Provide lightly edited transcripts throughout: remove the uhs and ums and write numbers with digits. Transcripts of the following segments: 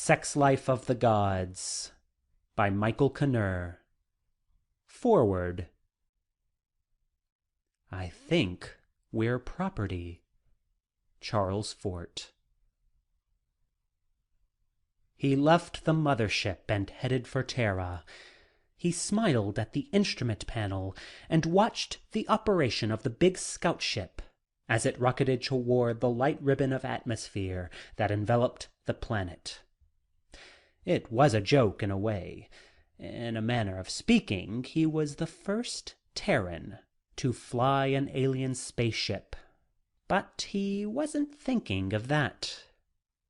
Sex Life of the Gods by Michael Connor. Foreword. I think we're property. Charles Fort. He left the mothership and headed for Terra. He smiled at the instrument panel and watched the operation of the big scout ship as it rocketed toward the light ribbon of atmosphere that enveloped the planet. It was a joke in a way. In a manner of speaking, he was the first Terran to fly an alien spaceship. But he wasn't thinking of that.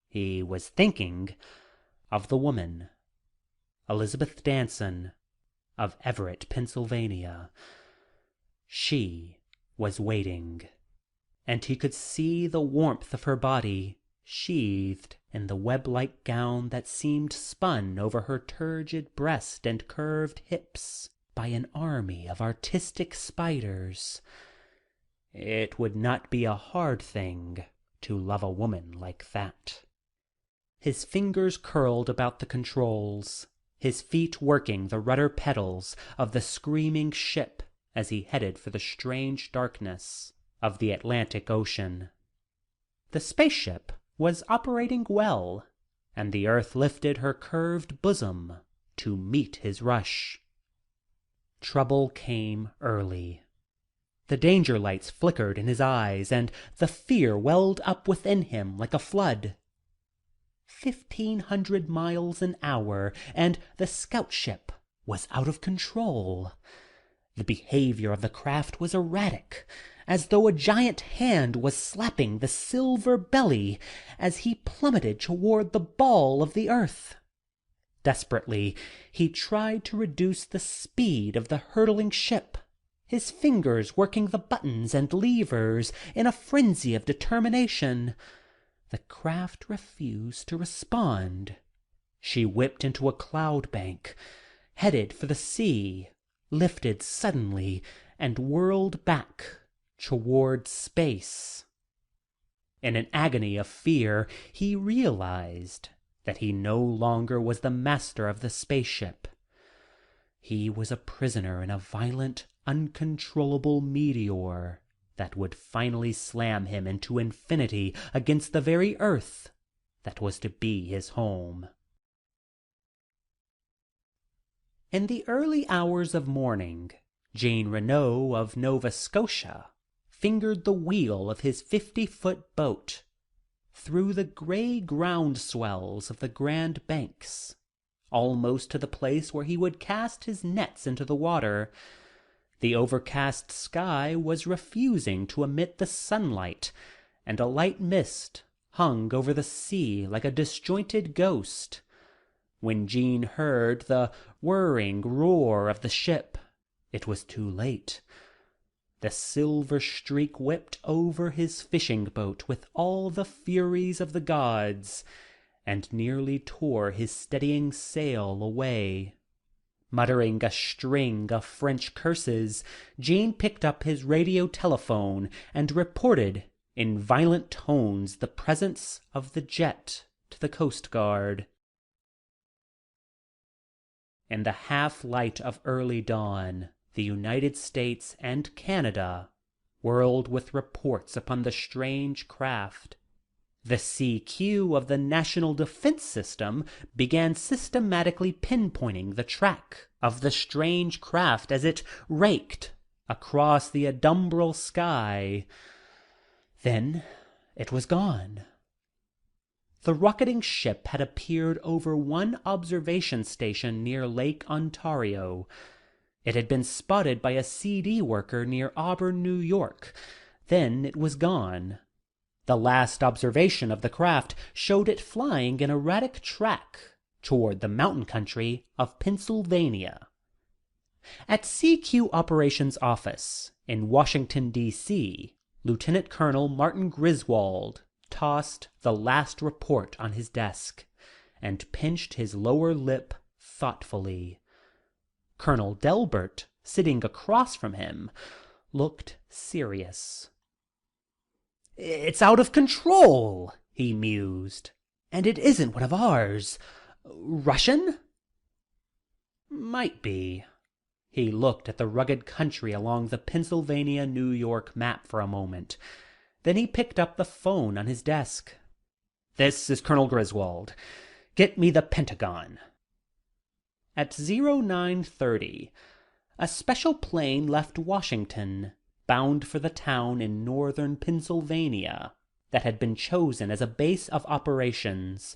He was thinking of the woman, Elizabeth Danson, of Everett, Pennsylvania. She was waiting, and he could see the warmth of her body sheathed in the web-like gown that seemed spun over her turgid breast and curved hips by an army of artistic spiders. It would not be a hard thing to love a woman like that. His fingers curled about the controls, his feet working the rudder pedals of the screaming ship as he headed for the strange darkness of the Atlantic Ocean. The spaceship was operating well, and the Earth lifted her curved bosom to meet his rush. Trouble came early. The danger lights flickered in his eyes, and the fear welled up within him like a flood. 1,500 miles an hour, and the scout ship was out of control. The behavior of the craft was erratic, as though a giant hand was slapping the silver belly as he plummeted toward the ball of the earth. Desperately, he tried to reduce the speed of the hurtling ship, his fingers working the buttons and levers in a frenzy of determination. The craft refused to respond. She whipped into a cloud bank, headed for the sea, lifted suddenly, and whirled back toward space. In an agony of fear, he realized that he no longer was the master of the spaceship. He was a prisoner in a violent, uncontrollable meteor that would finally slam him into infinity against the very earth that was to be his home. In the early hours of morning, Jane Renaud of Nova Scotia fingered the wheel of his 50-foot boat through the gray ground swells of the Grand Banks, almost to the place where he would cast his nets into the water. The overcast sky was refusing to emit the sunlight, and a light mist hung over the sea like a disjointed ghost. When Jean heard the whirring roar of the ship, it was too late. The silver streak whipped over his fishing boat with all the furies of the gods, and nearly tore his steadying sail away. Muttering a string of French curses, Jean picked up his radio telephone and reported in violent tones the presence of the jet to the Coast Guard. In the half-light of early dawn, the United States and Canada whirled with reports upon the strange craft. The CQ of the National Defense System began systematically pinpointing the track of the strange craft as it raked across the adumbral sky. Then it was gone. The rocketing ship had appeared over one observation station near Lake Ontario. It had been spotted by a CD worker near Auburn, New York. Then it was gone. The last observation of the craft showed it flying an erratic track toward the mountain country of Pennsylvania. At CQ Operations Office in Washington, D.C., Lieutenant Colonel Martin Griswold tossed the last report on his desk and pinched his lower lip thoughtfully. Colonel Delbert, sitting across from him, looked serious. "It's out of control," he mused. And it isn't one of ours. Russian? Might be. He looked at the rugged country along the Pennsylvania-New York map for a moment. Then he picked up the phone on his desk. "This is Colonel Griswold. Get me the Pentagon." At 0930, a special plane left Washington, bound for the town in northern Pennsylvania that had been chosen as a base of operations.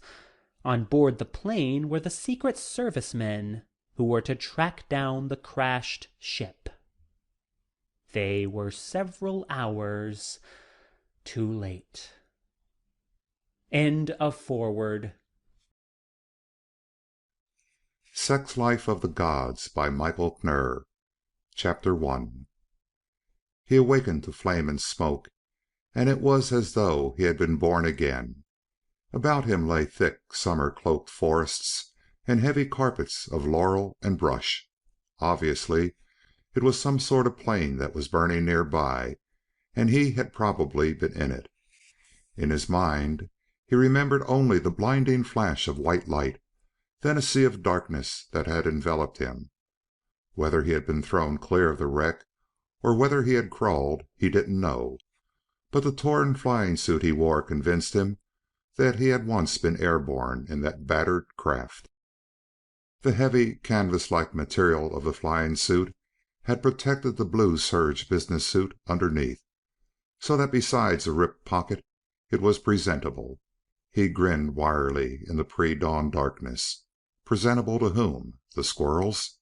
On board the plane were the Secret Service men who were to track down the crashed ship. They were several hours too late. End of foreword. Sex Life of the Gods by Michael Knurr. Chapter 1. He awakened to flame and smoke, and it was as though he had been born again. About him lay thick summer-cloaked forests and heavy carpets of laurel and brush. Obviously, it was some sort of plane that was burning nearby, and he had probably been in it. In his mind, he remembered only the blinding flash of white light, then a sea of darkness that had enveloped him. Whether he had been thrown clear of the wreck, or whether he had crawled, he didn't know. But the torn flying suit he wore convinced him that he had once been airborne in that battered craft. The heavy, canvas-like material of the flying suit had protected the blue serge business suit underneath, so that besides a ripped pocket, it was presentable. He grinned wryly in the pre-dawn darkness. Presentable to whom? The squirrels?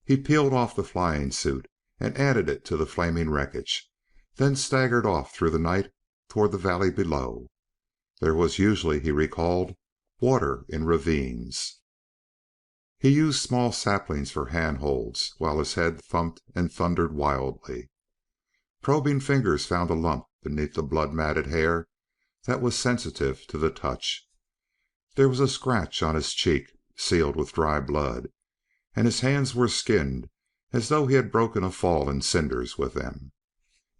He peeled off the flying suit and added it to the flaming wreckage, then staggered off through the night toward the valley below. There was usually, he recalled, water in ravines. He used small saplings for handholds while his head thumped and thundered wildly. Probing fingers found a lump beneath the blood-matted hair that was sensitive to the touch. There was a scratch on his cheek, sealed with dry blood, and his hands were skinned as though he had broken a fall in cinders with them.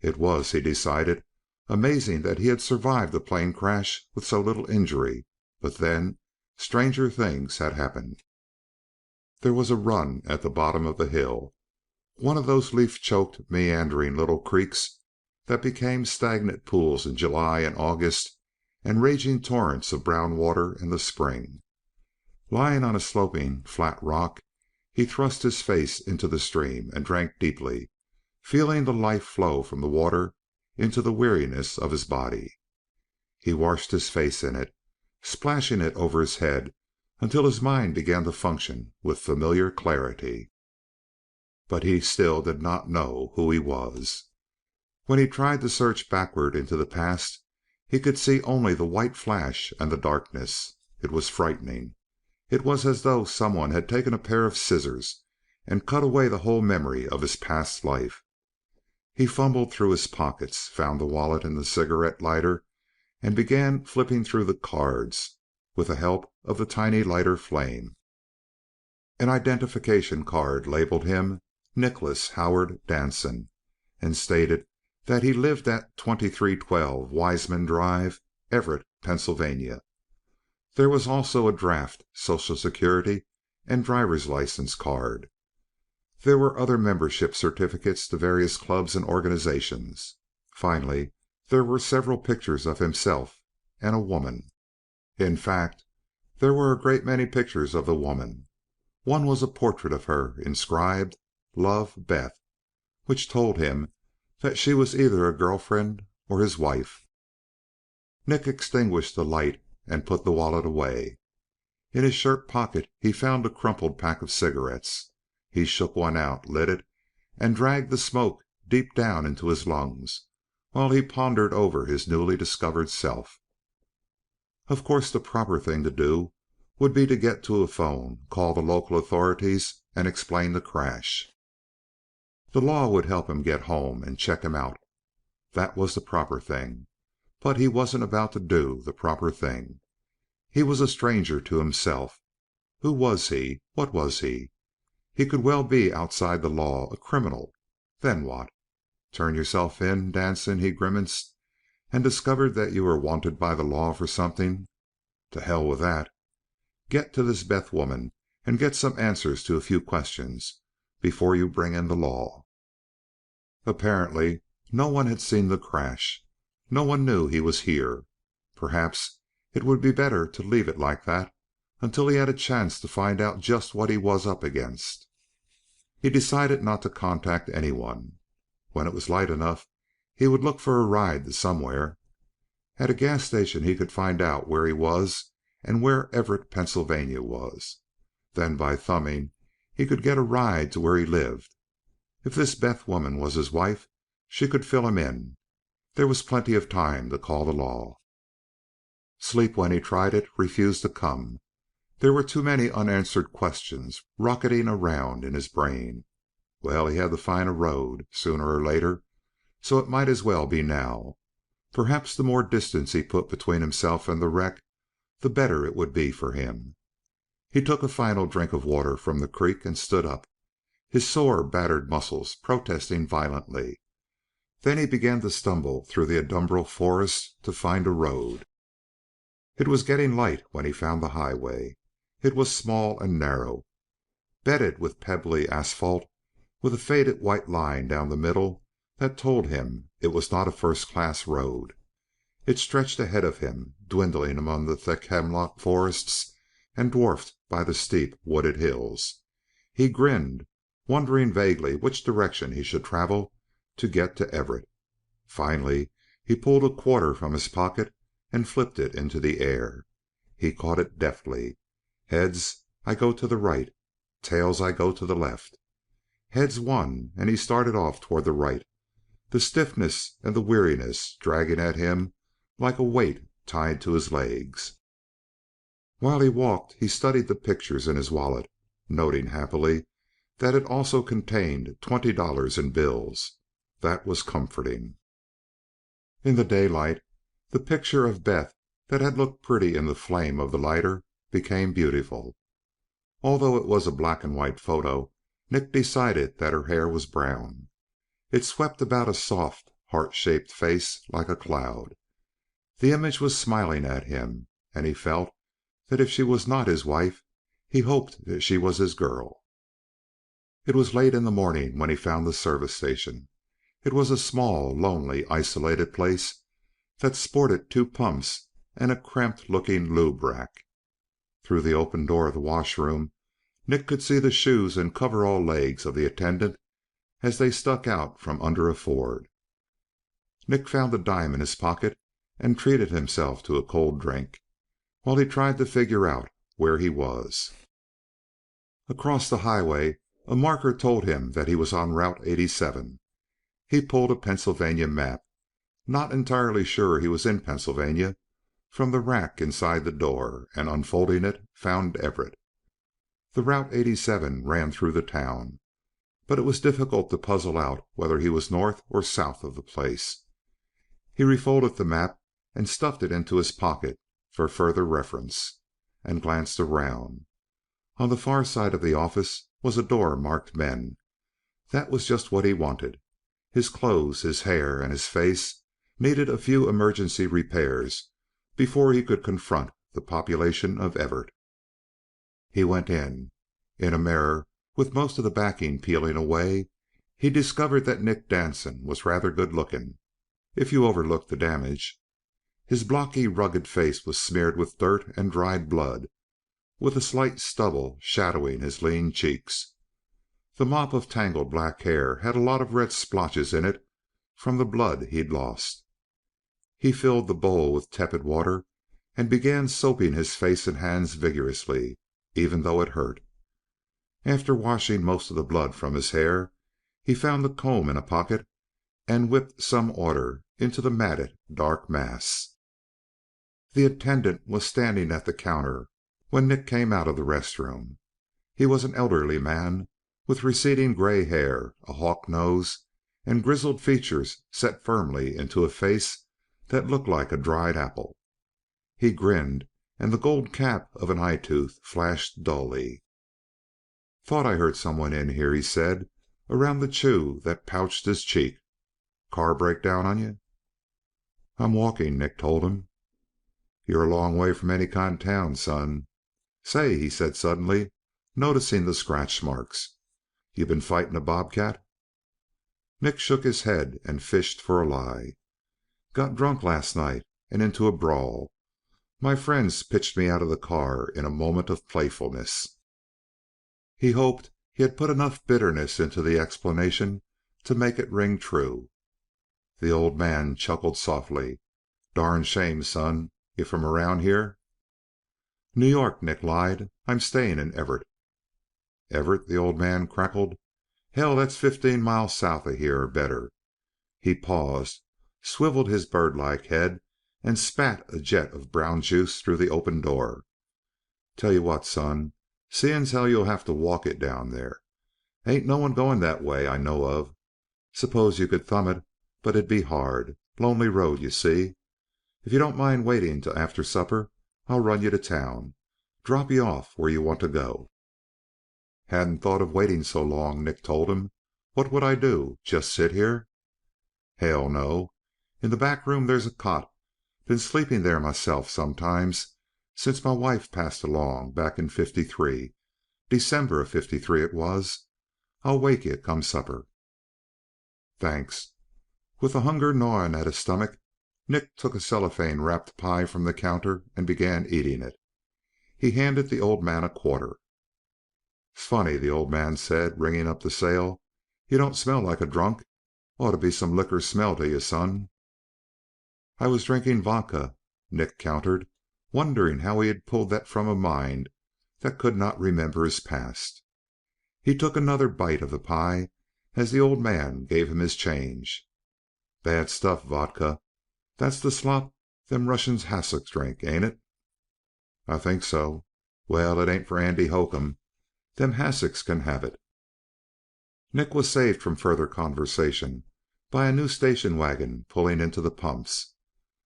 It was, he decided, amazing that he had survived the plane crash with so little injury, but then stranger things had happened. There was a run at the bottom of the hill, one of those leaf-choked, meandering little creeks that became stagnant pools in July and August and raging torrents of brown water in the spring. Lying on a sloping, flat rock, he thrust his face into the stream and drank deeply, feeling the life flow from the water into the weariness of his body. He washed his face in it, splashing it over his head until his mind began to function with familiar clarity. But he still did not know who he was. When he tried to search backward into the past, he could see only the white flash and the darkness. It was frightening. It was as though someone had taken a pair of scissors and cut away the whole memory of his past life. He fumbled through his pockets, found the wallet and the cigarette lighter, and began flipping through the cards with the help of the tiny lighter flame. An identification card labeled him Nicholas Howard Danson and stated that he lived at 2312 Wiseman Drive, Everett, Pennsylvania. There was also a draft, Social Security, and driver's license card. There were other membership certificates to various clubs and organizations. Finally, there were several pictures of himself and a woman. In fact, there were a great many pictures of the woman. One was a portrait of her, inscribed "Love, Beth," which told him that she was either a girlfriend or his wife. Nick extinguished the light and put the wallet away. In his shirt pocket he found a crumpled pack of cigarettes. He shook one out, lit it, and dragged the smoke deep down into his lungs while he pondered over his newly discovered self. Of course the proper thing to do would be to get to a phone, call the local authorities, and explain the crash. The law would help him get home and check him out. That was the proper thing. But he wasn't about to do the proper thing. He was a stranger to himself. Who was he? What was he? He could well be outside the law, a criminal. Then what? Turn yourself in, Danson, he grimaced, and discovered that you were wanted by the law for something? To hell with that. Get to this Beth woman and get some answers to a few questions before you bring in the law. Apparently, no one had seen the crash. No one knew he was here. Perhaps it would be better to leave it like that until he had a chance to find out just what he was up against. He decided not to contact anyone. When it was light enough, he would look for a ride to somewhere. At a gas station he could find out where he was and where Everett, Pennsylvania was. Then by thumbing he could get a ride to where he lived. If this Beth woman was his wife, she could fill him in. There was plenty of time to call the law. Sleep, when he tried it, refused to come. There were too many unanswered questions rocketing around in his brain. Well, he had to find a road, sooner or later, so it might as well be now. Perhaps the more distance he put between himself and the wreck, the better it would be for him. He took a final drink of water from the creek and stood up, his sore, battered muscles protesting violently. Then he began to stumble through the adumbral forest to find a road. It was getting light when he found the highway. It was small and narrow, bedded with pebbly asphalt, with a faded white line down the middle that told him it was not a first-class road. It stretched ahead of him, dwindling among the thick hemlock forests and dwarfed by the steep, wooded hills. He grinned, wondering vaguely which direction he should travel to get to Everett. Finally he pulled a quarter from his pocket and flipped it into the air. He caught it deftly. Heads, I go to the right. Tails, I go to the left. Heads won, and he started off toward the right, the stiffness and the weariness dragging at him like a weight tied to his legs. While he walked he studied the pictures in his wallet, noting happily that it also contained $20 in bills. That was comforting. In the daylight, the picture of Beth that had looked pretty in the flame of the lighter became beautiful. Although it was a black and white photo, Nick decided that her hair was brown. It swept about a soft, heart-shaped face like a cloud. The image was smiling at him, and he felt that if she was not his wife, he hoped that she was his girl. It was late in the morning when he found the service station. It was a small, lonely, isolated place that sported 2 pumps and a cramped-looking lube rack. Through the open door of the washroom, Nick could see the shoes and coverall legs of the attendant as they stuck out from under a Ford. Nick found a dime in his pocket and treated himself to a cold drink, while he tried to figure out where he was. Across the highway, a marker told him that he was on Route 87. He pulled a Pennsylvania map, not entirely sure he was in Pennsylvania, from the rack inside the door, and unfolding it, found Everett. The Route 87 ran through the town, but it was difficult to puzzle out whether he was north or south of the place. He refolded the map and stuffed it into his pocket for further reference, and glanced around. On the far side of the office was a door marked Men. That was just what he wanted. His clothes, his hair, and his face needed a few emergency repairs before he could confront the population of Everett. He went in. In a mirror, with most of the backing peeling away, he discovered that Nick Danson was rather good looking, if you overlooked the damage. His blocky, rugged face was smeared with dirt and dried blood, with a slight stubble shadowing his lean cheeks. The mop of tangled black hair had a lot of red splotches in it from the blood he'd lost. He filled the bowl with tepid water and began soaping his face and hands vigorously, even though it hurt. After washing most of the blood from his hair, he found the comb in a pocket and whipped some order into the matted, dark mass. The attendant was standing at the counter when Nick came out of the restroom. He was an elderly man with receding gray hair, a hawk nose, and grizzled features set firmly into a face that looked like a dried apple. He grinned, and the gold cap of an eye tooth flashed dully. "Thought I heard someone in here," he said, around the chew that pouched his cheek. "Car break down on you?" "I'm walking," Nick told him. You're a long way from any kind of town, son. Say," he said suddenly, noticing the scratch marks, "you been fighting a bobcat?" Nick shook his head and fished for a lie. "Got drunk last night and into a brawl. My friends pitched me out of the car in a moment of playfulness." He hoped he had put enough bitterness into the explanation to make it ring true. The old man chuckled softly. "Darn shame, son. You from around here?" "New York," Nick lied. "I'm staying in Everett." "Everett?" the old man crackled. "Hell, that's 15 miles south of here or better." He paused, swiveled his birdlike head, and spat a jet of brown juice through the open door. "Tell you what, son, seeing's how you'll have to walk it down there. Ain't no one going that way I know of. Suppose you could thumb it, but it'd be hard. Lonely road, you see. If you don't mind waiting till after supper, I'll run you to town. Drop you off where you want to go." "Hadn't thought of waiting so long," Nick told him. "What would I do? Just sit here?" "Hell, no. In the back room there's a cot. Been sleeping there myself sometimes since my wife passed along back in '53. December of '53 it was. I'll wake you come supper." "Thanks." With the hunger gnawing at his stomach, Nick took a cellophane wrapped pie from the counter and began eating it. He handed the old man a quarter. "'S funny," the old man said, ringing up the sale. "You don't smell like a drunk. Ought to be some liquor smell to you, son." "I was drinking vodka," Nick countered, wondering how he had pulled that from a mind that could not remember his past. He took another bite of the pie as the old man gave him his change. "Bad stuff, vodka. That's the slop them Russian hassocks drink, ain't it?" "I think so." "Well, it ain't for Andy Hocum. Them hassocks can have it." Nick was saved from further conversation by a new station wagon pulling into the pumps.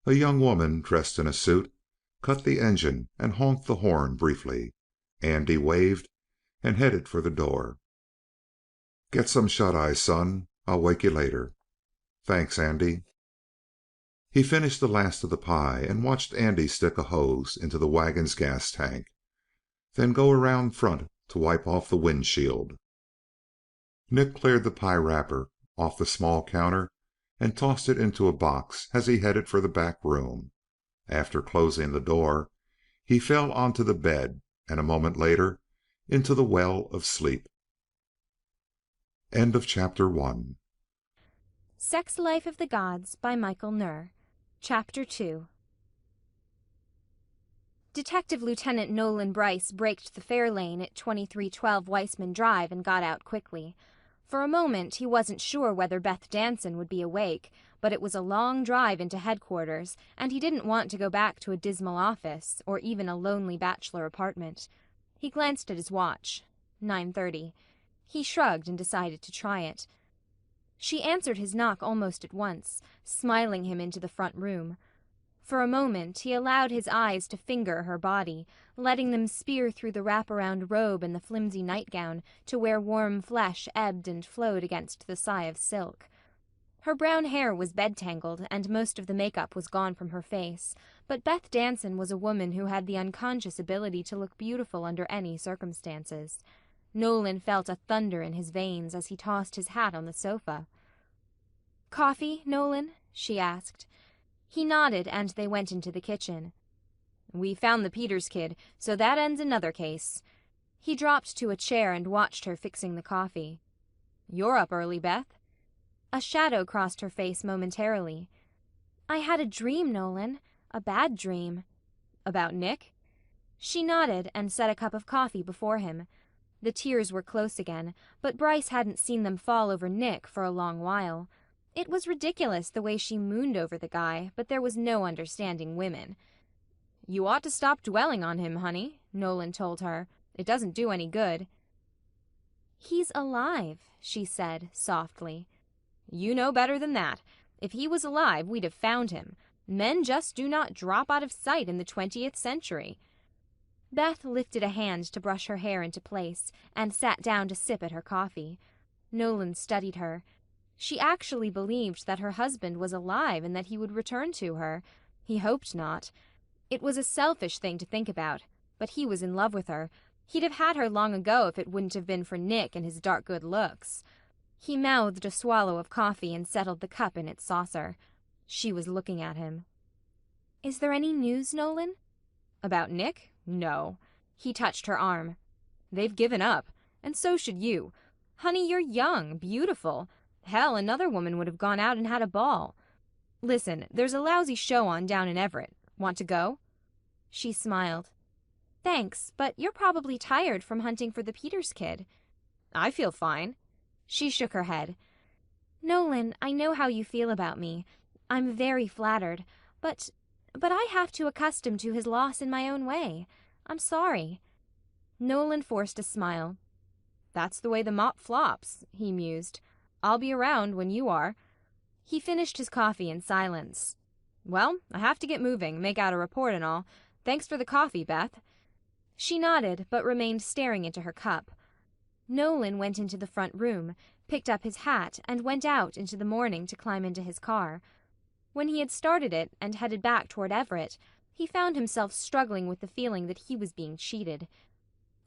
A young woman, dressed in a suit, cut the engine and honked the horn briefly. Andy waved and headed for the door. "Get some shut eye, son. I'll wake you later." "Thanks, Andy." He finished the last of the pie and watched Andy stick a hose into the wagon's gas tank, then go around front to wipe off the windshield. Nick cleared the pie wrapper off the small counter and tossed it into a box as he headed for the back room. After closing the door, he fell onto the bed and a moment later into the well of sleep. End of chapter 1. Sex Life of the Gods by Michael Nur. Chapter 2. Detective Lieutenant Nolan Bryce braked the fare lane at 2312 Weissman Drive and got out quickly. For a moment he wasn't sure whether Beth Danson would be awake, but it was a long drive into headquarters, and he didn't want to go back to a dismal office or even a lonely bachelor apartment. He glanced at his watch. 9:30. He shrugged and decided to try it. She answered his knock almost at once, smiling him into the front room. For a moment he allowed his eyes to finger her body, letting them spear through the wraparound robe and the flimsy nightgown to where warm flesh ebbed and flowed against the sigh of silk. Her brown hair was bed-tangled, and most of the makeup was gone from her face, but Beth Danson was a woman who had the unconscious ability to look beautiful under any circumstances. Nolan felt a thunder in his veins as he tossed his hat on the sofa. "Coffee, Nolan?" she asked. He nodded, and they went into the kitchen. "We found the Peters kid, so that ends another case." He dropped to a chair and watched her fixing the coffee. "You're up early, Beth." A shadow crossed her face momentarily. "I had a dream, Nolan. A bad dream." "About Nick?" She nodded and set a cup of coffee before him. The tears were close again, but Bryce hadn't seen them fall over Nick for a long while. It was ridiculous the way she mooned over the guy, but there was no understanding women. "You ought to stop dwelling on him, honey," Nolan told her. "It doesn't do any good." "He's alive," she said softly. "You know better than that. If he was alive, we'd have found him. Men just do not drop out of sight in the 20th century. Beth lifted a hand to brush her hair into place and sat down to sip at her coffee. Nolan studied her. She actually believed that her husband was alive and that he would return to her. He hoped not. It was a selfish thing to think about, but he was in love with her. He'd have had her long ago if it wouldn't have been for Nick and his dark good looks. He mouthed a swallow of coffee and settled the cup in its saucer. She was looking at him. "Is there any news, Nolan?" "About Nick? No." He touched her arm. "They've given up, and so should you. Honey, you're young, beautiful. Hell, another woman would have gone out and had a ball. Listen, there's a lousy show on down in Everett. Want to go?" She smiled. "Thanks, but you're probably tired from hunting for the Peters kid." "I feel fine." She shook her head. "Nolan, I know how you feel about me. I'm very flattered, but I have to accustom to his loss in my own way. I'm sorry." Nolan forced a smile. "That's the way the mop flops," he mused. "I'll be around when you are." He finished his coffee in silence. "Well, I have to get moving, make out a report and all. Thanks for the coffee, Beth." She nodded, but remained staring into her cup. Nolan went into the front room, picked up his hat, and went out into the morning to climb into his car. When he had started it and headed back toward Everett, he found himself struggling with the feeling that he was being cheated.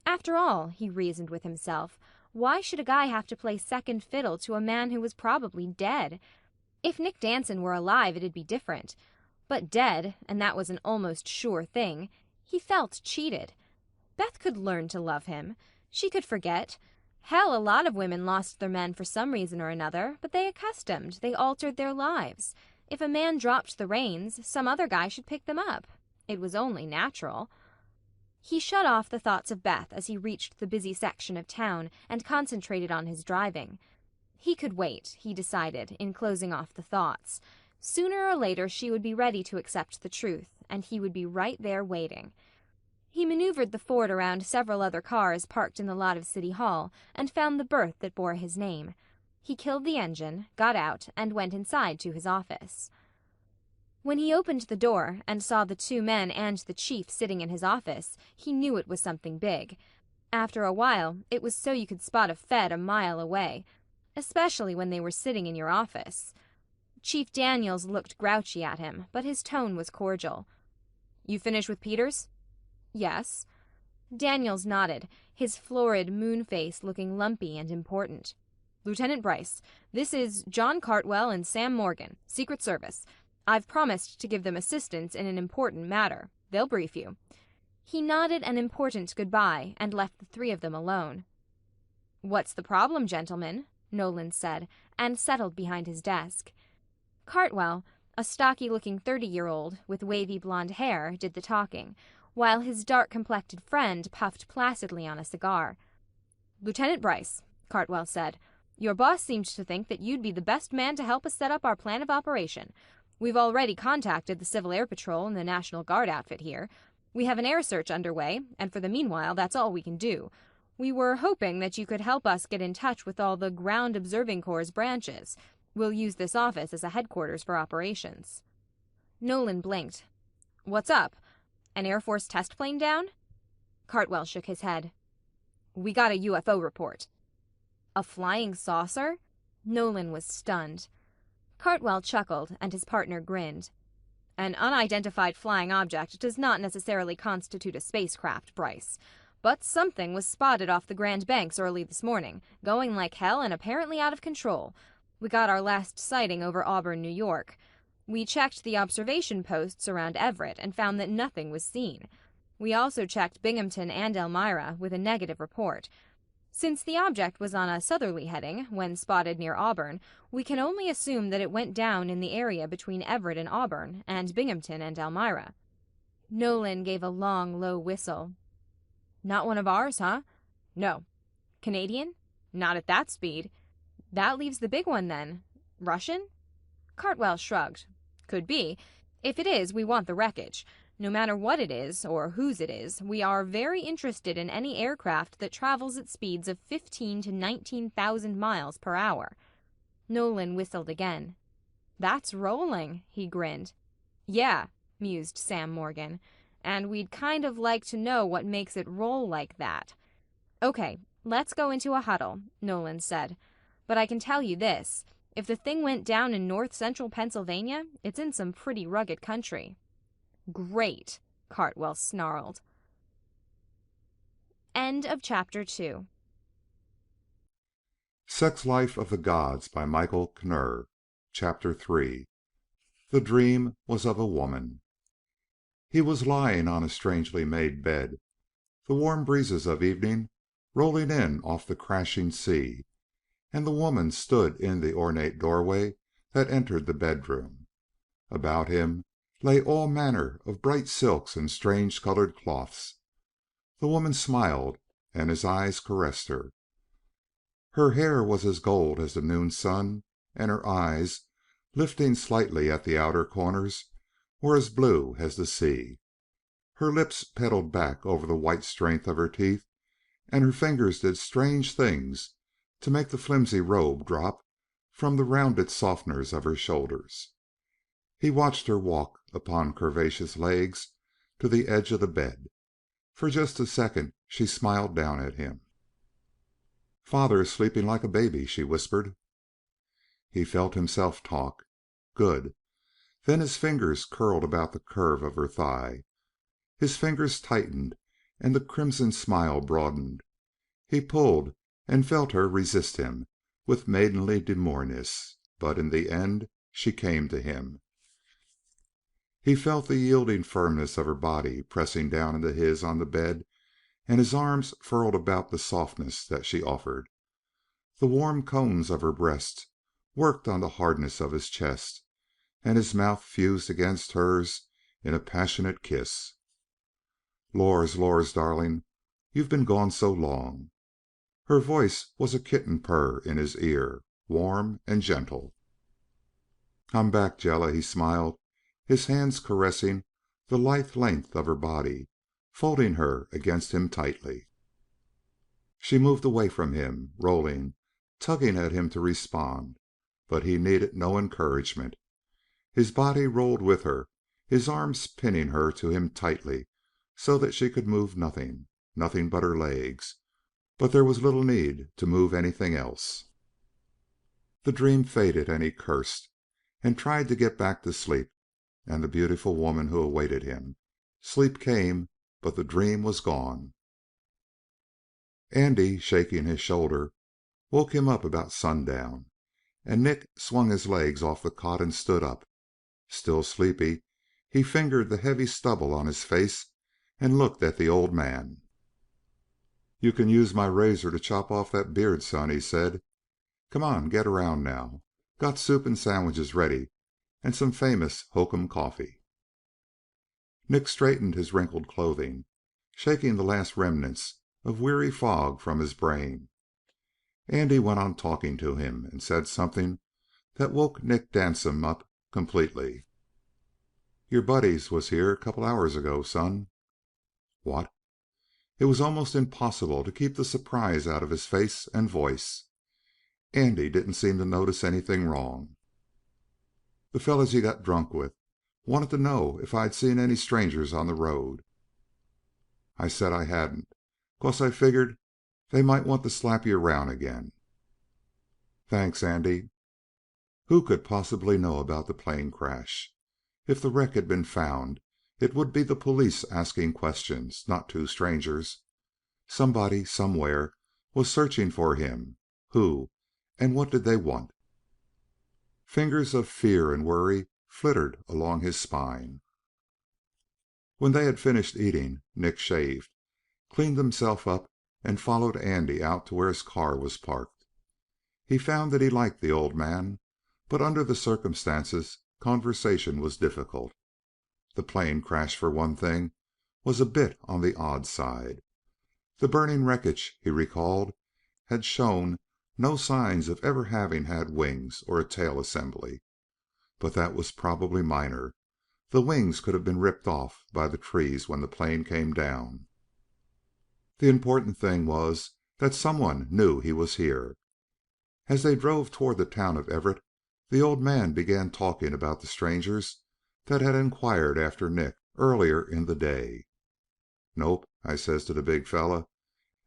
After all, he reasoned with himself, why should a guy have to play second fiddle to a man who was probably dead? If Nick Danson were alive, it'd be different. But dead, and that was an almost sure thing, he felt cheated. Beth could learn to love him. She could forget. Hell, a lot of women lost their men for some reason or another, but they accustomed, they altered their lives. If a man dropped the reins, some other guy should pick them up. It was only natural. He shut off the thoughts of Beth as he reached the busy section of town and concentrated on his driving. He could wait, he decided, in closing off the thoughts. Sooner or later she would be ready to accept the truth, and he would be right there waiting. He maneuvered the Ford around several other cars parked in the lot of City Hall and found the berth that bore his name. He killed the engine, got out, and went inside to his office. When he opened the door and saw the two men and the chief sitting in his office, he knew it was something big. After a while, it was so you could spot a Fed a mile away, especially when they were sitting in your office. Chief Daniels looked grouchy at him, but his tone was cordial. "You finished with Peters?" "Yes." Daniels nodded, his florid moon face looking lumpy and important. "Lieutenant Bryce, this is John Cartwell and Sam Morgan, Secret Service. I've promised to give them assistance in an important matter. They'll brief you." He nodded an important goodbye and left the three of them alone. "What's the problem, gentlemen?" Nolan said, and settled behind his desk. Cartwell, a stocky-looking 30-year-old with wavy blonde hair, did the talking, while his dark-complected friend puffed placidly on a cigar. "Lieutenant Bryce," Cartwell said, "your boss seemed to think that you'd be the best man to help us set up our plan of operation. We've already contacted the Civil Air Patrol and the National Guard outfit here. We have an air search underway, and for the meanwhile, that's all we can do. We were hoping that you could help us get in touch with all the Ground Observing Corps' branches. We'll use this office as a headquarters for operations." Nolan blinked. "What's up? An Air Force test plane down?" Cartwell shook his head. "We got a UFO report." "A flying saucer?" Nolan was stunned. Cartwell chuckled, and his partner grinned. "An unidentified flying object does not necessarily constitute a spacecraft, Bryce. But something was spotted off the Grand Banks early this morning, going like hell and apparently out of control. We got our last sighting over Auburn, New York. We checked the observation posts around Everett and found that nothing was seen. We also checked Binghamton and Elmira with a negative report. Since the object was on a southerly heading when spotted near Auburn, we can only assume that it went down in the area between Everett and Auburn and Binghamton and Elmira." Nolan gave a long, low whistle. "Not one of ours, huh?" "No." "Canadian?" "Not at that speed." "That leaves the big one, then. Russian?" Cartwell shrugged. "Could be. If it is, we want the wreckage. No matter what it is, or whose it is, we are very interested in any aircraft that travels at speeds of 15 to 19,000 miles per hour. Nolan whistled again. "That's rolling," he grinned. "Yeah," mused Sam Morgan. "And we'd kind of like to know what makes it roll like that." "Okay, let's go into a huddle," Nolan said. "But I can tell you this. If the thing went down in north-central Pennsylvania, it's in some pretty rugged country." "Great," Cartwell snarled. End of chapter 2. Sex Life of the Gods by Michael Knurr. Chapter 3. The dream was of a woman. He was lying on a strangely made bed, the warm breezes of evening rolling in off the crashing sea, and the woman stood in the ornate doorway that entered the bedroom. About him lay all manner of bright silks and strange colored cloths. The woman smiled, and his eyes caressed her. Her hair was as gold as the noon sun, and her eyes, lifting slightly at the outer corners, were as blue as the sea. Her lips pedaled back over the white strength of her teeth, and her fingers did strange things to make the flimsy robe drop from the rounded softeners of her shoulders. He watched her walk upon curvaceous legs to the edge of the bed. For just a second she smiled down at him. "Father is sleeping like a baby," she whispered. He felt himself talk. Good. Then his fingers curled about the curve of her thigh. His fingers tightened, and the crimson smile broadened. He pulled and felt her resist him with maidenly demureness, but in the end she came to him. He felt the yielding firmness of her body pressing down into his on the bed, and his arms furled about the softness that she offered. The warm cones of her breast worked on the hardness of his chest, and his mouth fused against hers in a passionate kiss. "Lors, Lors, darling, you've been gone so long." Her voice was a kitten purr in his ear, warm and gentle. "I'm back, Jella," he smiled, his hands caressing the lithe length of her body, folding her against him tightly. She moved away from him, rolling, tugging at him to respond, but he needed no encouragement. His body rolled with her, his arms pinning her to him tightly so that she could move nothing but her legs, but there was little need to move anything else. The dream faded, and he cursed, and tried to get back to sleep, and the beautiful woman who awaited him. Sleep came, but the dream was gone. Andy, shaking his shoulder, woke him up about sundown, and Nick swung his legs off the cot and stood up. Still sleepy, he fingered the heavy stubble on his face and looked at the old man. "You can use my razor to chop off that beard, son," he said. "Come on, get around now. Got soup and sandwiches ready, and some famous hokum coffee." Nick straightened his wrinkled clothing, shaking the last remnants of weary fog from his brain. Andy went on talking to him, and said something that woke Nick Danson up completely. "Your buddies was here a couple hours ago, son." "What?" It was almost impossible to keep the surprise out of his face and voice. Andy didn't seem to notice anything wrong. "The fellows you got drunk with wanted to know if I'd seen any strangers on the road." "I said I hadn't, 'cause I figured they might want to slap you around again." "Thanks, Andy." Who could possibly know about the plane crash? If the wreck had been found, it would be the police asking questions, not two strangers. Somebody, somewhere, was searching for him. Who, and what did they want? Fingers of fear and worry flittered along his spine. When they had finished eating, Nick shaved, cleaned himself up, and followed Andy out to where his car was parked. He found that he liked the old man, but under the circumstances conversation was difficult. The plane crash, for one thing, was a bit on the odd side. The burning wreckage, he recalled, had shown no signs of ever having had wings or a tail assembly. But that was probably minor. The wings could have been ripped off by the trees when the plane came down. The important thing was that someone knew he was here. As they drove toward the town of Everett, the old man began talking about the strangers that had inquired after Nick earlier in the day. "Nope," I says to the big fella.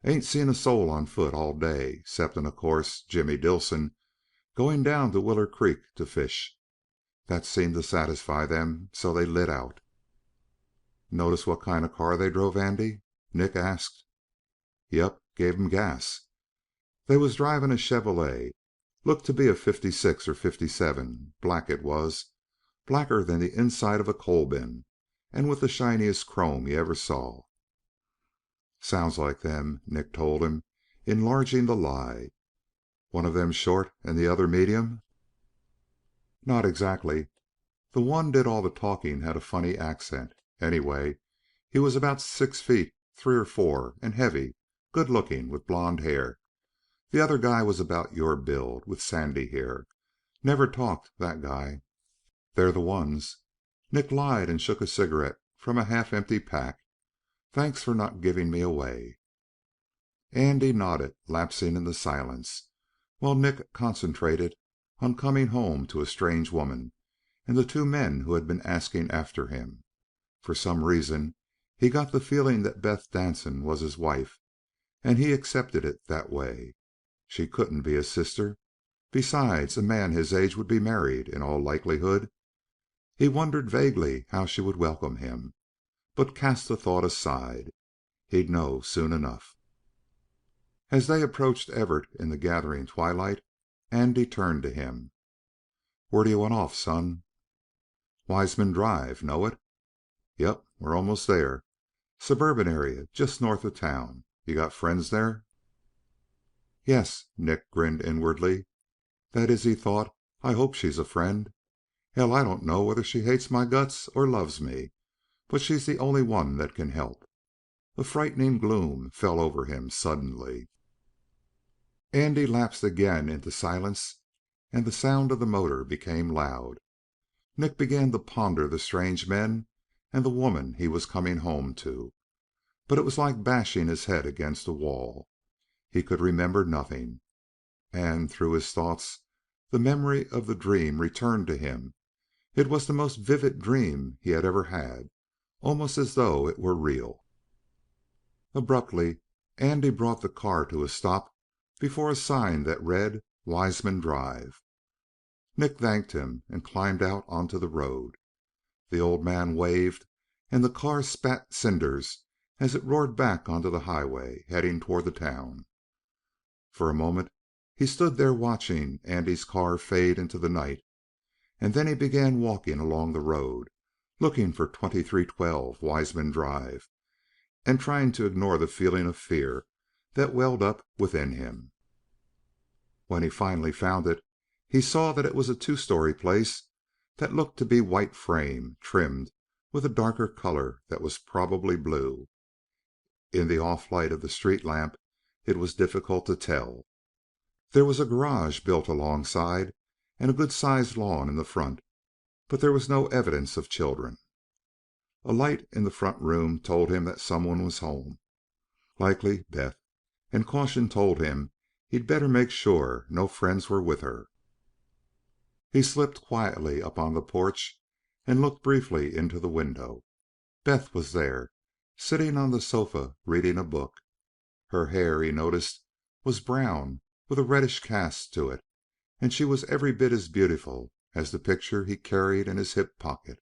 "Ain't seen a soul on foot all day, 'ceptin', of course, Jimmy Dilson going down to Willer Creek to fish." That seemed to satisfy them, so they lit out. "Notice what kind of car they drove, Andy?" Nick asked. "Yep, gave 'em gas. They was driving a Chevrolet. Looked to be a '56 or '57. Black it was. Blacker than the inside of a coal bin, and with the shiniest chrome you ever saw." "Sounds like them," Nick told him, enlarging the lie. "One of them short and the other medium?" "Not exactly. The one did all the talking had a funny accent. Anyway, he was about 6 feet 3 or 4 and heavy, good looking, with blond hair. The other guy was about your build, with sandy hair. Never talked, that guy." "They're the ones." Nick lied and shook a cigarette from a half empty pack. "Thanks for not giving me away." Andy nodded, lapsing into silence, while Nick concentrated on coming home to a strange woman and the two men who had been asking after him. For some reason he got the feeling that Beth Danson was his wife, and he accepted it that way. She couldn't be his sister. Besides, a man his age would be married, in all likelihood. He wondered vaguely how she would welcome him, but cast the thought aside. He'd know soon enough. As they approached Everett in the gathering twilight, Andy turned to him. "Where do you want off, son?" "Wiseman Drive. Know it?" "Yep, we're almost there. Suburban area, just north of town. You got friends there?" "Yes." Nick grinned inwardly. That is, he thought, I hope she's a friend. Hell, I don't know whether she hates my guts or loves me, but she's the only one that can help. A frightening gloom fell over him suddenly. Andy lapsed again into silence, and the sound of the motor became loud. Nick began to ponder the strange men and the woman he was coming home to, but it was like bashing his head against a wall. He could remember nothing. And through his thoughts the memory of the dream returned to him. It was the most vivid dream he had ever had, almost as though it were real. Abruptly Andy brought the car to a stop before a sign that read Wiseman Drive. Nick thanked him and climbed out onto the road. The old man waved, and the car spat cinders as it roared back onto the highway, heading toward the town. For a moment he stood there watching Andy's car fade into the night, and then he began walking along the road, looking for 2312 Wiseman Drive, and trying to ignore the feeling of fear that welled up within him. When he finally found it, he saw that it was a two-story place that looked to be white frame, trimmed with a darker color that was probably blue. In the off light of the street lamp it was difficult to tell. There was a garage built alongside and a good-sized lawn in the front, but there was no evidence of children. A light in the front room told him that someone was home. Likely Beth, and caution told him he'd better make sure no friends were with her. He slipped quietly up on the porch and looked briefly into the window. Beth was there, sitting on the sofa reading a book. Her hair, he noticed, was brown with a reddish cast to it, and she was every bit as beautiful as the picture he carried in his hip pocket.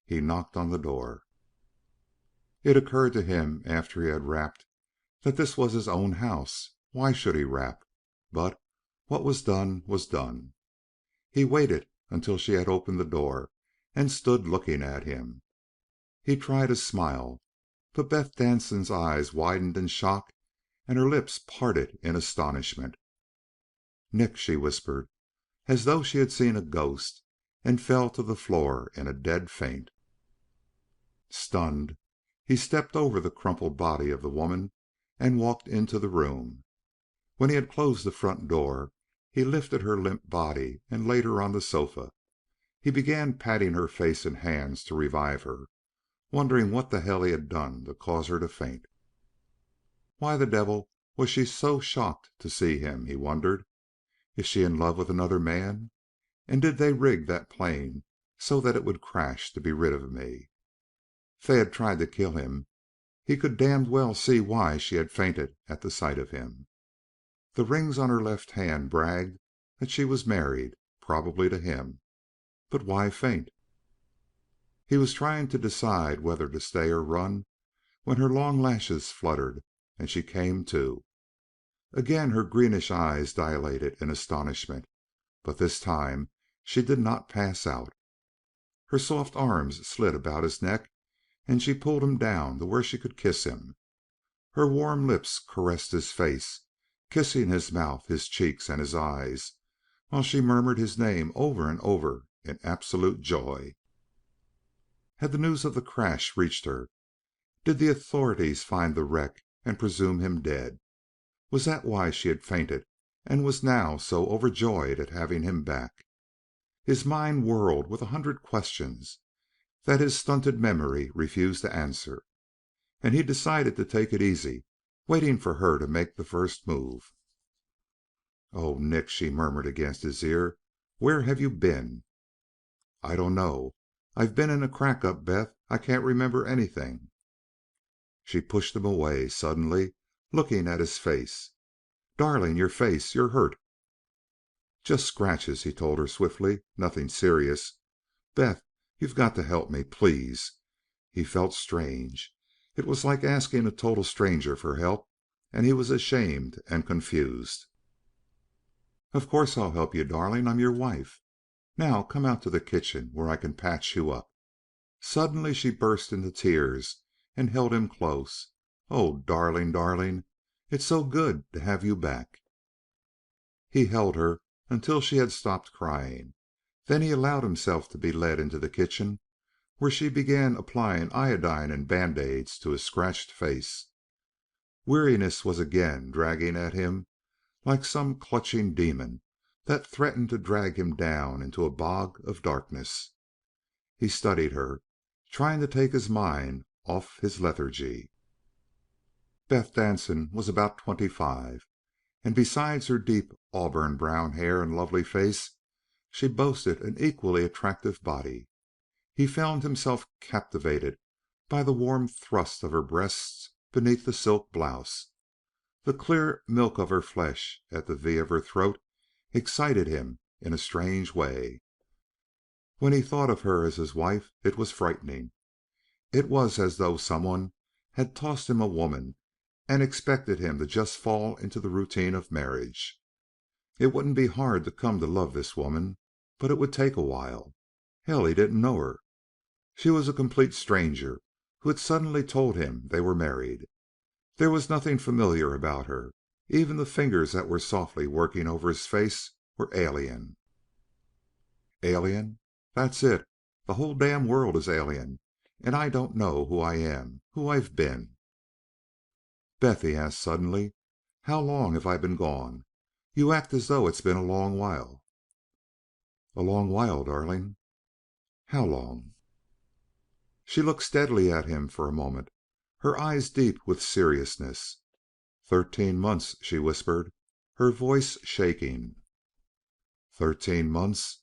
He knocked on the door. It occurred to him after he had rapped that this was his own house. Why should he rap? But what was done was done. He waited until she had opened the door and stood looking at him. He tried a smile, but Beth Danson's eyes widened in shock and her lips parted in astonishment. "Nick," she whispered, as though she had seen a ghost, and fell to the floor in a dead faint. Stunned, he stepped over the crumpled body of the woman and walked into the room. When he had closed the front door, he lifted her limp body and laid her on the sofa. He began patting her face and hands to revive her, wondering what the hell he had done to cause her to faint. Why the devil was she so shocked to see him, he wondered. Is she in love with another man? And did they rig that plane so that it would crash to be rid of me? If they had tried to kill him, he could damned well see why she had fainted at the sight of him. The rings on her left hand bragged that she was married, probably to him. But why faint? He was trying to decide whether to stay or run when her long lashes fluttered and she came to. Again her greenish eyes dilated in astonishment, but this time she did not pass out. Her soft arms slid about his neck and she pulled him down to where she could kiss him. Her warm lips caressed his face, kissing his mouth, his cheeks, and his eyes, while she murmured his name over and over in absolute joy. Had the news of the crash reached her? Did the authorities find the wreck and presume him dead? Was that why she had fainted and was now so overjoyed at having him back? His mind whirled with 100 questions that his stunted memory refused to answer, and he decided to take it easy, waiting for her to make the first move. "Oh, Nick," she murmured against his ear, "where have you been?" "I don't know. I've been in a crack up, Beth. I can't remember anything." She pushed him away suddenly, looking at his face. "Darling, your face. You're hurt." "Just scratches," he told her swiftly. "Nothing serious. Beth, you've got to help me, please." He felt strange. It was like asking a total stranger for help, and he was ashamed and confused. "Of course I'll help you, darling. I'm your wife. Now come out to the kitchen where I can patch you up." Suddenly she burst into tears and held him close. "Oh, darling, darling, it's so good to have you back." He held her until she had stopped crying. Then he allowed himself to be led into the kitchen, where she began applying iodine and band-aids to his scratched face. Weariness was again dragging at him like some clutching demon that threatened to drag him down into a bog of darkness. He studied her, trying to take his mind off his lethargy. Beth Danson was about 25, and besides her deep auburn-brown hair and lovely face, she boasted an equally attractive body. He found himself captivated by the warm thrust of her breasts beneath the silk blouse. The clear milk of her flesh at the V of her throat excited him in a strange way. When he thought of her as his wife, it was frightening. It was as though someone had tossed him a woman and expected him to just fall into the routine of marriage. It wouldn't be hard to come to love this woman, but it would take a while. Hell, he didn't know her. She was a complete stranger who had suddenly told him they were married. There was nothing familiar about her. Even the fingers that were softly working over his face were alien. Alien? That's it. The whole damn world is alien, and I don't know who I am, who I've been. "Beth," he asked suddenly, "how long have I been gone? You act as though it's been a long while." "A long while, darling." "How long?" She looked steadily at him for a moment, her eyes deep with seriousness. 13 months, she whispered, her voice shaking. 13 months?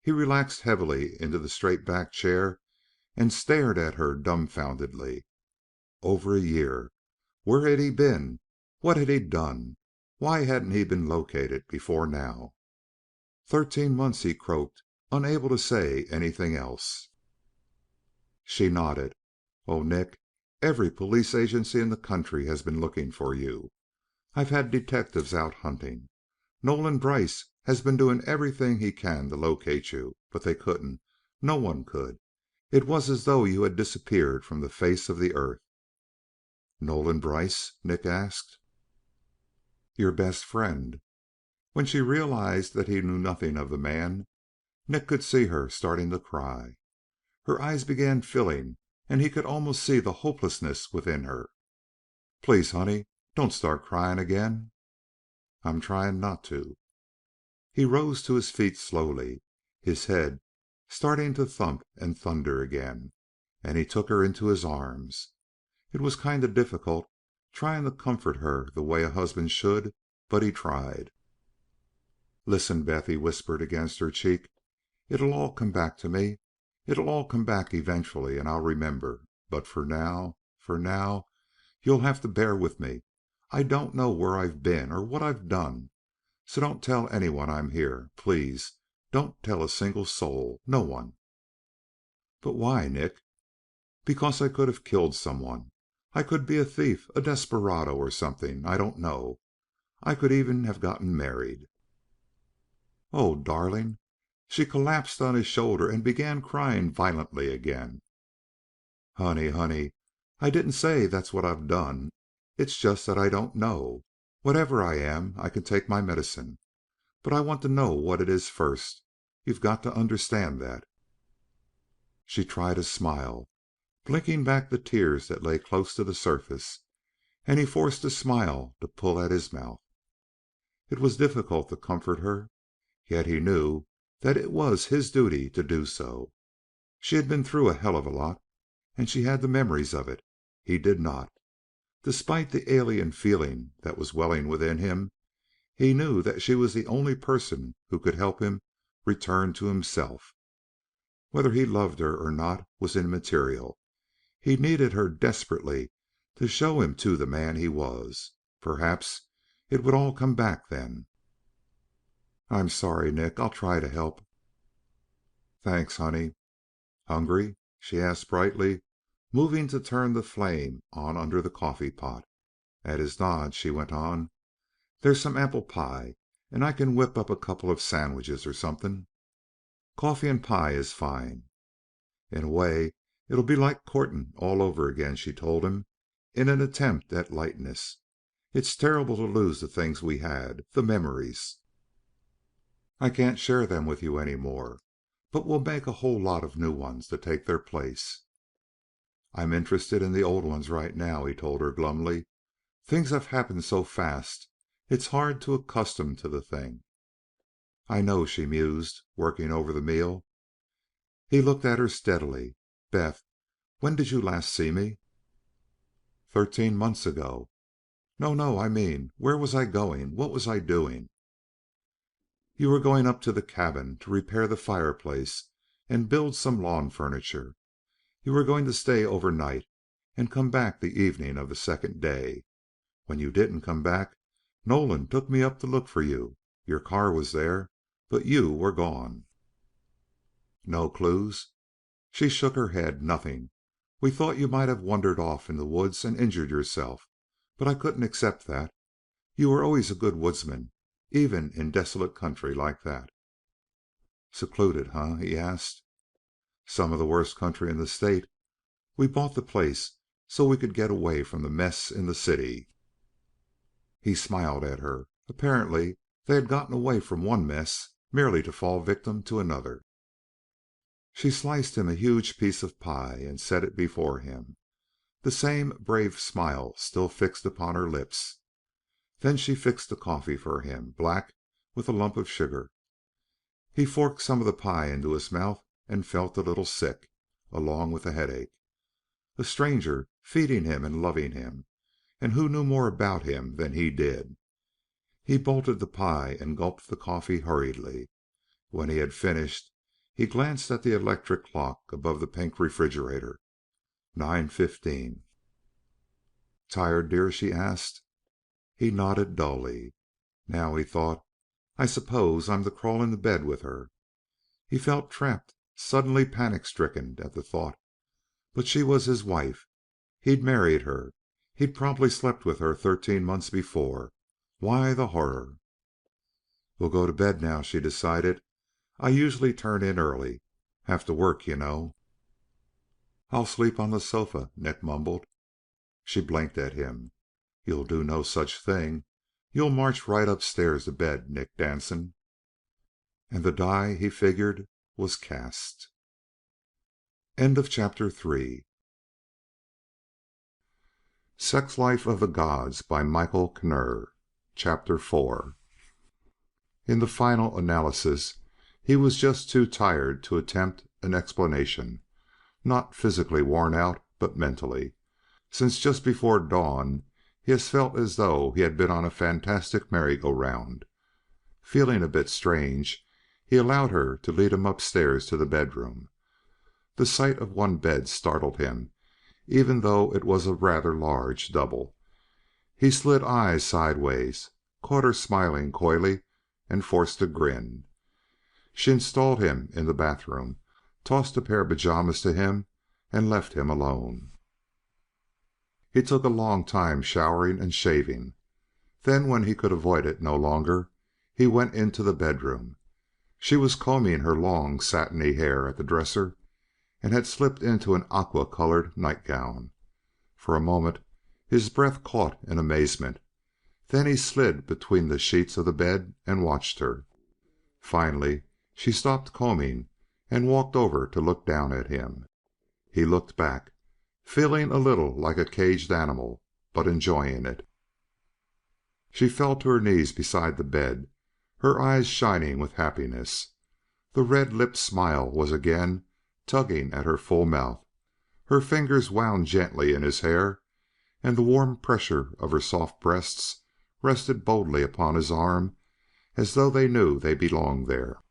He relaxed heavily into the straight-backed chair and stared at her dumbfoundedly. Over a year. Where had he been? What had he done? Why hadn't he been located before now? 13 months, he croaked, unable to say anything else. She nodded. "Oh, Nick, every police agency in the country has been looking for you. I've had detectives out hunting. Nolan Brice has been doing everything he can to locate you, but they couldn't. No one could. It was as though you had disappeared from the face of the earth." "Nolan Brice?" Nick asked. "Your best friend." When she realized that he knew nothing of the man, Nick could see her starting to cry. Her eyes began filling, and he could almost see the hopelessness within her. "Please, honey, don't start crying again." "I'm trying not to." He rose to his feet slowly, his head starting to thump and thunder again, and he took her into his arms. It was kind of difficult, trying to comfort her the way a husband should, but he tried. "Listen, Beth," he whispered against her cheek. "It'll all come back to me. It'll all come back eventually, and I'll remember. But for now, you'll have to bear with me. I don't know where I've been or what I've done. So don't tell anyone I'm here. Please, don't tell a single soul. No one." "But why, Nick?" "Because I could have killed someone. I could be a thief, a desperado or something. I don't know. I could even have gotten married." "Oh, darling!" She collapsed on his shoulder and began crying violently again. "Honey, honey, I didn't say that's what I've done. It's just that I don't know. Whatever I am, I can take my medicine. But I want to know what it is first. You've got to understand that." She tried a smile, blinking back the tears that lay close to the surface, and he forced a smile to pull at his mouth. It was difficult to comfort her, yet he knew that it was his duty to do so. She had been through a hell of a lot, and she had the memories of it. He did not. Despite the alien feeling that was welling within him, he knew that she was the only person who could help him return to himself. Whether he loved her or not was immaterial. He needed her desperately to show him to the man he was. Perhaps it would all come back then. "I'm sorry, Nick. I'll try to help." "Thanks, honey." "Hungry?" she asked brightly, moving to turn the flame on under the coffee pot. At his nod, she went on, "There's some apple pie, and I can whip up a couple of sandwiches or something." "Coffee and pie is fine." "In a way, it'll be like courting all over again," she told him, in an attempt at lightness. "It's terrible to lose the things we had, the memories. I can't share them with you any more, but we'll make a whole lot of new ones to take their place." "I'm interested in the old ones right now," he told her glumly. "Things have happened so fast, it's hard to accustom to the thing." "I know," she mused, working over the meal. He looked at her steadily. "Beth, when did you last see me?" "13 months ago." "No, no, I mean, where was I going? What was I doing?" "You were going up to the cabin to repair the fireplace and build some lawn furniture. You were going to stay overnight and come back the evening of the second day. When you didn't come back, Nolan took me up to look for you. Your car was there, but you were gone." "No clues?" She shook her head. "Nothing. We thought you might have wandered off in the woods and injured yourself, but I couldn't accept that. You were always a good woodsman, even in desolate country like that." "Secluded, huh?" he asked. "Some of the worst country in the state. We bought the place so we could get away from the mess in the city." He smiled at her. Apparently they had gotten away from one mess merely to fall victim to another. She sliced him a huge piece of pie and set it before him, the same brave smile still fixed upon her lips. Then she fixed the coffee for him, black with a lump of sugar. He forked some of the pie into his mouth and felt a little sick, along with a headache. A stranger feeding him and loving him, and who knew more about him than he did. He bolted the pie and gulped the coffee hurriedly. When he had finished, he glanced at the electric clock above the pink refrigerator. 9:15. "Tired, dear?" she asked. He nodded dully. Now, he thought, I suppose I'm to crawl into bed with her. He felt trapped, suddenly panic-stricken at the thought. But she was his wife. He'd married her. He'd probably slept with her 13 months before. Why the horror? "We'll go to bed now," she decided. "I usually turn in early. Have to work, you know." "I'll sleep on the sofa," Nick mumbled. She blinked at him. "You'll do no such thing. You'll march right upstairs to bed, Nick Danson." And the die, he figured, was cast. End of chapter 3. Sex Life of the Gods by Michael Knirr. Chapter 4. In the final analysis, he was just too tired to attempt an explanation. Not physically worn out, but mentally, since just before dawn he has felt as though he had been on a fantastic merry-go-round. Feeling a bit strange, he allowed her to lead him upstairs to the bedroom. The sight of one bed startled him, even though it was a rather large double. He slid eyes sideways, caught her smiling coyly, and forced a grin. She installed him in the bathroom, tossed a pair of pajamas to him, and left him alone. He took a long time showering and shaving. Then, when he could avoid it no longer, he went into the bedroom. She was combing her long satiny hair at the dresser, and had slipped into an aqua-colored nightgown. For a moment his breath caught in amazement. Then he slid between the sheets of the bed and watched her. Finally she stopped combing and walked over to look down at him. He looked back, feeling a little like a caged animal, but enjoying it. She fell to her knees beside the bed, her eyes shining with happiness. The red-lipped smile was again tugging at her full mouth. Her fingers wound gently in his hair, and the warm pressure of her soft breasts rested boldly upon his arm as though they knew they belonged there.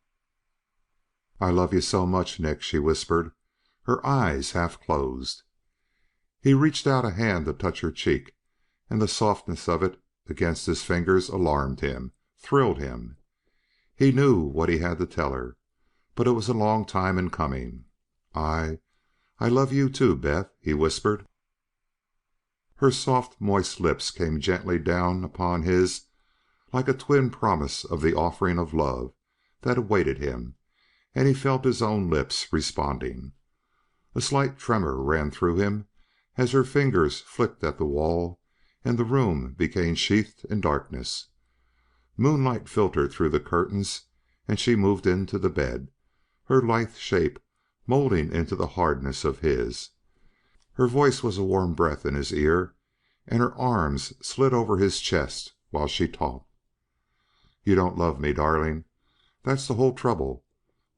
"I love you so much, Nick," she whispered, her eyes half closed. He reached out a hand to touch her cheek, and the softness of it against his fingers alarmed him, thrilled him. He knew what he had to tell her, but it was a long time in coming. I love you too, Beth," he whispered. Her soft, moist lips came gently down upon his like a twin promise of the offering of love that awaited him, and he felt his own lips responding. A slight tremor ran through him as her fingers flicked at the wall and the room became sheathed in darkness. Moonlight filtered through the curtains, and she moved into the bed, her lithe shape molding into the hardness of his. Her voice was a warm breath in his ear, and her arms slid over his chest while she talked. "You don't love me, darling. That's the whole trouble.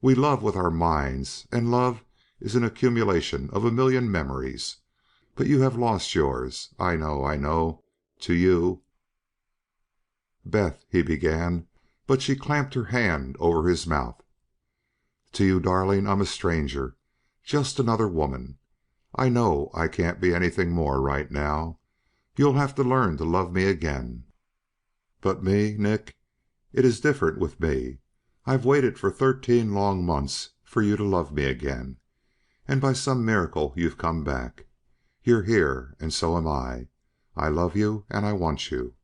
We love with our minds, and love is an accumulation of a million memories. But you have lost yours. I know. To you." "Beth," he began, but she clamped her hand over his mouth. "To you, darling, I'm a stranger, just another woman. I know I can't be anything more right now. You'll have to learn to love me again. But me, Nick, it is different with me. I've waited for 13 long months for you to love me again, and by some miracle you've come back. You're here, and so am I. I love you, and I want you.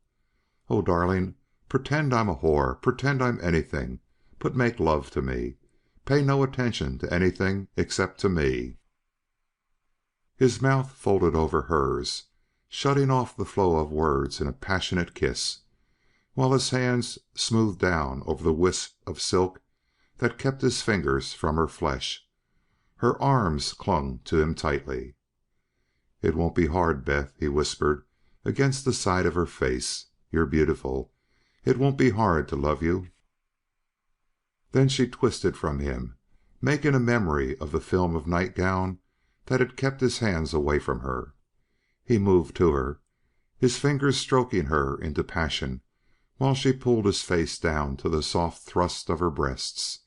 Oh, darling, pretend I'm a whore, pretend I'm anything, but make love to me. Pay no attention to anything except to me." His mouth folded over hers, shutting off the flow of words in a passionate kiss, while his hands smoothed down over the wisp of silk that kept his fingers from her flesh. Her arms clung to him tightly. "It won't be hard, Beth," he whispered against the side of her face. "You're beautiful. It won't be hard to love you." Then she twisted from him, making a memory of the film of nightgown that had kept his hands away from her. He moved to her, his fingers stroking her into passion, while she pulled his face down to the soft thrust of her breasts.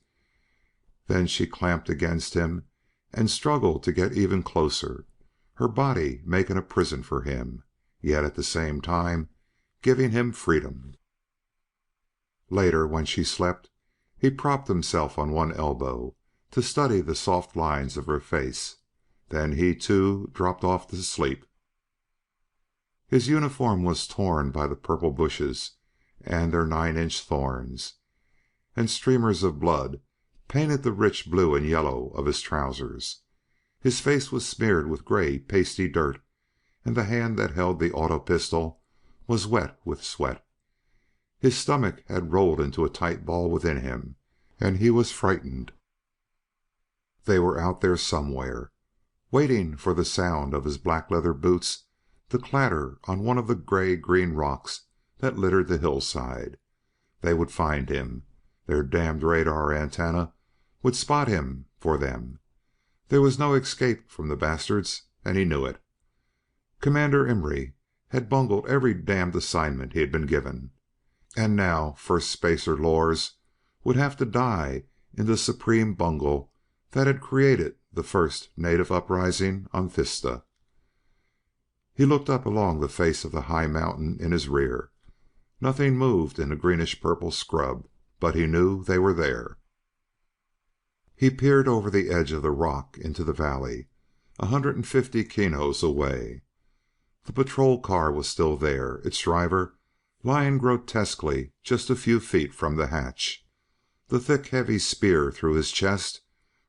Then she clamped against him and struggled to get even closer, her body making a prison for him, yet at the same time giving him freedom. Later, when she slept, he propped himself on one elbow to study the soft lines of her face. Then he, too, dropped off to sleep. His uniform was torn by the purple bushes and their 9-inch thorns, and streamers of blood painted the rich blue and yellow of his trousers. His face was smeared with gray, pasty dirt, and the hand that held the auto pistol was wet with sweat. His stomach had rolled into a tight ball within him, and he was frightened. They were out there somewhere, waiting for the sound of his black leather boots to clatter on one of the gray-green rocks that littered the hillside. They would find him. Their damned radar antenna would spot him for them. There was no escape from the bastards, and he knew it. Commander Imry had bungled every damned assignment he had been given. And now First Spacer Lors would have to die in the supreme bungle that had created the first native uprising on Thista. He looked up along the face of the high mountain in his rear. Nothing moved in the greenish purple scrub, but he knew they were there. He peered over the edge of the rock into the valley, 150 kinos away. The patrol car was still there, its driver lying grotesquely just a few feet from the hatch. The thick, heavy spear through his chest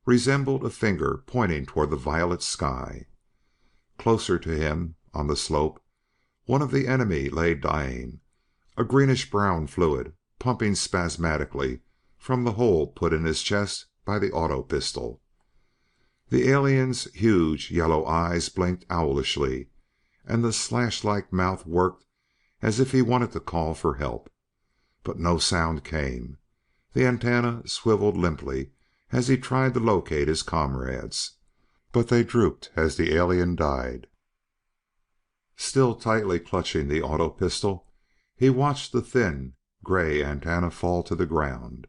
resembled a finger pointing toward the violet sky. Closer to him, on the slope, one of the enemy lay dying, a greenish-brown fluid pumping spasmodically from the hole put in his chest by the auto pistol. The alien's huge yellow eyes blinked owlishly, and the slash-like mouth worked as if he wanted to call for help. But no sound came. The antenna swiveled limply as he tried to locate his comrades, but they drooped as the alien died. Still tightly clutching the auto pistol, he watched the thin, gray antenna fall to the ground.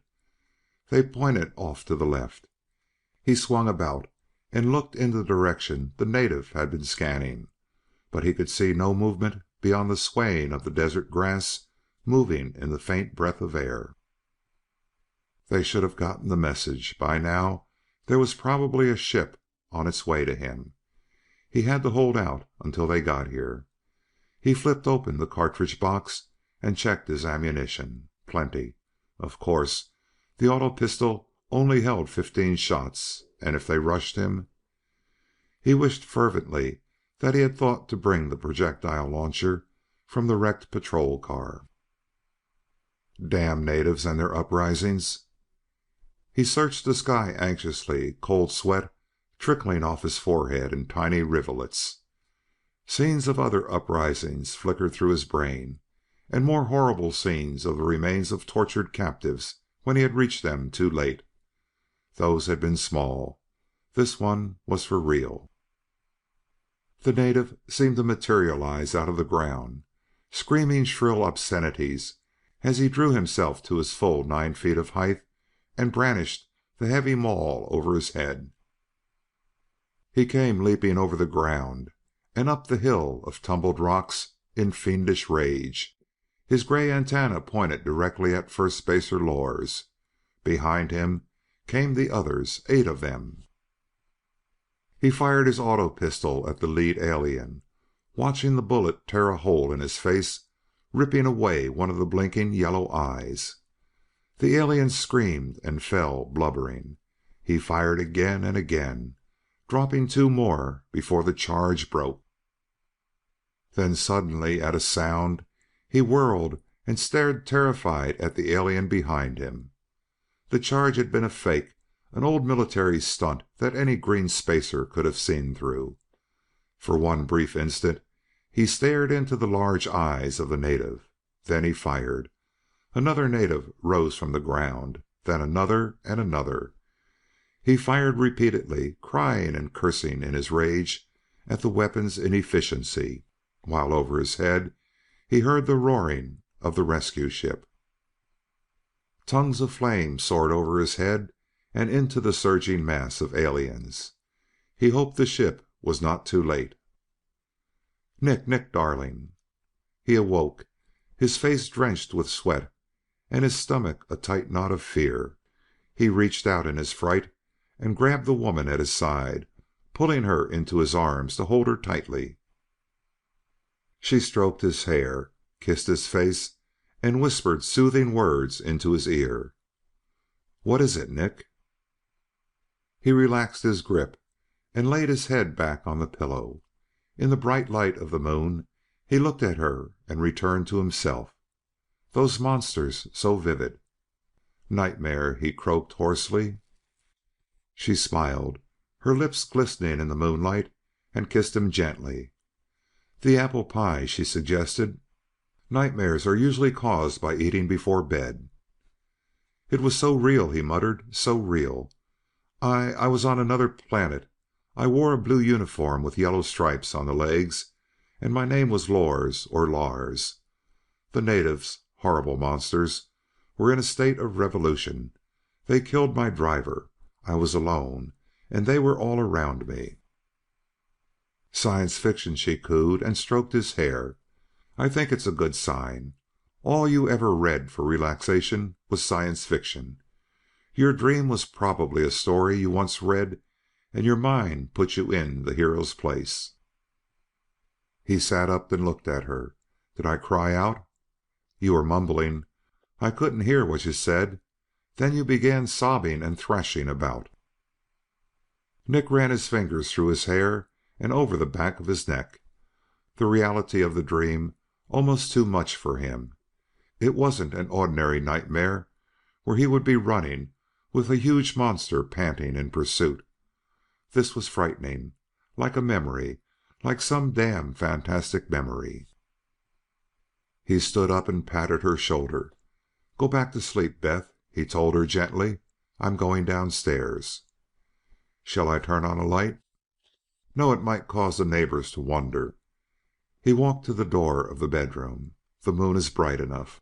They pointed off to the left. He swung about and looked in the direction the native had been scanning, but he could see no movement beyond the swaying of the desert grass moving in the faint breath of air. They should have gotten the message. By now there was probably a ship on its way to him. He had to hold out until they got here. He flipped open the cartridge box and checked his ammunition. Plenty. Of course, the auto pistol only held 15 shots, and if they rushed him... He wished fervently that he had thought to bring the projectile launcher from the wrecked patrol car. Damn natives and their uprisings. He searched the sky anxiously, cold sweat trickling off his forehead in tiny rivulets. Scenes of other uprisings flickered through his brain, and more horrible scenes of the remains of tortured captives when he had reached them too late. Those had been small. This one was for real. The native seemed to materialize out of the ground, screaming shrill obscenities as he drew himself to his full 9 feet of height and brandished the heavy maul over his head. He came leaping over the ground and up the hill of tumbled rocks in fiendish rage, his gray antenna pointed directly at First Spacer Lors. Behind him came the others, 8 of them. He fired his auto pistol at the lead alien, watching the bullet tear a hole in his face, ripping away one of the blinking yellow eyes. The alien screamed and fell blubbering. He fired again and again, dropping 2 more before the charge broke. Then suddenly, at a sound, he whirled and stared terrified at the alien behind him. The charge had been a fake, an old military stunt that any green spacer could have seen through. For one brief instant he stared into the large eyes of the native. Then he fired. Another native rose from the ground, then another and another. He fired repeatedly, crying and cursing in his rage at the weapon's inefficiency, while over his head he heard the roaring of the rescue ship. Tongues of flame soared over his head and into the surging mass of aliens. He hoped the ship was not too late. "Nick, Nick, darling." He awoke, his face drenched with sweat and his stomach a tight knot of fear. He reached out in his fright and grabbed the woman at his side, pulling her into his arms to hold her tightly. She stroked his hair, kissed his face, and whispered soothing words into his ear. "What is it, Nick?" He relaxed his grip and laid his head back on the pillow. In the bright light of the moon he looked at her and returned to himself. Those monsters, so vivid. "Nightmare," he croaked hoarsely. She smiled, her lips glistening in the moonlight, and kissed him gently. "The apple pie," she suggested. "Nightmares are usually caused by eating before bed." "It was so real," he muttered, "so real. I was on another planet. I wore a blue uniform with yellow stripes on the legs, and my name was Lors or Lars. The natives, horrible monsters, were in a state of revolution. They killed my driver. I was alone, and they were all around me." "Science fiction," she cooed, and stroked his hair. "I think it's a good sign. All you ever read for relaxation was science fiction. Your dream was probably a story you once read, and your mind put you in the hero's place." He sat up and looked at her. "Did I cry out?" "You were mumbling. I couldn't hear what you said. Then you began sobbing and thrashing about." Nick ran his fingers through his hair and over the back of his neck. The reality of the dream almost too much for him. It wasn't an ordinary nightmare where he would be running with a huge monster panting in pursuit. This was frightening, like a memory, like some damn fantastic memory. He stood up and patted her shoulder. "Go back to sleep, Beth," he told her gently. "I'm going downstairs." "Shall I turn on a light?" "No, it might cause the neighbors to wonder." He walked to the door of the bedroom. "The moon is bright enough."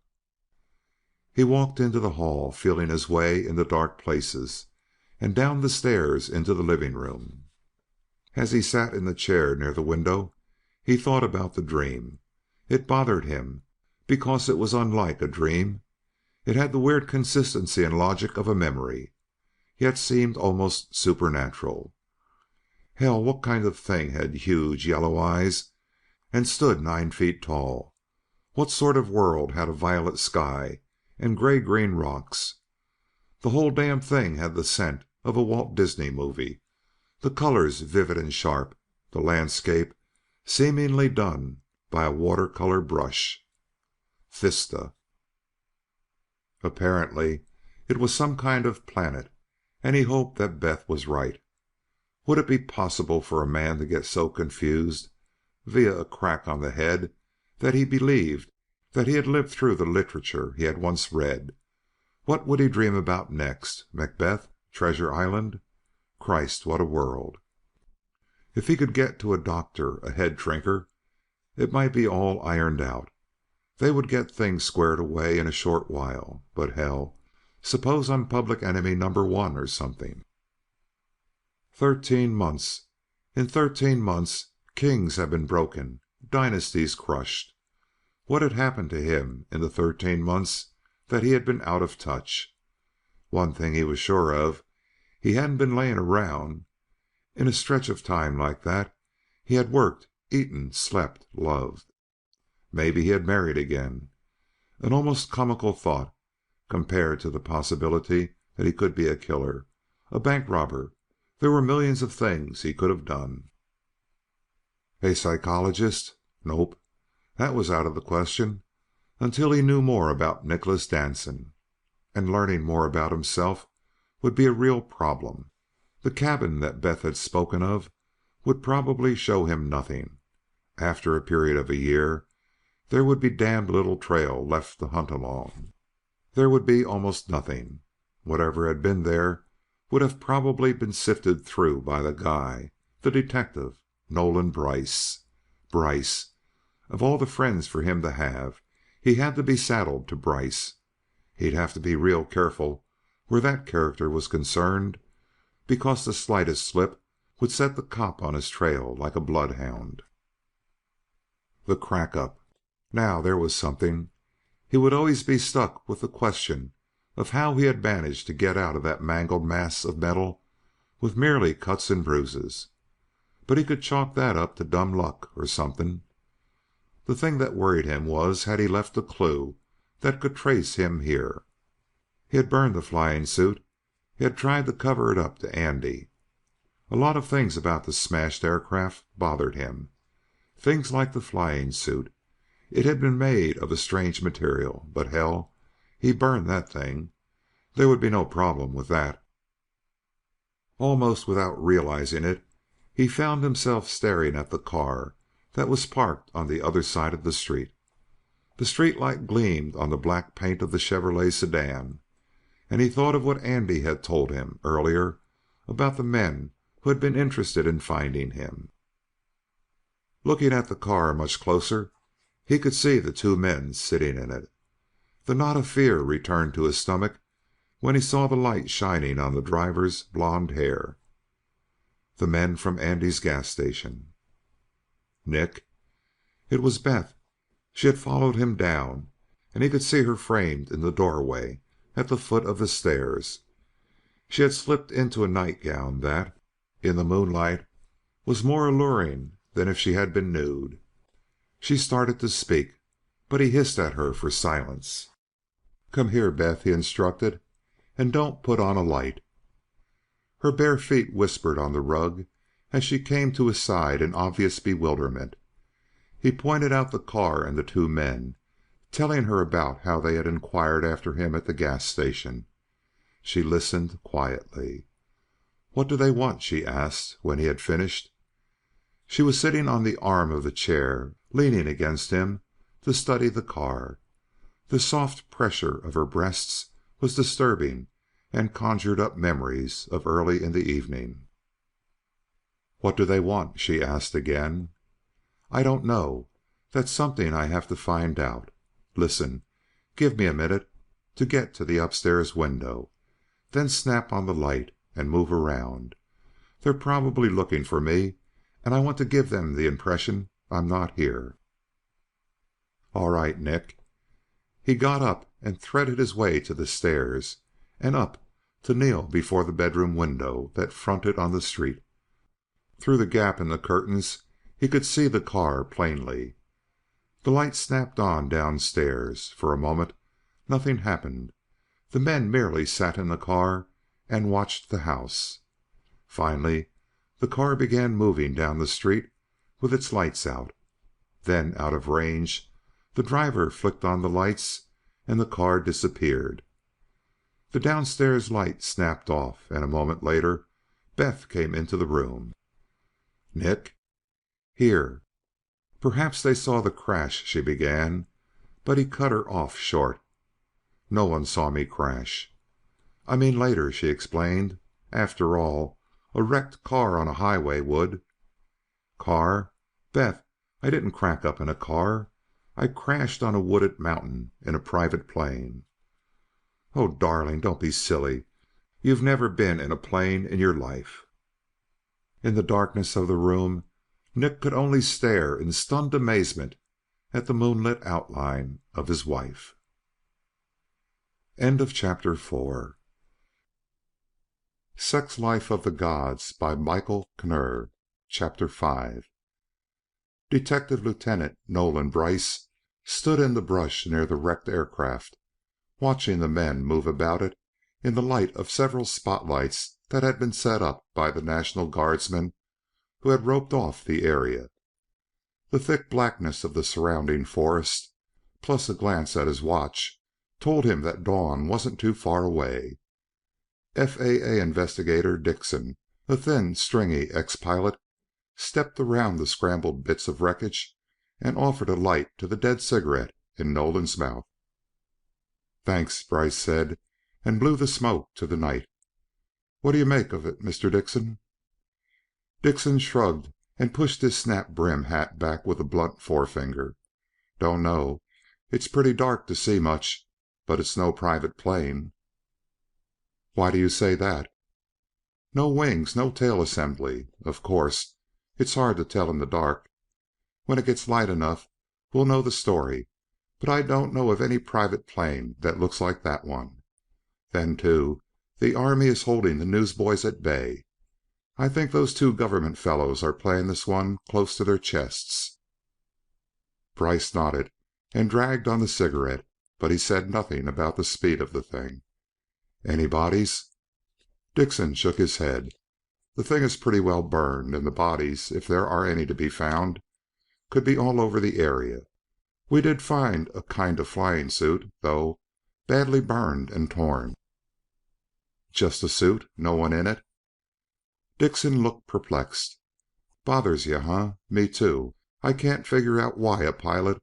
He walked into the hall, feeling his way in the dark places, and down the stairs into the living room. As he sat in the chair near the window, he thought about the dream. It bothered him because it was unlike a dream. It had the weird consistency and logic of a memory, yet seemed almost supernatural. Hell, what kind of thing had huge yellow eyes and stood 9 feet tall? What sort of world had a violet sky and gray-green rocks? The whole damn thing had the scent of a Walt Disney movie, the colors vivid and sharp, the landscape seemingly done by a watercolor brush. Thista. Apparently it was some kind of planet, and he hoped that Beth was right. Would it be possible for a man to get so confused via a crack on the head that he believed that he had lived through the literature he had once read? What would he dream about next? Macbeth? Treasure Island? Christ, what a world! If he could get to a doctor, a head drinker, it might be all ironed out. They would get things squared away in a short while. But hell, suppose I'm public enemy #1 or something. 13 months. In 13 months, kings have been broken, dynasties crushed. What had happened to him in the 13 months that he had been out of touch? One thing he was sure of, he hadn't been laying around. In a stretch of time like that, he had worked, eaten, slept, loved. Maybe he had married again. An almost comical thought, compared to the possibility that he could be a killer, a bank robber. There were millions of things he could have done. A psychologist? Nope. That was out of the question until he knew more about Nicholas Danson. And learning more about himself would be a real problem. The cabin that Beth had spoken of would probably show him nothing. After a period of a year, there would be damned little trail left to hunt along. There would be almost nothing. Whatever had been there would have probably been sifted through by the guy, the detective, Nolan Brice. Brice! Of all the friends for him to have, he had to be saddled to Brice. He'd have to be real careful where that character was concerned, because the slightest slip would set the cop on his trail like a bloodhound. The crack up. Now there was something. He would always be stuck with the question of how he had managed to get out of that mangled mass of metal with merely cuts and bruises. But he could chalk that up to dumb luck or something. The thing that worried him was, had he left a clue that could trace him here? He had burned the flying suit. He had tried to cover it up to Andy. A lot of things about the smashed aircraft bothered him. Things like the flying suit. It had been made of a strange material, but hell, he burned that thing. There would be no problem with that. Almost without realizing it, he found himself staring at the car that was parked on the other side of the street. The street light gleamed on the black paint of the Chevrolet sedan, and he thought of what Andy had told him earlier about the men who had been interested in finding him. Looking at the car much closer, he could see the 2 men sitting in it. The knot of fear returned to his stomach when he saw the light shining on the driver's blond hair. The men from Andy's gas station. Nick? It was Beth. She had followed him down, and he could see her framed in the doorway at the foot of the stairs. She had slipped into a nightgown that, in the moonlight, was more alluring than if she had been nude. She started to speak, but he hissed at her for silence. "Come here, Beth," he instructed, "and don't put on a light." Her bare feet whispered on the rug as she came to his side in obvious bewilderment. He pointed out the car and the two men, telling her about how they had inquired after him at the gas station. She listened quietly. "What do they want?" she asked when he had finished. She was sitting on the arm of the chair, leaning against him to study the car. The soft pressure of her breasts was disturbing and conjured up memories of early in the evening. "What do they want?" she asked again. "I don't know. That's something I have to find out. Listen, give me a minute to get to the upstairs window, then snap on the light and move around. They're probably looking for me, and I want to give them the impression I'm not here." "All right, Nick." He got up and threaded his way to the stairs and up to kneel before the bedroom window that fronted on the street. Through the gap in the curtains he could see the car plainly. The light snapped on downstairs. For a moment nothing happened. The men merely sat in the car and watched the house. Finally the car began moving down the street with its lights out. Then, out of range, the driver flicked on the lights and the car disappeared. The downstairs light snapped off, and a moment later Beth came into the room. "Nick?" "Here." "Perhaps they saw the crash," she began, but he cut her off short. "No one saw me crash." "I mean later," she explained. "After all, a wrecked car on a highway would." "Car? Beth, I didn't crack up in a car. I crashed on a wooded mountain in a private plane." "Oh, darling, don't be silly. You've never been in a plane in your life." In the darkness of the room Nick could only stare in stunned amazement at the moonlit outline of his wife. End of chapter 4. Sex Life of the Gods by Michael Knurr. Chapter 5. Detective Lieutenant Nolan Brice stood in the brush near the wrecked aircraft, watching the men move about it in the light of several spotlights that had been set up by the National Guardsmen who had roped off the area. The thick blackness of the surrounding forest, plus a glance at his watch, told him that dawn wasn't too far away. FAA investigator Dixon, a thin, stringy ex-pilot, stepped around the scrambled bits of wreckage and offered a light to the dead cigarette in Nolan's mouth. "Thanks," Brice said, and blew the smoke to the night. "What do you make of it, Mr. Dixon?" Dixon shrugged and pushed his snap brim hat back with a blunt forefinger. "Don't know. It's pretty dark to see much, but it's no private plane." "Why do you say that?" "No wings, no tail assembly. Of course, it's hard to tell in the dark. When it gets light enough, we'll know the story, but I don't know of any private plane that looks like that one. Then, too, the Army is holding the newsboys at bay. I think those two government fellows are playing this one close to their chests." Brice nodded and dragged on the cigarette, but he said nothing about the speed of the thing. "Any bodies?" Dixon shook his head. "The thing is pretty well burned, and the bodies, if there are any to be found, could be all over the area. We did find a kind of flying suit, though, badly burned and torn." "Just a suit? No one in it?" Dixon looked perplexed. "Bothers you, huh? Me too. I can't figure out why a pilot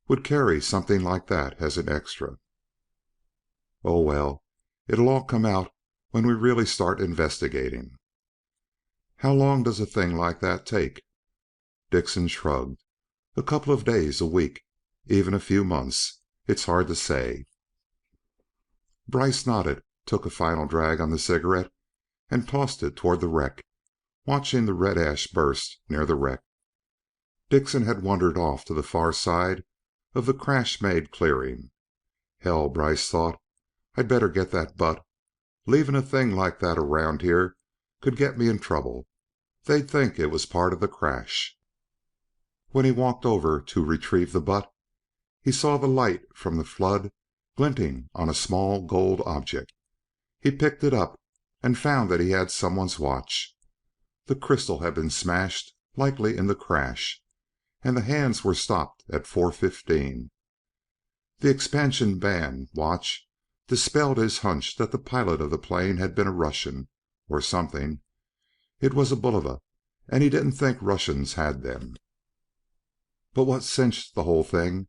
would carry something like that as an extra." "Oh, well, it'll all come out when we really start investigating." "How long does a thing like that take?" Dixon shrugged. "A couple of days, a week, even a few months. It's hard to say." Brice nodded, took a final drag on the cigarette, and tossed it toward the wreck, watching the red ash burst near the wreck. Dixon had wandered off to the far side of the crash-made clearing. "Hell," Brice thought, "I'd better get that butt. Leaving a thing like that around here could get me in trouble. They'd think it was part of the crash." When he walked over to retrieve the butt, he saw the light from the flood glinting on a small gold object. He picked it up and found that he had someone's watch. The crystal had been smashed, likely in the crash, and the hands were stopped at 4:15. The expansion band watch dispelled his hunch that the pilot of the plane had been a Russian, or something. It was a Bulova, and he didn't think Russians had them. But what cinched the whole thing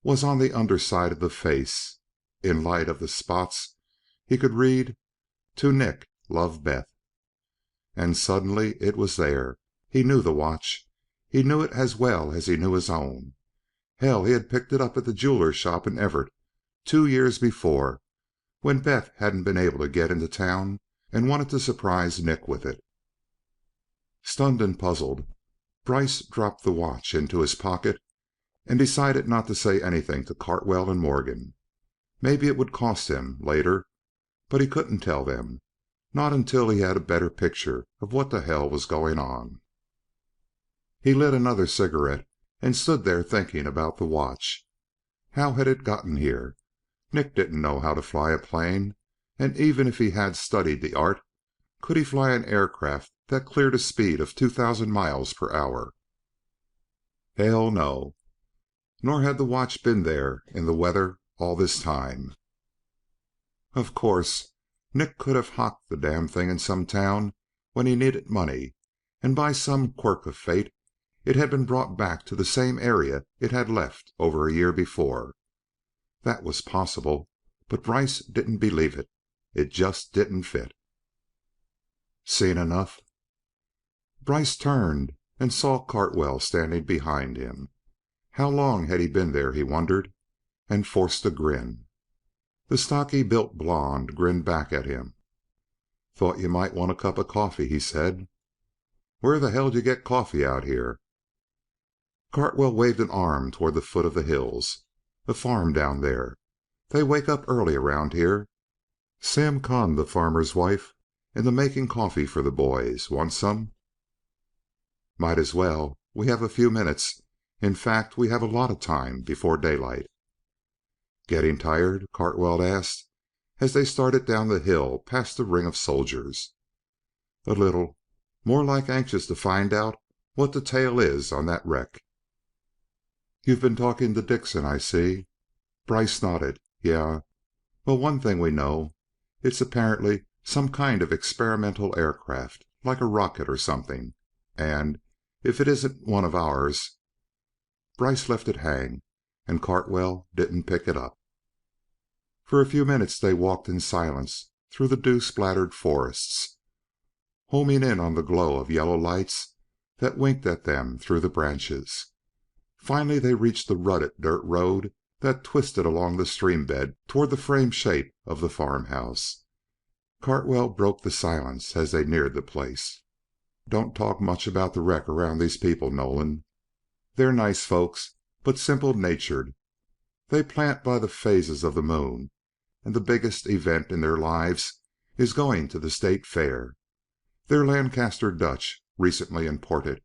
was on the underside of the face. In light of the spots, he could read, "To Nick, love Beth." And suddenly it was there. He knew the watch. He knew it as well as he knew his own. Hell, he had picked it up at the jeweler's shop in Everett 2 years before, when Beth hadn't been able to get into town and wanted to surprise Nick with it. Stunned and puzzled, Bryce dropped the watch into his pocket and decided not to say anything to Cartwell and Morgan. Maybe it would cost him later, but he couldn't tell them, not until he had a better picture of what the hell was going on. He lit another cigarette and stood there thinking about the watch. How had it gotten here? Nick didn't know how to fly a plane, and even if he had studied the art, could he fly an aircraft that cleared a speed of 2,000 miles per hour? Hell no. Nor had the watch been there in the weather all this time. Of course, Nick could have hocked the damn thing in some town when he needed money, and by some quirk of fate, it had been brought back to the same area it had left over a year before. That was possible, but Bryce didn't believe it. It just didn't fit. Seen enough? Bryce turned and saw Cartwell standing behind him. How long had he been there, he wondered, and forced a grin. The stocky built blonde grinned back at him. "Thought you might want a cup of coffee," he said. "Where the hell'd you get coffee out here?" Cartwell waved an arm toward the foot of the hills. "A farm down there. They wake up early around here. Sam conned the farmer's wife into making coffee for the boys. Want some?" "Might as well. We have a few minutes. In fact, we have a lot of time before daylight." "Getting tired?" Cartwell asked, as they started down the hill past the ring of soldiers. "A little. More like anxious to find out what the tale is on that wreck." "You've been talking to Dixon, I see." Bryce nodded. "Yeah. Well, one thing we know. It's apparently some kind of experimental aircraft, like a rocket or something. And if it isn't one of ours..." Bryce left it hang, and Cartwell didn't pick it up. For a few minutes they walked in silence through the dew-splattered forests, homing in on the glow of yellow lights that winked at them through the branches. Finally they reached the rutted dirt road that twisted along the stream bed toward the frame shape of the farmhouse. Cartwell broke the silence as they neared the place. "Don't talk much about the wreck around these people, Nolan. They're nice folks, but simple-natured. They plant by the phases of the moon, and the biggest event in their lives is going to the state fair. They're Lancaster Dutch, recently imported,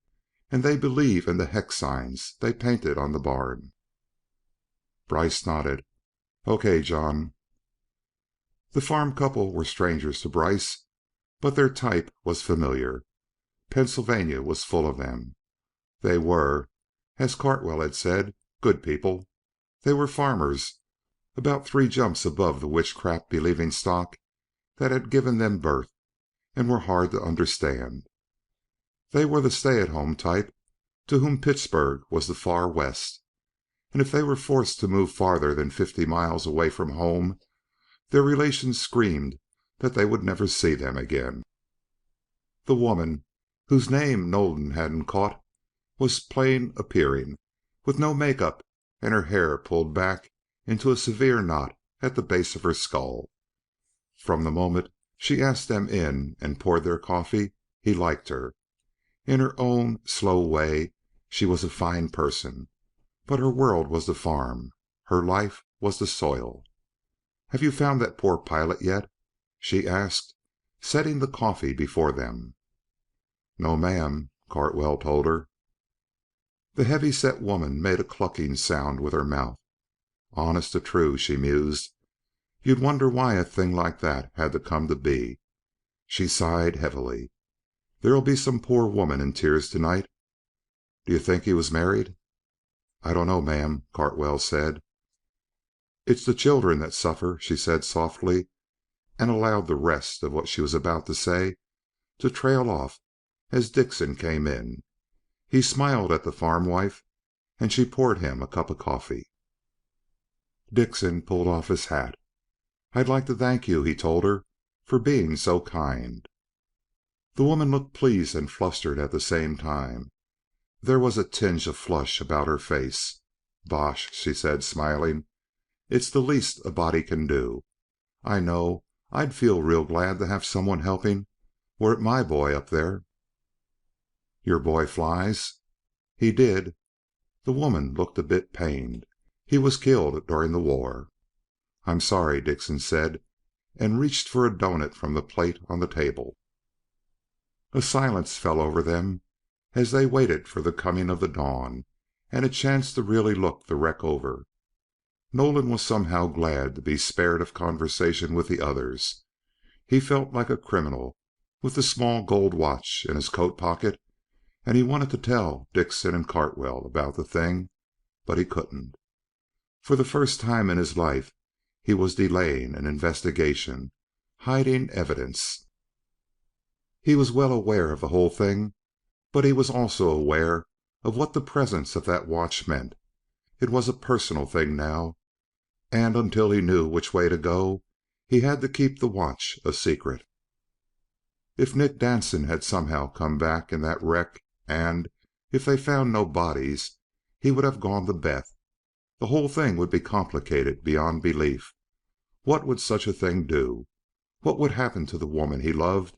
and they believe in the hex signs they painted on the barn." Bryce nodded. "Okay, John." The farm couple were strangers to Bryce, but their type was familiar. Pennsylvania was full of them. They were, as Cartwell had said, good people. They were farmers, about 3 jumps above the witchcraft believing stock that had given them birth, and were hard to understand. They were the stay-at-home type, to whom Pittsburgh was the far West, and if they were forced to move farther than 50 miles away from home, their relations screamed that they would never see them again. The woman, whose name Nolan hadn't caught, was plain appearing, with no make-up and her hair pulled back into a severe knot at the base of her skull. From the moment she asked them in and poured their coffee, he liked her. In her own slow way, she was a fine person, but her world was the farm. Her life was the soil. "Have you found that poor pilot yet?" she asked, setting the coffee before them. "No, ma'am," Cartwell told her. The heavy-set woman made a clucking sound with her mouth. "Honest to true," she mused. "You'd wonder why a thing like that had to come to be." She sighed heavily. "There'll be some poor woman in tears tonight. Do you think he was married?" "I don't know, ma'am," Cartwell said. "It's the children that suffer," she said softly, and allowed the rest of what she was about to say to trail off as Dickson came in. He smiled at the farm wife, and she poured him a cup of coffee. Dickson pulled off his hat. "I'd like to thank you," he told her, "for being so kind." The woman looked pleased and flustered at the same time. There was a tinge of flush about her face. "Bosh," she said, smiling. "It's the least a body can do. I know I'd feel real glad to have someone helping, were it my boy up there." "Your boy flies?" "He did." The woman looked a bit pained. "He was killed during the war." "I'm sorry," Dickson said, and reached for a doughnut from the plate on the table. A silence fell over them as they waited for the coming of the dawn and a chance to really look the wreck over. Nolan was somehow glad to be spared of conversation with the others. He felt like a criminal with the small gold watch in his coat pocket, and he wanted to tell Dickson and Cartwell about the thing, but he couldn't. For the first time in his life he was delaying an investigation, hiding evidence. He was well aware of the whole thing, but he was also aware of what the presence of that watch meant. It was a personal thing now, and until he knew which way to go, he had to keep the watch a secret. If Nick Danson had somehow come back in that wreck, and if they found no bodies, he would have gone to Beth. The whole thing would be complicated beyond belief. What would such a thing do? What would happen to the woman he loved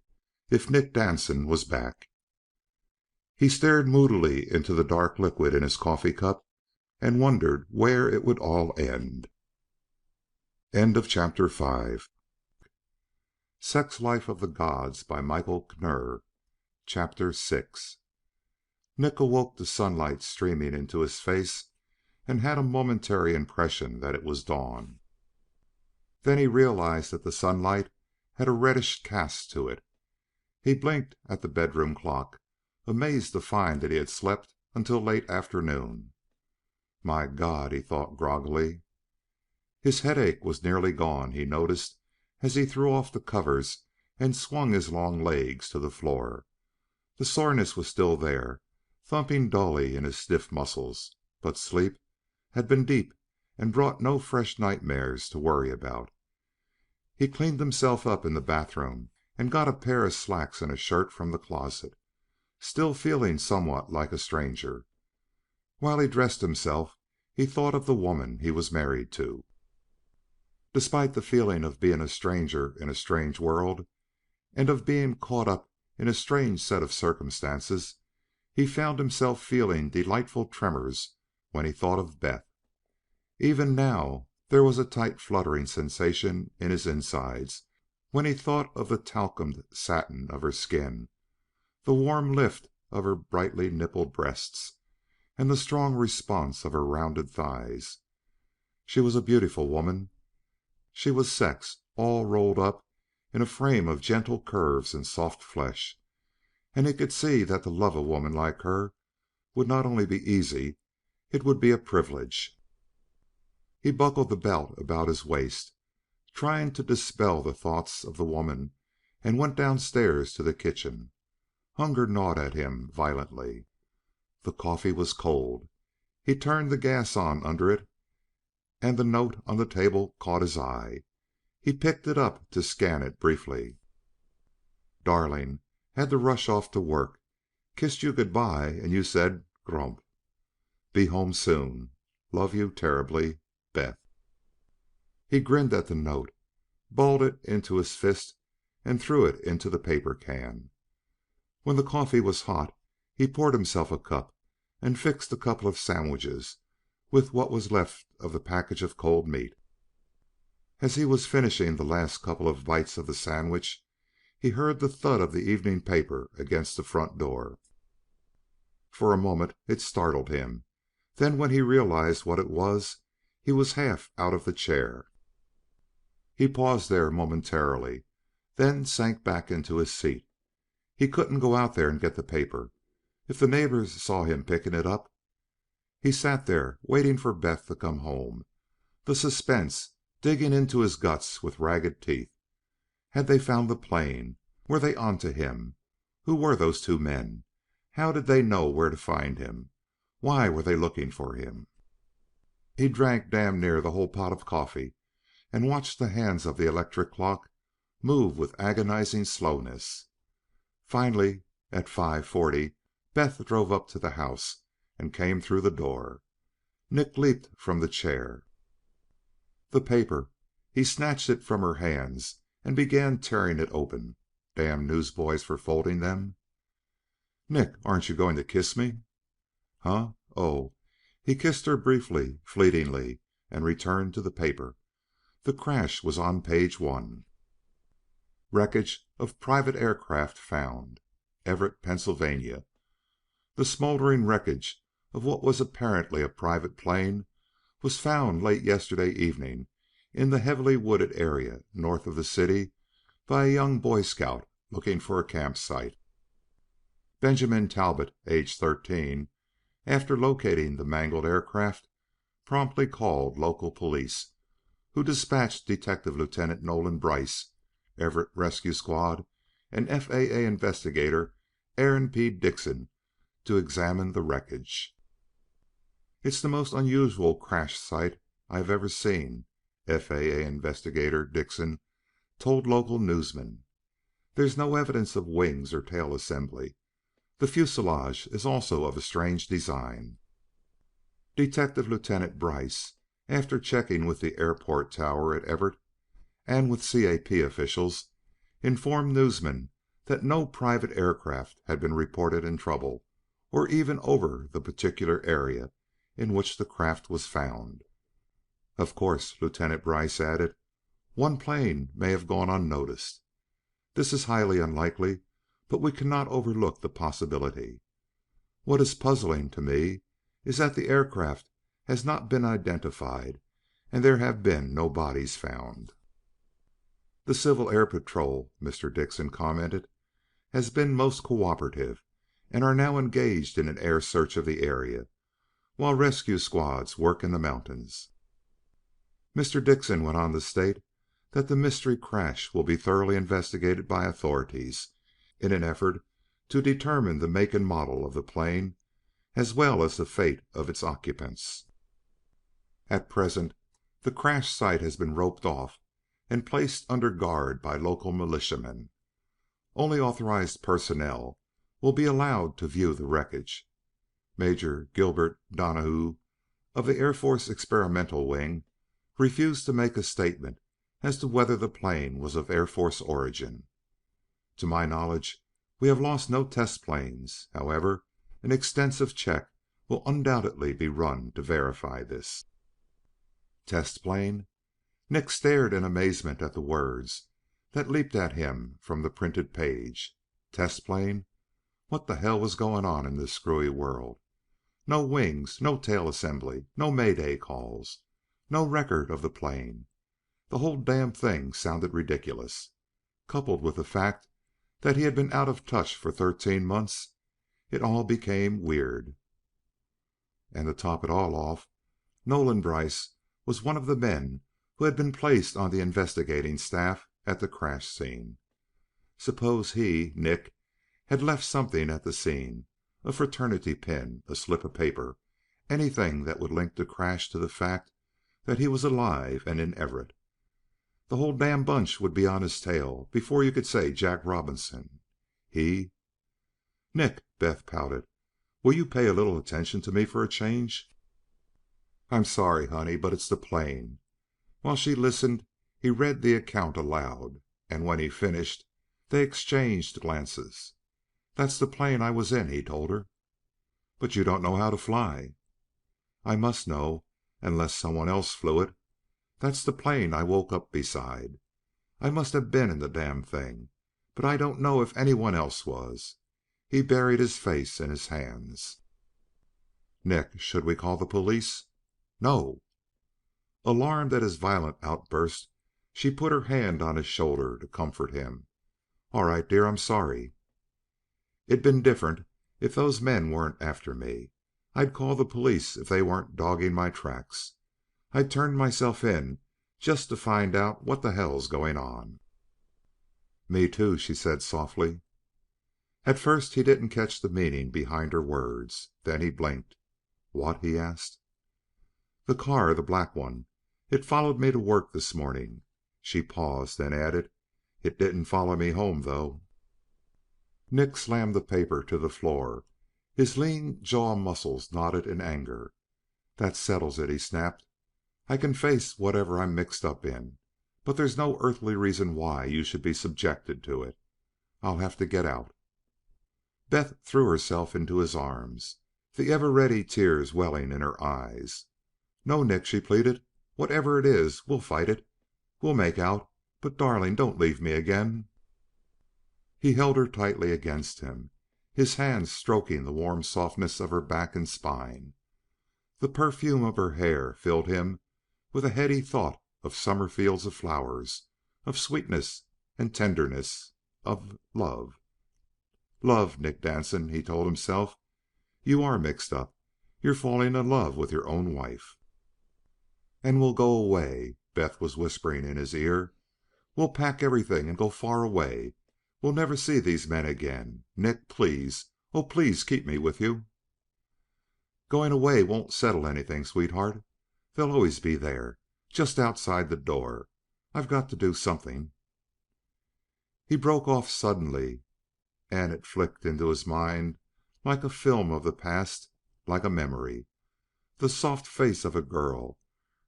if Nick Danson was back? He stared moodily into the dark liquid in his coffee cup and wondered where it would all end. End of chapter 5. Sex Life of the Gods by Michael Knurr. Chapter 6. Nick awoke to sunlight streaming into his face and had a momentary impression that it was dawn. Then he realized that the sunlight had a reddish cast to it. He blinked at the bedroom clock, amazed to find that he had slept until late afternoon. My God, he thought groggily. His headache was nearly gone, he noticed, as he threw off the covers and swung his long legs to the floor. The soreness was still there, thumping dully in his stiff muscles, but sleep had been deep and brought no fresh nightmares to worry about. He cleaned himself up in the bathroom and got a pair of slacks and a shirt from the closet, still feeling somewhat like a stranger. While he dressed himself, he thought of the woman he was married to. Despite the feeling of being a stranger in a strange world, and of being caught up in a strange set of circumstances, he found himself feeling delightful tremors when he thought of Beth. Even now there was a tight fluttering sensation in his insides when he thought of the talcumed satin of her skin, the warm lift of her brightly nippled breasts, and the strong response of her rounded thighs. She was a beautiful woman. She was sex, all rolled up in a frame of gentle curves and soft flesh, and he could see that to love a woman like her would not only be easy, it would be a privilege. He buckled the belt about his waist, trying to dispel the thoughts of the woman, and went downstairs to the kitchen. Hunger gnawed at him violently. The coffee was cold. He turned the gas on under it, and the note on the table caught his eye. He picked it up to scan it briefly. "Darling, had to rush off to work. Kissed you good bye and you said grump. Be home soon. Love you terribly. Beth." He grinned at the note, balled it into his fist, and threw it into the paper can. When the coffee was hot, he poured himself a cup and fixed a couple of sandwiches with what was left of the package of cold meat. As he was finishing the last couple of bites of the sandwich, he heard the thud of the evening paper against the front door. For a moment it startled him. Then, when he realized what it was, he was half out of the chair. He paused there momentarily, then sank back into his seat. He couldn't go out there and get the paper. If the neighbors saw him picking it up. He sat there, waiting for Beth to come home, the suspense digging into his guts with ragged teeth. Had they found the plane? Were they onto him? Who were those two men? How did they know where to find him? Why were they looking for him? He drank damn near the whole pot of coffee and watched the hands of the electric clock move with agonizing slowness. Finally, at 5:40, Beth drove up to the house and came through the door. Nick leaped from the chair. The paper. He snatched it from her hands and began tearing it open. Damn newsboys for folding them. "Nick, aren't you going to kiss me?" "Huh? Oh." He kissed her briefly, fleetingly, and returned to the paper. The crash was on page 1. Wreckage of private aircraft found. Everett, Pennsylvania. The smoldering wreckage of what was apparently a private plane was found late yesterday evening in the heavily wooded area north of the city by a young Boy Scout looking for a campsite. Benjamin Talbot, age 13, after locating the mangled aircraft, promptly called local police, who dispatched Detective Lieutenant Nolan Brice, Everett Rescue Squad, and FAA investigator Aaron P. Dixon to examine the wreckage. "It's the most unusual crash site I've ever seen," FAA investigator Dixon told local newsmen. "There's no evidence of wings or tail assembly. The fuselage is also of a strange design." Detective Lieutenant Brice, after checking with the airport tower at Everett and with CAP officials, informed newsmen that no private aircraft had been reported in trouble, or even over the particular area in which the craft was found. "Of course," Lieutenant Brice added, "one plane may have gone unnoticed. This is highly unlikely, but we cannot overlook the possibility. What is puzzling to me is that the aircraft has not been identified and there have been no bodies found." "The Civil Air Patrol," Mr. Dixon commented, "has been most cooperative and are now engaged in an air search of the area, while rescue squads work in the mountains." Mr. Dixon went on to state that the mystery crash will be thoroughly investigated by authorities in an effort to determine the make and model of the plane as well as the fate of its occupants. At present, the crash site has been roped off and placed under guard by local militiamen. Only authorized personnel will be allowed to view the wreckage. Major Gilbert Donahue of the Air Force Experimental Wing refused to make a statement as to whether the plane was of Air Force origin. To my knowledge, we have lost no test planes. However, an extensive check will undoubtedly be run to verify this. Test plane? Nick stared in amazement at the words that leaped at him from the printed page. Test plane? What the hell was going on in this screwy world? No wings, no tail assembly, no mayday calls, no record of the plane. The whole damn thing sounded ridiculous. Coupled with the fact that he had been out of touch for 13 months, it all became weird. And to top it all off, Nolan Brice was one of the men who had been placed on the investigating staff at the crash scene. Suppose he, Nick, had left something at the scene, a fraternity pin, a slip of paper, anything that would link the crash to the fact that he was alive and in Everett. The whole damn bunch would be on his tail before you could say Jack Robinson. He... "Nick," Beth pouted, "will you pay a little attention to me for a change?" "I'm sorry, honey, but it's the plane." While she listened, he read the account aloud, and when he finished, they exchanged glances. "That's the plane I was in," he told her. "But you don't know how to fly." "I must know, unless someone else flew it. That's the plane I woke up beside. I must have been in the damn thing, but I don't know if anyone else was." He buried his face in his hands. "Nick, should we call the police?" "No." Alarmed at his violent outburst, she put her hand on his shoulder to comfort him. "All right, dear, I'm sorry." "It'd been different if those men weren't after me. I'd call the police if they weren't dogging my tracks. I turned myself in just to find out what the hell's going on." "Me too," she said softly. At first he didn't catch the meaning behind her words. Then he blinked. "What?" he asked. "The car, the black one. It followed me to work this morning." She paused, then added, "It didn't follow me home, though." Nick slammed the paper to the floor. His lean jaw muscles knotted in anger. "That settles it," he snapped. "I can face whatever I'm mixed up in, but there's no earthly reason why you should be subjected to it. I'll have to get out." Beth threw herself into his arms, the ever ready tears welling in her eyes. "No, Nick," she pleaded. "Whatever it is, we'll fight it. We'll make out, but darling, don't leave me again." He held her tightly against him, his hands stroking the warm softness of her back and spine. The perfume of her hair filled him with a heady thought of summer fields of flowers, of sweetness and tenderness, of love. "Love, Nick Danson," he told himself. "You are mixed up. You're falling in love with your own wife." "And we'll go away," Beth was whispering in his ear. "We'll pack everything and go far away. We'll never see these men again. Nick, please, oh, please keep me with you." "Going away won't settle anything, sweetheart. They'll always be there, just outside the door. I've got to do something." He broke off suddenly, and it flicked into his mind like a film of the past, like a memory. The soft face of a girl,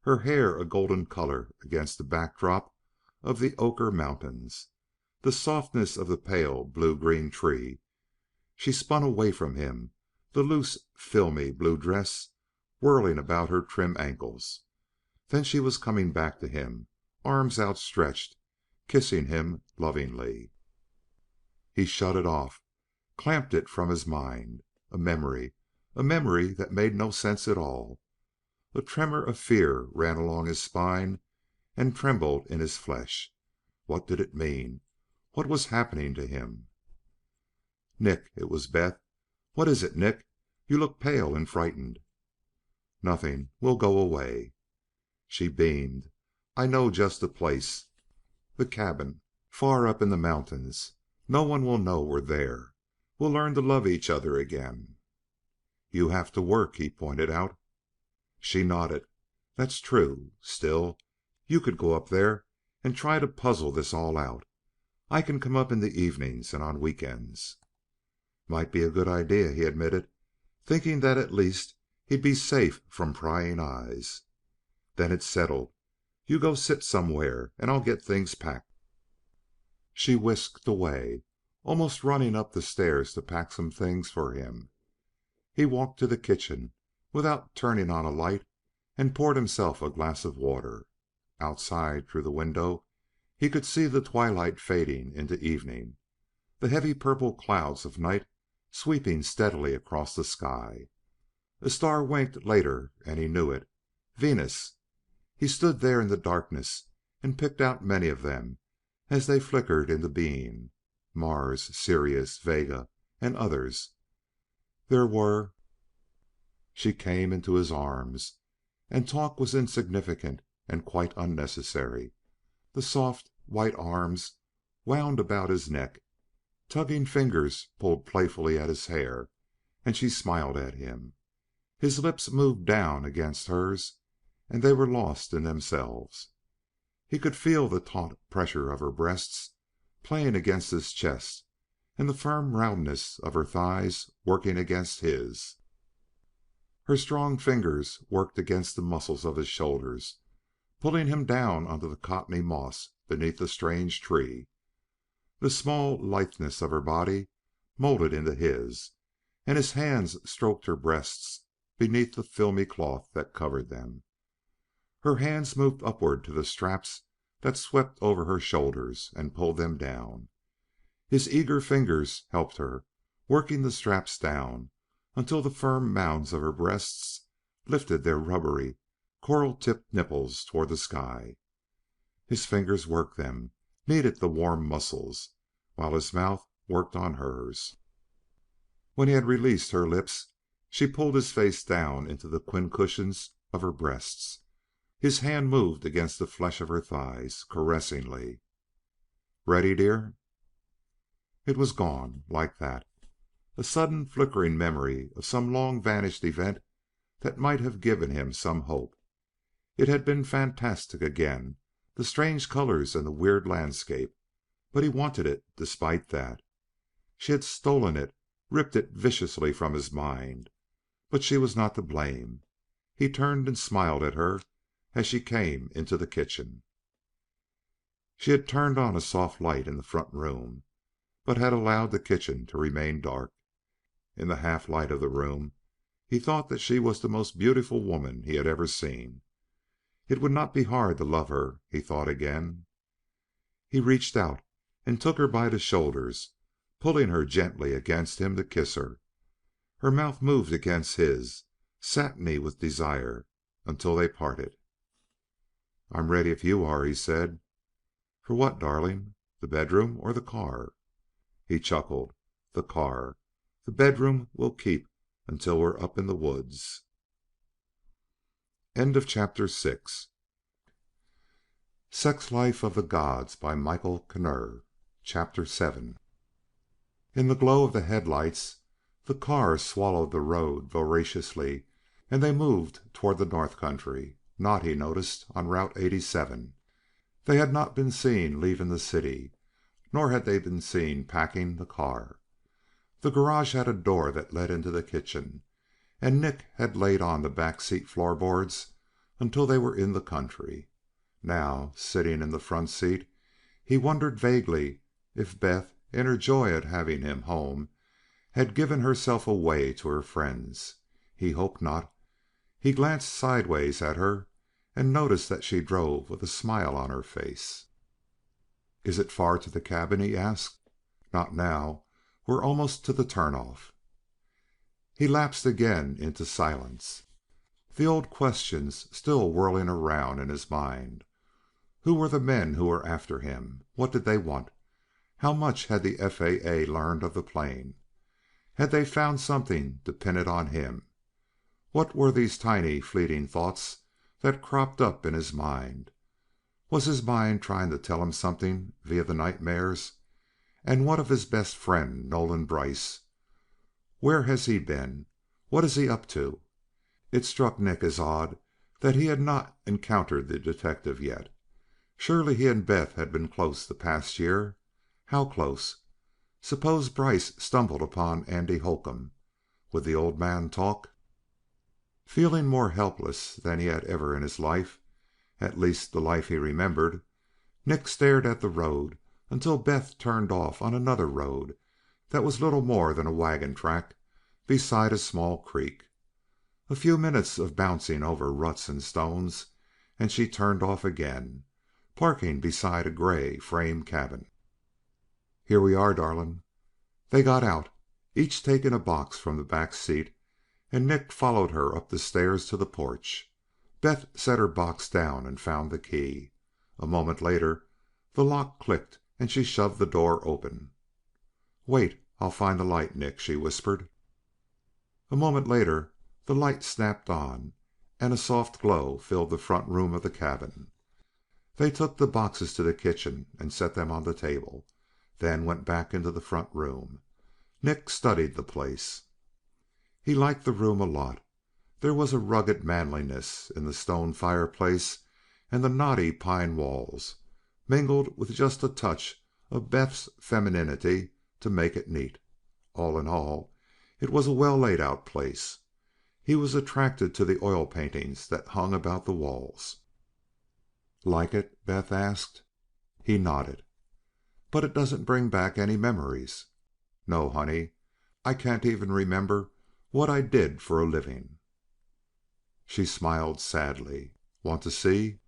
her hair a golden color against the backdrop of the Oquirrh Mountains, the softness of the pale blue-green tree. She spun away from him, the loose, filmy blue dress whirling about her trim ankles. Then she was coming back to him, arms outstretched, kissing him lovingly. He shut it off, clamped it from his mind. A memory that made no sense at all. A tremor of fear ran along his spine and trembled in his flesh. What did it mean? What was happening to him? "Nick," it was Beth. "What is it, Nick? You look pale and frightened." "Nothing. We'll go away." She beamed. "I know just the place. The cabin, far up in the mountains. No one will know we're there. We'll learn to love each other again." "You have to work," he pointed out. She nodded. "That's true. Still, you could go up there and try to puzzle this all out. I can come up in the evenings and on weekends." "Might be a good idea," he admitted, thinking that at least he'd be safe from prying eyes. "Then it's settled. You go sit somewhere and I'll get things packed." She whisked away, almost running up the stairs to pack some things for him. He walked to the kitchen without turning on a light and poured himself a glass of water. Outside, through the window, he could see the twilight fading into evening, the heavy purple clouds of night sweeping steadily across the sky. A star winked later and he knew it. Venus. He stood there in the darkness and picked out many of them as they flickered into being. Mars, Sirius, Vega, and others. There were... She came into his arms, and talk was insignificant and quite unnecessary. The soft, white arms wound about his neck. Tugging fingers pulled playfully at his hair, and she smiled at him. His lips moved down against hers, and they were lost in themselves. He could feel the taut pressure of her breasts playing against his chest, and the firm roundness of her thighs working against his. Her strong fingers worked against the muscles of his shoulders, pulling him down onto the cottony moss beneath the strange tree. The small litheness of her body molded into his, and his hands stroked her breasts beneath the filmy cloth that covered them. Her hands moved upward to the straps that swept over her shoulders and pulled them down. His eager fingers helped her, working the straps down until the firm mounds of her breasts lifted their rubbery, coral-tipped nipples toward the sky. His fingers worked them, kneaded the warm muscles, while his mouth worked on hers. When he had released her lips, she pulled his face down into the quincushions of her breasts. His hand moved against the flesh of her thighs, caressingly. "Ready, dear?" It was gone, like that. A sudden flickering memory of some long vanished event that might have given him some hope. It had been fantastic again, the strange colors and the weird landscape, but he wanted it despite that. She had stolen it, ripped it viciously from his mind, but she was not to blame. He turned and smiled at her as she came into the kitchen. She had turned on a soft light in the front room, but had allowed the kitchen to remain dark. In the half light of the room he thought that she was the most beautiful woman he had ever seen. It would not be hard to love her, he thought again. He reached out and took her by the shoulders, pulling her gently against him to kiss her. Her mouth moved against his, satiny with desire, until they parted. "I'm ready if you are," he said. "For what, darling? The bedroom or the car?" He chuckled. "The car. The bedroom will keep until we're up in the woods." End of chapter 6. Sex Life of the Gods by Michael Knerr. Chapter 7. In the glow of the headlights, the car swallowed the road voraciously, and they moved toward the north country, not, he noticed, on Route 87. They had not been seen leaving the city, nor had they been seen packing the car. The garage had a door that led into the kitchen, and Nick had laid on the back seat floorboards until they were in the country. Now, sitting in the front seat, he wondered vaguely if Beth, in her joy at having him home, had given herself away to her friends. He hoped not. He glanced sideways at her and noticed that she drove with a smile on her face. "Is it far to the cabin?" he asked. "Not now. We're almost to the turnoff." He lapsed again into silence, the old questions still whirling around in his mind. Who were the men who were after him? What did they want? How much had the FAA learned of the plane? Had they found something to pin it on him? What were these tiny, fleeting thoughts that cropped up in his mind? Was his mind trying to tell him something via the nightmares? And what of his best friend, Nolan Brice? Where has he been? What is he up to? It struck Nick as odd that he had not encountered the detective yet. Surely he and Beth had been close the past year. How close? Suppose Brice stumbled upon Andy Holcomb. Would the old man talk? Feeling more helpless than he had ever in his life, at least the life he remembered, Nick stared at the road until Beth turned off on another road that was little more than a wagon track beside a small creek. A few minutes of bouncing over ruts and stones, and she turned off again, parking beside a gray frame cabin. "Here we are, darling." They got out, each taking a box from the back seat, and Nick followed her up the stairs to the porch. Beth set her box down and found the key. A moment later the lock clicked and she shoved the door open. "Wait, I'll find the light, Nick," she whispered. A moment later the light snapped on, and a soft glow filled the front room of the cabin. They took the boxes to the kitchen and set them on the table, then went back into the front room. Nick studied the place. He liked the room a lot. There was a rugged manliness in the stone fireplace and the knotty pine walls, mingled with just a touch of Beth's femininity to make it neat. All in all, it was a well laid out place. He was attracted to the oil paintings that hung about the walls. "Like it?" Beth asked. He nodded. "But it doesn't bring back any memories." "No, honey. I can't even remember what I did for a living." She smiled sadly. Want to see?"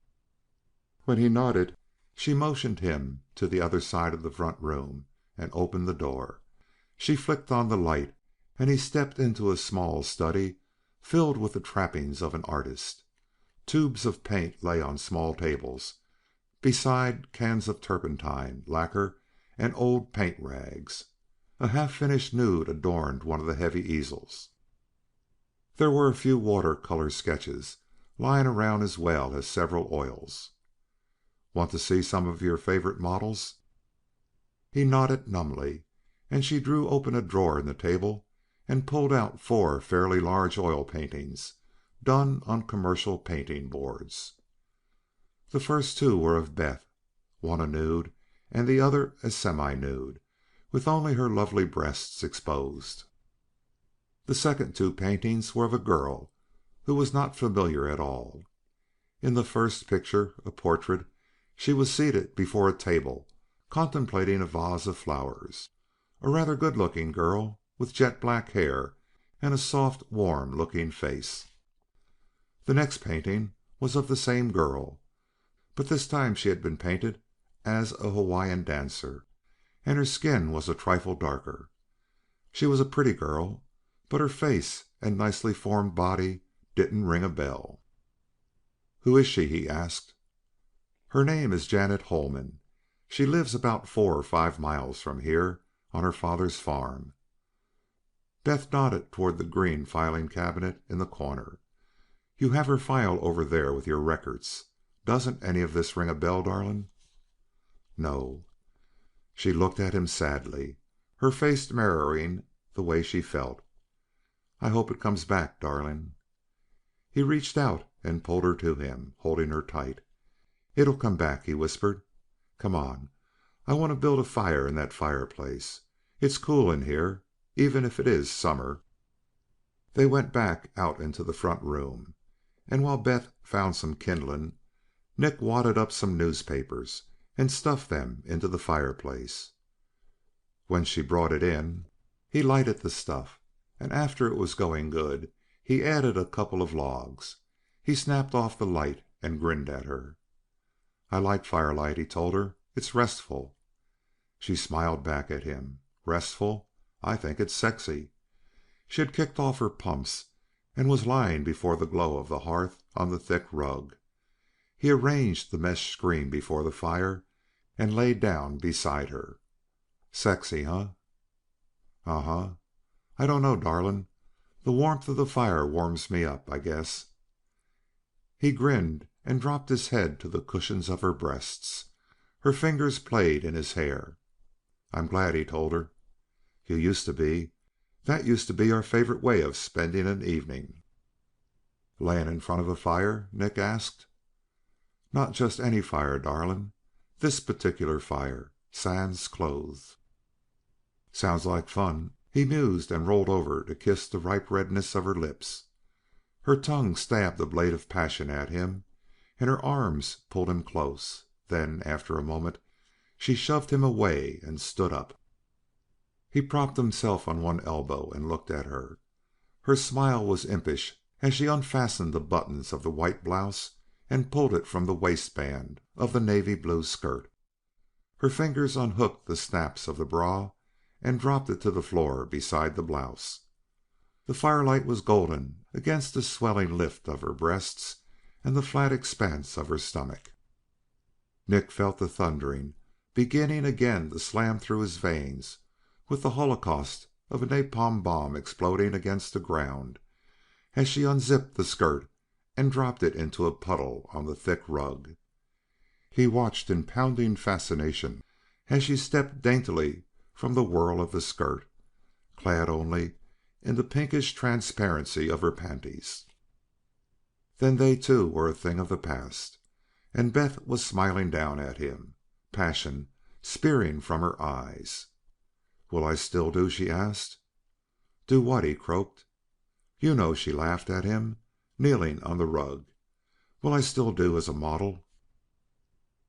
When he nodded, she motioned him to the other side of the front room and opened the door. She flicked on the light, and he stepped into a small study filled with the trappings of an artist. Tubes of paint lay on small tables, beside cans of turpentine, lacquer, and old paint rags. A half-finished nude adorned one of the heavy easels. There were a few water-color sketches lying around as well as several oils. "Want to see some of your favorite models?" He nodded numbly, and she drew open a drawer in the table and pulled out 4 fairly large oil paintings done on commercial painting boards. The first 2 were of Beth, one a nude and the other a semi-nude, with only her lovely breasts exposed. The second 2 paintings were of a girl who was not familiar at all. In the first picture, a portrait, she was seated before a table, contemplating a vase of flowers. A rather good-looking girl, with jet-black hair and a soft, warm-looking face. The next painting was of the same girl, but this time she had been painted as a Hawaiian dancer, and her skin was a trifle darker. She was a pretty girl, but her face and nicely formed body didn't ring a bell. "Who is she?" he asked. "Her name is Janet Holman. She lives about 4 or 5 miles from here, on her father's farm." Beth nodded toward the green filing cabinet in the corner. "You have her file over there with your records. Doesn't any of this ring a bell, darling?" "No." She looked at him sadly, her face mirroring the way she felt. "I hope it comes back, darling." He reached out and pulled her to him, holding her tight. "It'll come back," he whispered. "Come on. I want to build a fire in that fireplace. It's cool in here, even if it is summer." They went back out into the front room, and while Beth found some kindling, Nick wadded up some newspapers and stuffed them into the fireplace. When she brought it in, he lighted the stuff, and after it was going good, he added a couple of logs. He snapped off the light and grinned at her. "I like firelight," he told her. "It's restful." She smiled back at him. "Restful? I think it's sexy." She had kicked off her pumps and was lying before the glow of the hearth on the thick rug. He arranged the mesh screen before the fire and lay down beside her. "Sexy, huh?" "Uh-huh. I don't know, darling. The warmth of the fire warms me up, I guess." He grinned and dropped his head to the cushions of her breasts. Her fingers played in his hair. "I'm glad," he told her. "You used to be. That used to be our favorite way of spending an evening." "Laying in front of a fire?" Nick asked. "Not just any fire, darling. This particular fire, sans clothes." "Sounds like fun." He mused and rolled over to kiss the ripe redness of her lips. Her tongue stabbed a blade of passion at him, and her arms pulled him close. Then, after a moment, she shoved him away and stood up. He propped himself on one elbow and looked at her. Her smile was impish as she unfastened the buttons of the white blouse and pulled it from the waistband of the navy blue skirt. Her fingers unhooked the snaps of the bra and dropped it to the floor beside the blouse. The firelight was golden against the swelling lift of her breasts and the flat expanse of her stomach. Nick felt the thundering beginning again to slam through his veins, with the holocaust of a napalm bomb exploding against the ground, as she unzipped the skirt and dropped it into a puddle on the thick rug. He watched in pounding fascination as she stepped daintily from the whirl of the skirt, clad only in the pinkish transparency of her panties. Then they too were a thing of the past, and Beth was smiling down at him, passion spearing from her eyes. "Will I still do?" she asked. "Do what?" he croaked. "You know," she laughed at him, kneeling on the rug. "Will I still do as a model?"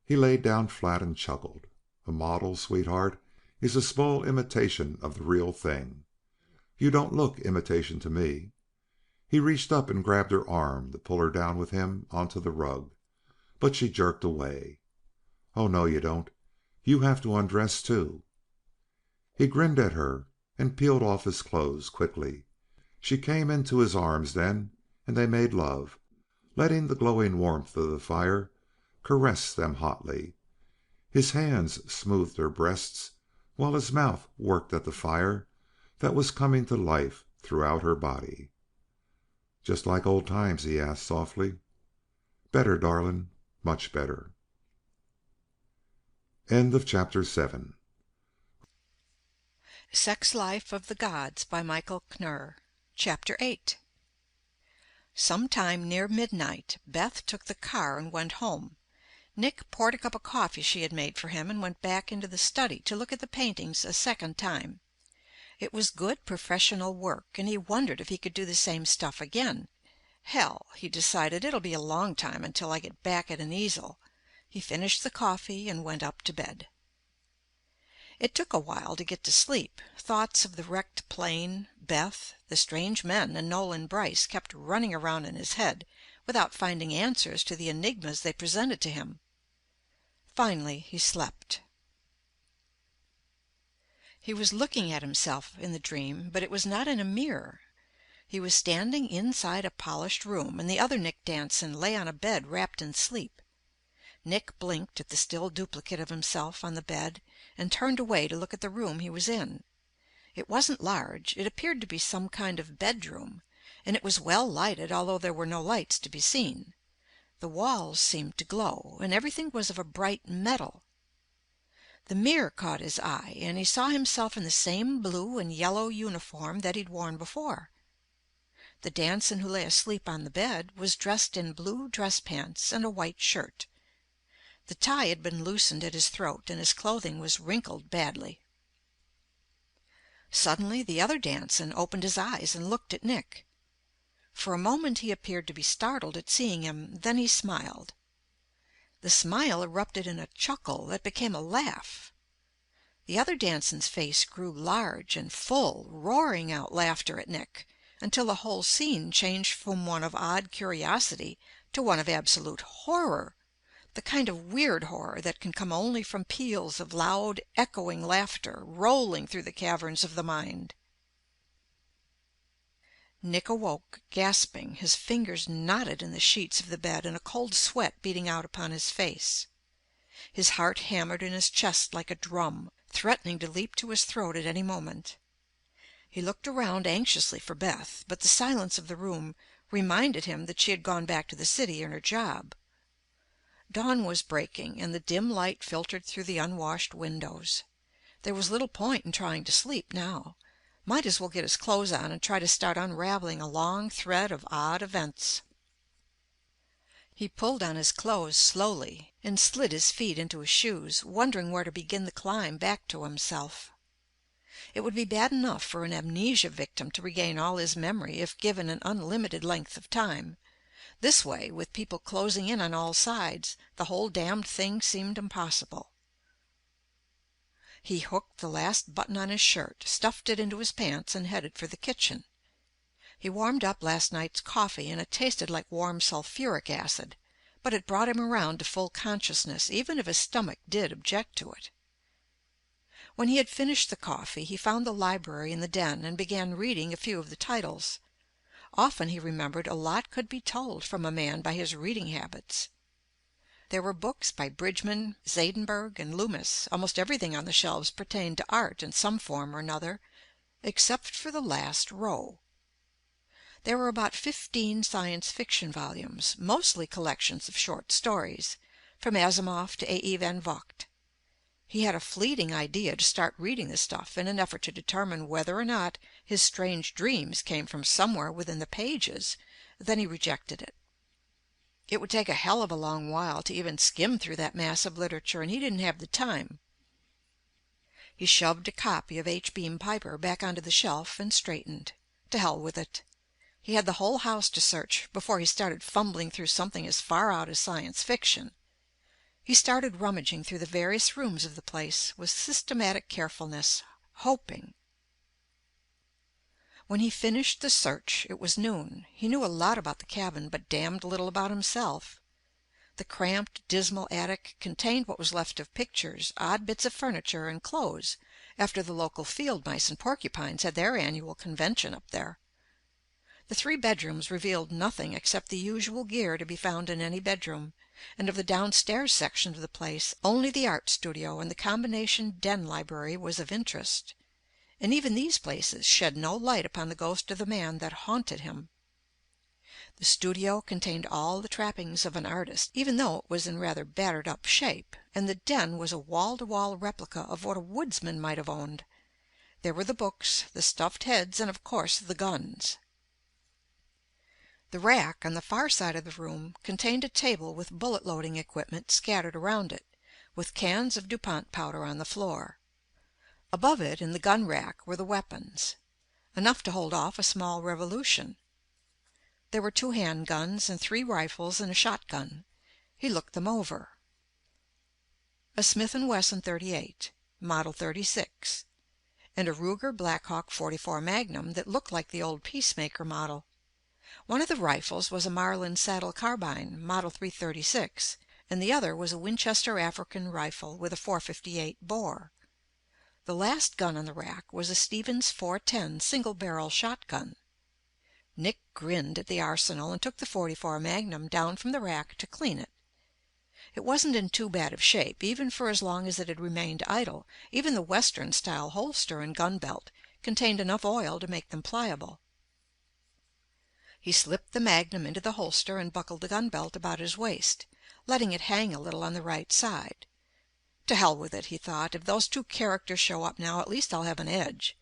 He laid down flat and chuckled. "A model, sweetheart, is a small imitation of the real thing. You don't look imitation to me." He reached up and grabbed her arm to pull her down with him onto the rug, but she jerked away. "Oh, no, you don't. You have to undress, too." He grinned at her and peeled off his clothes quickly. She came into his arms then, and they made love, letting the glowing warmth of the fire caress them hotly. His hands smoothed her breasts while his mouth worked at the fire that was coming to life throughout her body. "Just like old times?" he asked softly. "Better, darling, much better." End of chapter 7. Sex Life of the Gods by Michael Knurr. Chapter 8. Sometime near midnight, Beth took the car and went home. Nick poured a cup of coffee she had made for him and went back into the study to look at the paintings a second time. It was good professional work, and he wondered if he could do the same stuff again. Hell, he decided, it'll be a long time until I get back at an easel. He finished the coffee and went up to bed. It took a while to get to sleep. Thoughts of the wrecked plane, Beth, the strange men, and Nolan Brice kept running around in his head without finding answers to the enigmas they presented to him. Finally he slept. He was looking at himself in the dream, but it was not in a mirror. He was standing inside a polished room, and the other Nick Danson lay on a bed wrapped in sleep. Nick blinked at the still duplicate of himself on the bed and turned away to look at the room he was in. It wasn't large. It appeared to be some kind of bedroom, and it was well lighted, although there were no lights to be seen. The walls seemed to glow, and everything was of a bright metal. The mirror caught his eye, and he saw himself in the same blue and yellow uniform that he'd worn before. The Danson who lay asleep on the bed was dressed in blue dress pants and a white shirt. The tie had been loosened at his throat, and his clothing was wrinkled badly. Suddenly the other Danson opened his eyes and looked at Nick. For a moment he appeared to be startled at seeing him, then he smiled. The smile erupted in a chuckle that became a laugh. The other Danson's face grew large and full, roaring out laughter at Nick, until the whole scene changed from one of odd curiosity to one of absolute horror, the kind of weird horror that can come only from peals of loud, echoing laughter rolling through the caverns of the mind. Nick awoke, gasping, his fingers knotted in the sheets of the bed and a cold sweat beating out upon his face. His heart hammered in his chest like a drum, threatening to leap to his throat at any moment. He looked around anxiously for Beth, but the silence of the room reminded him that she had gone back to the city and her job. Dawn was breaking, and the dim light filtered through the unwashed windows. There was little point in trying to sleep now. Might as well get his clothes on and try to start unraveling a long thread of odd events. He pulled on his clothes slowly and slid his feet into his shoes, wondering where to begin the climb back to himself. It would be bad enough for an amnesia victim to regain all his memory if given an unlimited length of time. This way, with people closing in on all sides, the whole damned thing seemed impossible. He hooked the last button on his shirt, stuffed it into his pants, and headed for the kitchen. He warmed up last night's coffee, and it tasted like warm sulfuric acid, but it brought him around to full consciousness, even if his stomach did object to it. When he had finished the coffee, he found the library in the den and began reading a few of the titles. Often, he remembered, a lot could be told from a man by his reading habits. There were books by Bridgman, Zadenberg, and Loomis. Almost everything on the shelves pertained to art in some form or another, except for the last row. There were about 15 science fiction volumes, mostly collections of short stories, from Asimov to A. E. van Vogt. He had a fleeting idea to start reading the stuff in an effort to determine whether or not his strange dreams came from somewhere within the pages. Then he rejected it. It would take a hell of a long while to even skim through that mass of literature, and he didn't have the time. He shoved a copy of H. Beam Piper back onto the shelf and straightened. To hell with it. He had the whole house to search before he started fumbling through something as far out as science fiction. He started rummaging through the various rooms of the place with systematic carefulness, hoping. When he finished the search, it was noon. He knew a lot about the cabin, but damned little about himself. The cramped, dismal attic contained what was left of pictures, odd bits of furniture, and clothes, after the local field mice and porcupines had their annual convention up there. The 3 bedrooms revealed nothing except the usual gear to be found in any bedroom, and of the downstairs section of the place, only the art studio and the combination den library was of interest. And even these places shed no light upon the ghost of the man that haunted him. The studio contained all the trappings of an artist, even though it was in rather battered-up shape, and the den was a wall-to-wall replica of what a woodsman might have owned. There were the books, the stuffed heads, and of course the guns. The rack on the far side of the room contained a table with bullet-loading equipment scattered around it, with cans of DuPont powder on the floor. Above it, in the gun rack, were the weapons, enough to hold off a small revolution. There were 2 handguns and 3 rifles and a shotgun. He looked them over. A Smith & Wesson .38, model 36, and a Ruger Blackhawk .44 Magnum that looked like the old Peacemaker model. One of the rifles was a Marlin saddle carbine, model .336, and the other was a Winchester African rifle with a .458 bore. The last gun on the rack was a Stevens .410 single-barrel shotgun. Nick grinned at the arsenal and took the .44 Magnum down from the rack to clean it. It wasn't in too bad of shape, even for as long as it had remained idle. Even the Western-style holster and gun belt contained enough oil to make them pliable. He slipped the Magnum into the holster and buckled the gun belt about his waist, letting it hang a little on the right side. To hell with it, he thought. If those 2 characters show up now, at least I'll have an edge.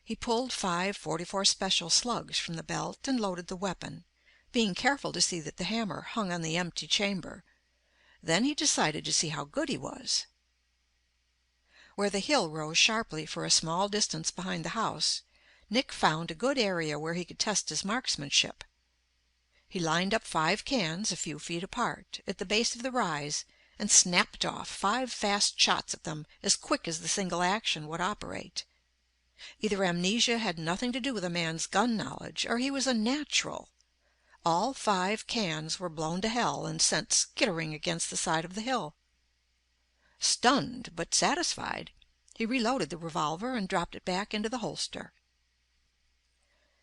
He pulled 5 .44 Special slugs from the belt and loaded the weapon, being careful to see that the hammer hung on the empty chamber. Then he decided to see how good he was. Where the hill rose sharply for a small distance behind the house, Nick found a good area where he could test his marksmanship. He lined up 5 cans a few feet apart, at the base of the rise, and snapped off 5 fast shots at them as quick as the single action would operate. Either amnesia had nothing to do with a man's gun knowledge, or he was a natural. All 5 cans were blown to hell and sent skittering against the side of the hill. Stunned, but satisfied, he reloaded the revolver and dropped it back into the holster.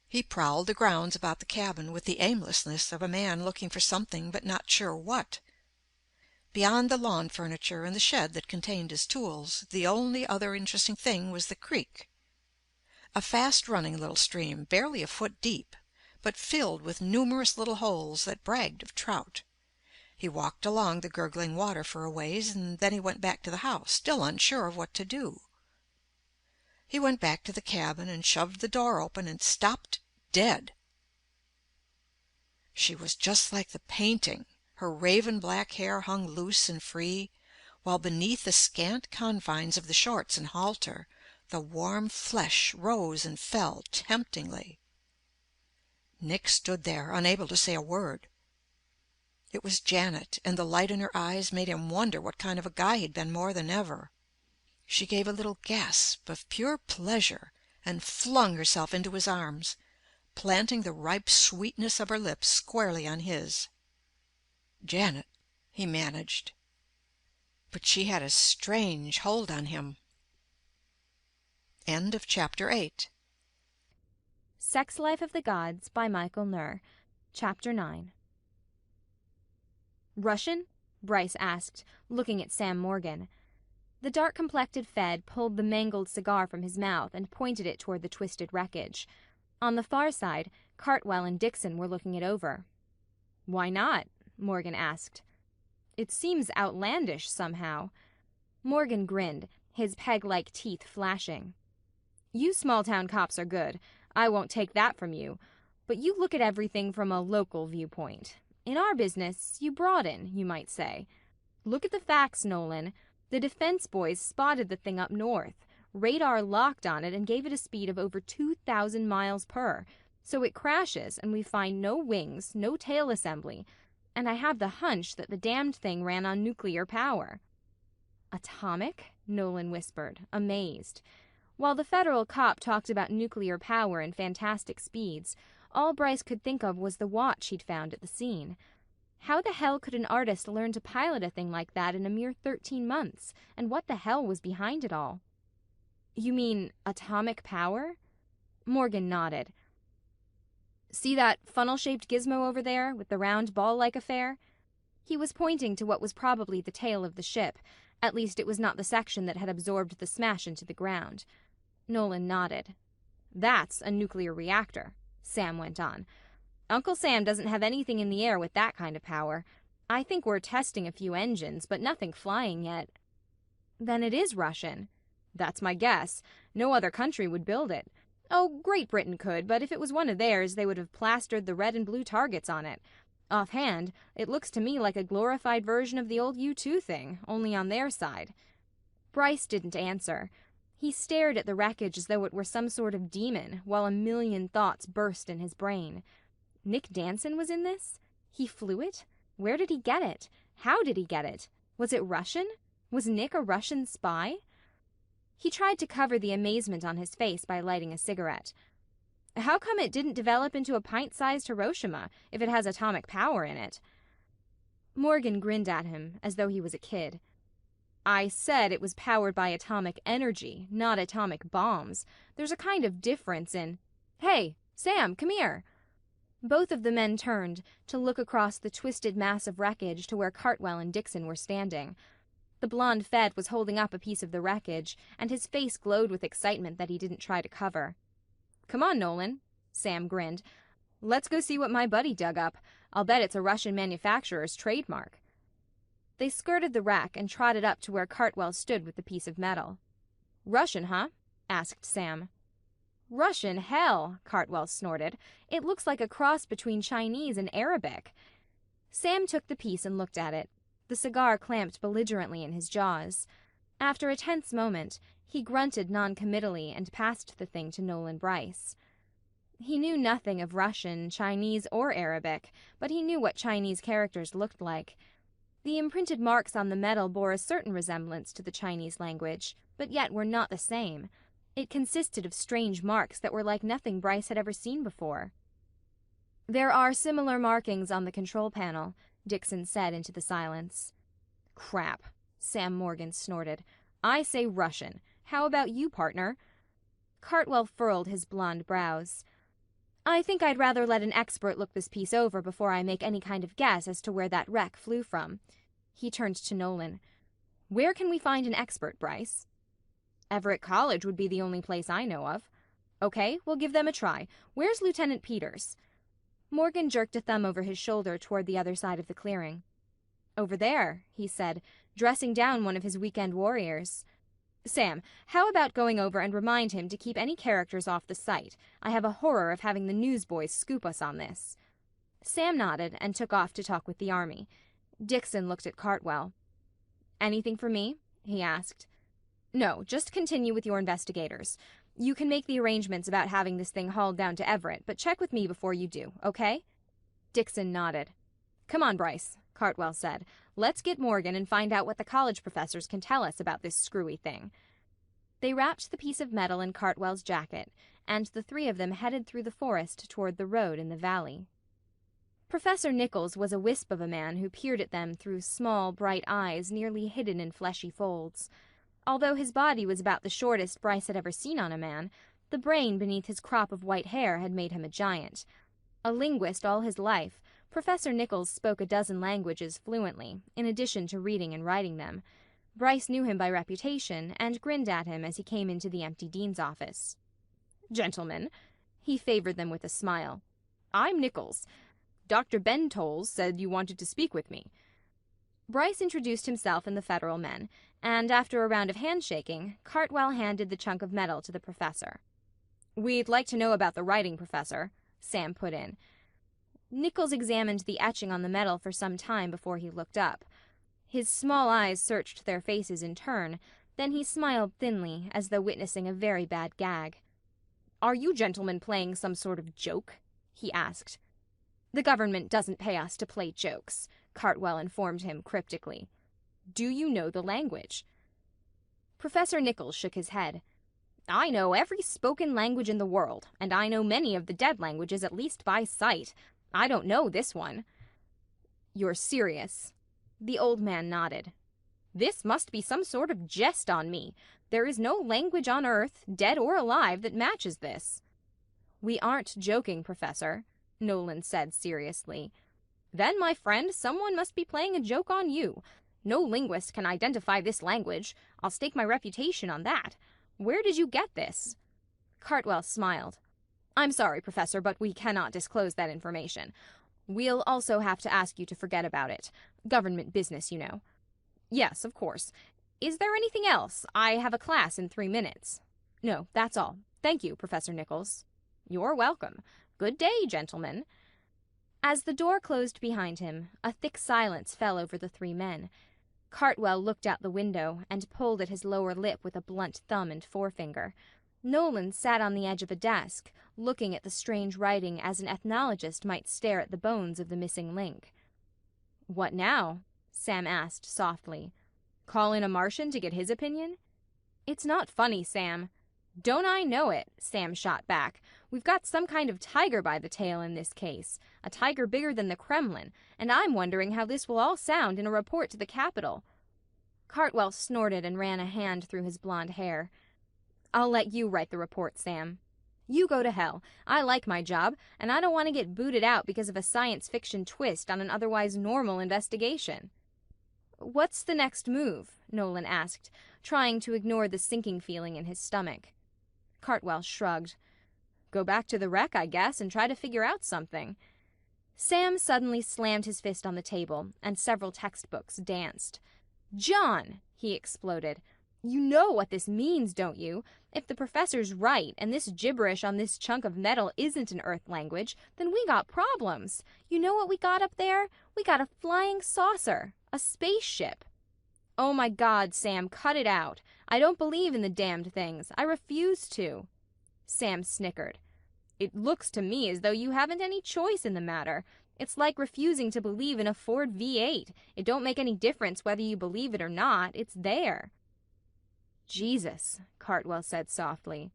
He prowled the grounds about the cabin with the aimlessness of a man looking for something but not sure what. Beyond the lawn furniture and the shed that contained his tools, the only other interesting thing was the creek. A fast-running little stream, barely a foot deep, but filled with numerous little holes that bragged of trout. He walked along the gurgling water for a ways, and then he went back to the house, still unsure of what to do. He went back to the cabin and shoved the door open and stopped dead. She was just like the painting. Her raven-black hair hung loose and free, while beneath the scant confines of the shorts and halter, the warm flesh rose and fell temptingly. Nick stood there, unable to say a word. It was Janet, and the light in her eyes made him wonder what kind of a guy he'd been more than ever. She gave a little gasp of pure pleasure and flung herself into his arms, planting the ripe sweetness of her lips squarely on his. "Janet," he managed. But she had a strange hold on him. End of Chapter 8. Sex Life of the Gods by Michael Nur. Chapter 9. Russian? Bryce asked, looking at Sam Morgan. The dark-complected Fed pulled the mangled cigar from his mouth and pointed it toward the twisted wreckage. On the far side, Cartwell and Dixon were looking it over. "Why not?" Morgan asked. "It seems outlandish, somehow." Morgan grinned, his peg-like teeth flashing. "You small-town cops are good. I won't take that from you. But you look at everything from a local viewpoint. In our business, you broaden, you might say. Look at the facts, Nolan. The defense boys spotted the thing up north. Radar locked on it and gave it a speed of over 2,000 miles per. So it crashes, and we find no wings, no tail assembly. And I have the hunch that the damned thing ran on nuclear power." "Atomic?" Nolan whispered, amazed. While the federal cop talked about nuclear power and fantastic speeds, all Bryce could think of was the watch he'd found at the scene. How the hell could an artist learn to pilot a thing like that in a mere 13 months? And what the hell was behind it all? You mean atomic power? Morgan nodded. See that funnel-shaped gizmo over there with the round ball-like affair? He was pointing to what was probably the tail of the ship. At least it was not the section that had absorbed the smash into the ground. Nolan nodded. That's a nuclear reactor, Sam went on. Uncle Sam doesn't have anything in the air with that kind of power. I think we're testing a few engines, but nothing flying yet. Then it is Russian. That's my guess. No other country would build it. Oh, Great Britain could, but if it was one of theirs, they would have plastered the red and blue targets on it. Offhand, it looks to me like a glorified version of the old U-2 thing, only on their side. Bryce didn't answer. He stared at the wreckage as though it were some sort of demon, while a million thoughts burst in his brain. Nick Danson was in this? He flew it? Where did he get it? How did he get it? Was it Russian? Was Nick a Russian spy? He tried to cover the amazement on his face by lighting a cigarette. How come it didn't develop into a pint-sized Hiroshima if it has atomic power in it? Morgan grinned at him as though he was a kid. I said it was powered by atomic energy, not atomic bombs. There's a kind of difference in... Hey, Sam, come here. Both of the men turned to look across the twisted mass of wreckage to where Cartwell and Dixon were standing. The blonde Fed was holding up a piece of the wreckage, and his face glowed with excitement that he didn't try to cover. Come on, Nolan, Sam grinned. Let's go see what my buddy dug up. I'll bet it's a Russian manufacturer's trademark. They skirted the wreck and trotted up to where Cartwell stood with the piece of metal. Russian, huh? Asked Sam. Russian, hell, Cartwell snorted. It looks like a cross between Chinese and Arabic. Sam took the piece and looked at it, the cigar clamped belligerently in his jaws. After a tense moment, he grunted noncommittally and passed the thing to Nolan Bryce. He knew nothing of Russian, Chinese, or Arabic, but he knew what Chinese characters looked like. The imprinted marks on the metal bore a certain resemblance to the Chinese language, but yet were not the same. It consisted of strange marks that were like nothing Bryce had ever seen before. There are similar markings on the control panel, Dixon said into the silence. Crap, Sam Morgan snorted. I say Russian. How about you, partner? Cartwell furrowed his blond brows. I think I'd rather let an expert look this piece over before I make any kind of guess as to where that wreck flew from. He turned to Nolan. Where can we find an expert, Bryce? Everett College would be the only place I know of. Okay, we'll give them a try. Where's Lieutenant Peters? Morgan jerked a thumb over his shoulder toward the other side of the clearing. Over there, he said, dressing down one of his weekend warriors. Sam, how about going over and remind him to keep any characters off the site? I have a horror of having the newsboys scoop us on this. Sam nodded and took off to talk with the army. Dixon looked at Cartwell. Anything for me? He asked. No, just continue with your investigators. You can make the arrangements about having this thing hauled down to Everett, but check with me before you do, okay? Dixon nodded. Come on, Bryce, Cartwell said. Let's get Morgan and find out what the college professors can tell us about this screwy thing. They wrapped the piece of metal in Cartwell's jacket, and the three of them headed through the forest toward the road in the valley. Professor Nichols was a wisp of a man who peered at them through small, bright eyes nearly hidden in fleshy folds. Although his body was about the shortest Bryce had ever seen on a man, the brain beneath his crop of white hair had made him a giant. A linguist all his life, Professor Nichols spoke a dozen languages fluently, in addition to reading and writing them. Bryce knew him by reputation and grinned at him as he came into the empty dean's office. Gentlemen, he favored them with a smile. I'm Nichols. Dr. Ben Tolles said you wanted to speak with me. Bryce introduced himself and the federal men, and after a round of handshaking, Cartwell handed the chunk of metal to the professor. We'd like to know about the writing, Professor, Sam put in. Nichols examined the etching on the metal for some time before he looked up. His small eyes searched their faces in turn, then he smiled thinly, as though witnessing a very bad gag. Are you gentlemen playing some sort of joke? He asked. The government doesn't pay us to play jokes, Cartwell informed him cryptically. Do you know the language? Professor Nichols shook his head. I know every spoken language in the world, and I know many of the dead languages at least by sight. I don't know this one." "You're serious?" The old man nodded. "This must be some sort of jest on me. There is no language on earth, dead or alive, that matches this." "We aren't joking, Professor," Nolan said seriously. "Then, my friend, someone must be playing a joke on you. No linguist can identify this language. I'll stake my reputation on that. Where did you get this?" Cartwell smiled. "I'm sorry, Professor, but we cannot disclose that information. We'll also have to ask you to forget about it. Government business, you know." "Yes, of course. Is there anything else? I have a class in 3 minutes." "No, that's all. Thank you, Professor Nichols." "You're welcome. Good day, gentlemen." As the door closed behind him, a thick silence fell over the 3 men. Cartwell looked out the window and pulled at his lower lip with a blunt thumb and forefinger. Nolan sat on the edge of a desk, looking at the strange writing as an ethnologist might stare at the bones of the missing link. "What now?" Sam asked softly. "Call in a Martian to get his opinion?" "It's not funny, Sam." "Don't I know it?" Sam shot back. "We've got some kind of tiger by the tail in this case, a tiger bigger than the Kremlin, and I'm wondering how this will all sound in a report to the Capitol." Cartwell snorted and ran a hand through his blonde hair. "I'll let you write the report, Sam." "You go to hell. I like my job, and I don't want to get booted out because of a science fiction twist on an otherwise normal investigation." "What's the next move?" Nolan asked, trying to ignore the sinking feeling in his stomach. Cartwell shrugged. "Go back to the wreck, I guess, and try to figure out something." Sam suddenly slammed his fist on the table, and several textbooks danced. "John!" he exploded. "You know what this means, don't you? If the professor's right, and this gibberish on this chunk of metal isn't an Earth language, then we got problems. You know what we got up there? We got a flying saucer. A spaceship." "Oh my God, Sam, cut it out. I don't believe in the damned things. I refuse to." Sam snickered. "It looks to me as though you haven't any choice in the matter. It's like refusing to believe in a Ford V8. It don't make any difference whether you believe it or not. It's there." "Jesus," Cartwell said softly.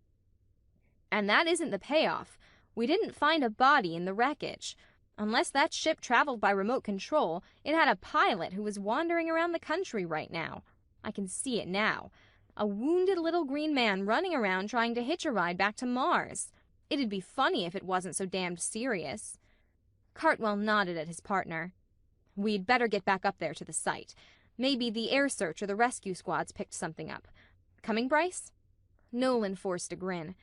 "And that isn't the payoff. We didn't find a body in the wreckage. Unless that ship traveled by remote control, it had a pilot who was wandering around the country right now. I can see it now. A wounded little green man running around trying to hitch a ride back to Mars. It'd be funny if it wasn't so damned serious." Cartwell nodded at his partner. "We'd better get back up there to the site. Maybe the air search or the rescue squads picked something up. Coming, Bryce?" Nolan forced a grin.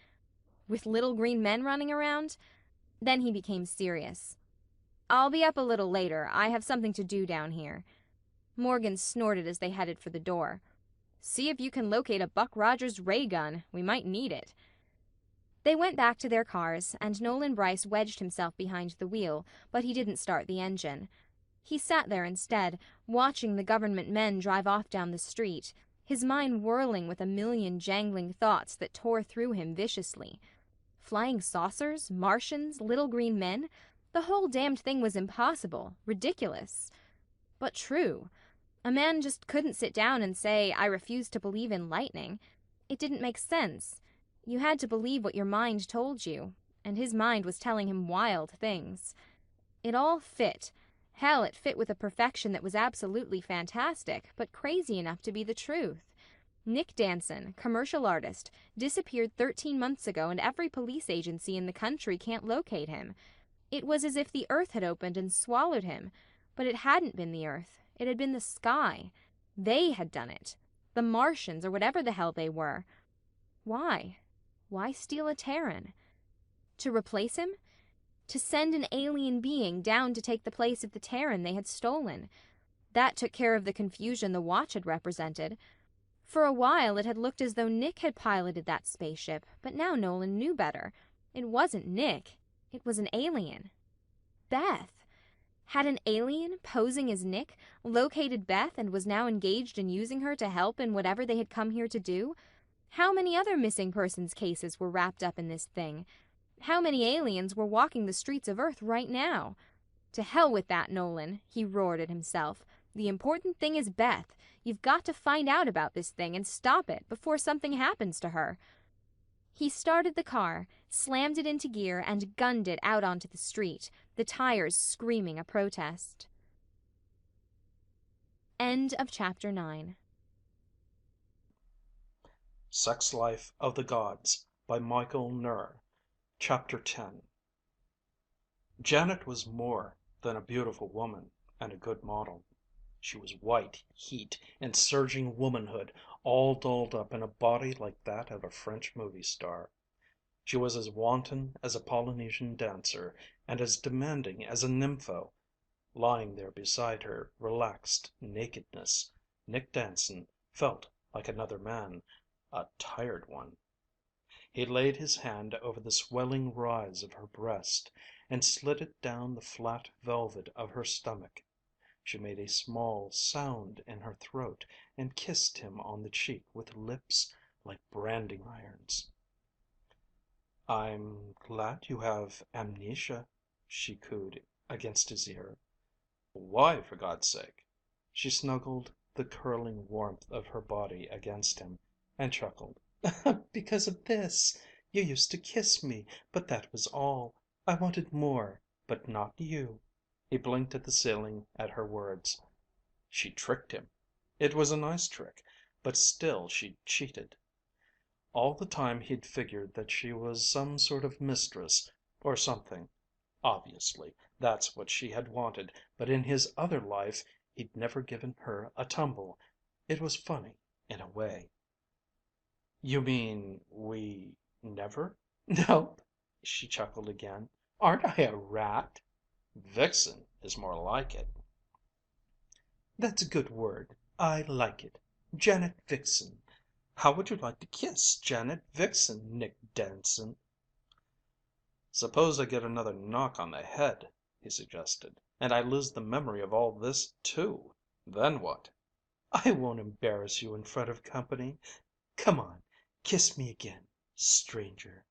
"With little green men running around?" Then he became serious. "I'll be up a little later. I have something to do down here." Morgan snorted as they headed for the door. "See if you can locate a Buck Rogers ray gun. We might need it." They went back to their cars, and Nolan Bryce wedged himself behind the wheel, but he didn't start the engine. He sat there instead, watching the government men drive off down the street, his mind whirling with a million jangling thoughts that tore through him viciously. Flying saucers, Martians, little green men? The whole damned thing was impossible, ridiculous. But true. A man just couldn't sit down and say, "I refuse to believe in lightning." It didn't make sense. You had to believe what your mind told you, and his mind was telling him wild things. It all fit. Hell, it fit with a perfection that was absolutely fantastic, but crazy enough to be the truth. Nick Danson, commercial artist, disappeared 13 months ago, and every police agency in the country can't locate him. It was as if the earth had opened and swallowed him, but it hadn't been the earth. It had been the sky. They had done it. The Martians, or whatever the hell they were. Why? Why steal a Terran? To replace him? To send an alien being down to take the place of the Terran they had stolen. That took care of the confusion the watch had represented. For a while it had looked as though Nick had piloted that spaceship, but now Nolan knew better. It wasn't Nick. It was an alien. Beth. Had an alien, posing as Nick, located Beth and was now engaged in using her to help in whatever they had come here to do? How many other missing persons cases were wrapped up in this thing? How many aliens were walking the streets of Earth right now? To hell with that, Nolan, he roared at himself. The important thing is Beth. You've got to find out about this thing and stop it before something happens to her. He started the car, slammed it into gear, and gunned it out onto the street, the tires screaming a protest. End of chapter 9. Sex Life of the Gods by Michael Nur. Chapter 10. Janet was more than a beautiful woman and a good model. She was white heat and surging womanhood all dolled up in a body like that of a French movie star. She was as wanton as a Polynesian dancer and as demanding as a nympho. Lying there beside her relaxed nakedness, Nick Danson felt like another man, a tired one. He laid his hand over the swelling rise of her breast and slid it down the flat velvet of her stomach. She made a small sound in her throat and kissed him on the cheek with lips like branding irons. "I'm glad you have amnesia," she cooed against his ear. "Why, for God's sake?" She snuggled the curling warmth of her body against him and chuckled. "Because of this. You used to kiss me, but that was all. I wanted more, but not you." He blinked at the ceiling at her words. She tricked him. It was a nice trick, but still she'd cheated. All the time he'd figured that she was some sort of mistress or something. Obviously, that's what she had wanted, but in his other life he'd never given her a tumble. It was funny, in a way. "You mean we never?" "Nope," she chuckled again. "Aren't I a rat?" "Vixen is more like it." "That's a good word. I like it. Janet Vixen. How would you like to kiss Janet Vixen, Nick Danson?" "Suppose I get another knock on the head," he suggested, "and I lose the memory of all this too. Then what?" "I won't embarrass you in front of company. Come on, kiss me again, stranger."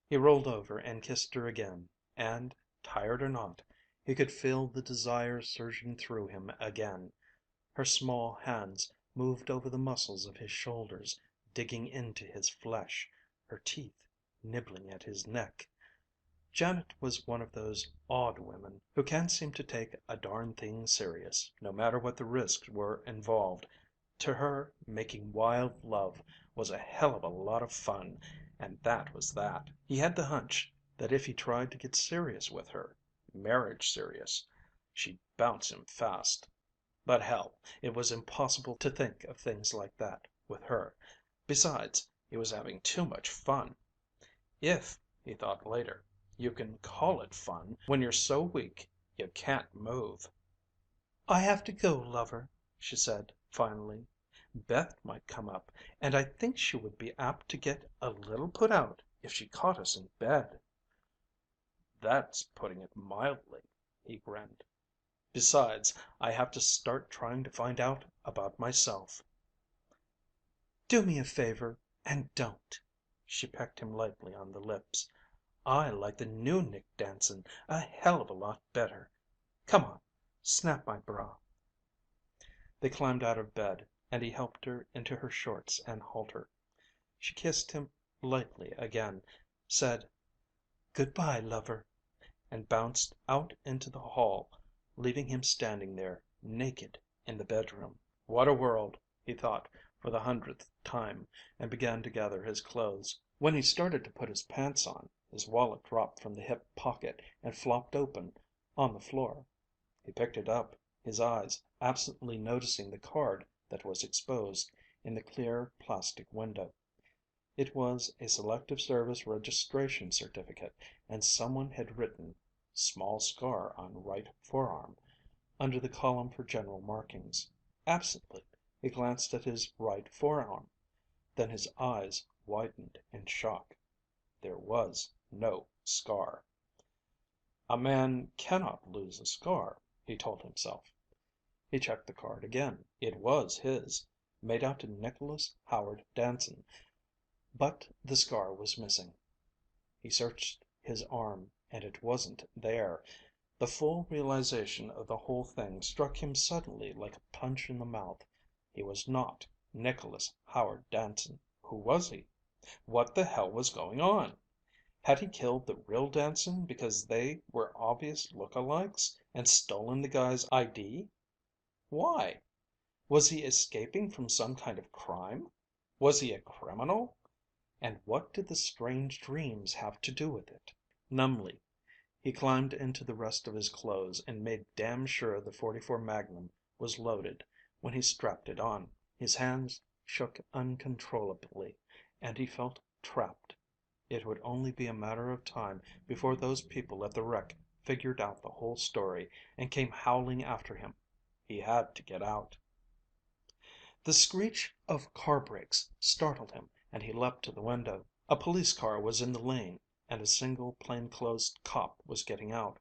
He rolled over and kissed her again, and, tired or not, he could feel the desire surging through him again. Her small hands moved over the muscles of his shoulders, digging into his flesh, her teeth nibbling at his neck. Janet was one of those odd women who can't seem to take a darn thing serious, no matter what the risks were involved. To her, making wild love was a hell of a lot of fun, and that was that. He had the hunch that if he tried to get serious with her, marriage serious, she'd bounce him fast. But hell, it was impossible to think of things like that with her. Besides, he was having too much fun. If, he thought later, you can call it fun when you're so weak you can't move. "I have to go, lover," she said finally. "Beth might come up, and I think she would be apt to get a little put out if she caught us in bed." "That's putting it mildly," he grinned. "Besides, I have to start trying to find out about myself." "Do me a favor and don't." She pecked him lightly on the lips. "I like the new Nick Danson a hell of a lot better. Come on, snap my bra." They climbed out of bed, and he helped her into her shorts and halter. She kissed him lightly again, said, "Good bye, lover," and bounced out into the hall, leaving him standing there, naked, in the bedroom. What a world, he thought for the 100th time, and began to gather his clothes. When he started to put his pants on, his wallet dropped from the hip pocket and flopped open on the floor. He picked it up, his eyes absently noticing the card that was exposed in the clear plastic window. It was a selective service registration certificate, and someone had written "small scar on right forearm" under the column for general markings. Absently he glanced at his right forearm. Then his eyes widened in shock. There was no scar. A man cannot lose a scar, he told himself. He checked the card again. It was his, made out to Nicholas Howard Danson, but the scar was missing. He searched his arm, and it wasn't there. The full realization of the whole thing struck him suddenly like a punch in the mouth. He was not Nicholas Howard Danson. Who was he? What the hell was going on? Had he killed the real Danson because they were obvious look-alikes and stolen the guy's ID? Why? Was he escaping from some kind of crime? Was he a criminal? And what did the strange dreams have to do with it? Numbly, he climbed into the rest of his clothes and made damn sure the .44 Magnum was loaded when he strapped it on. His hands shook uncontrollably and he felt trapped. It would only be a matter of time before those people at the wreck figured out the whole story and came howling after him. He had to get out. The screech of car brakes startled him and he leaped to the window. A police car was in the lane and a single plainclothes cop was getting out.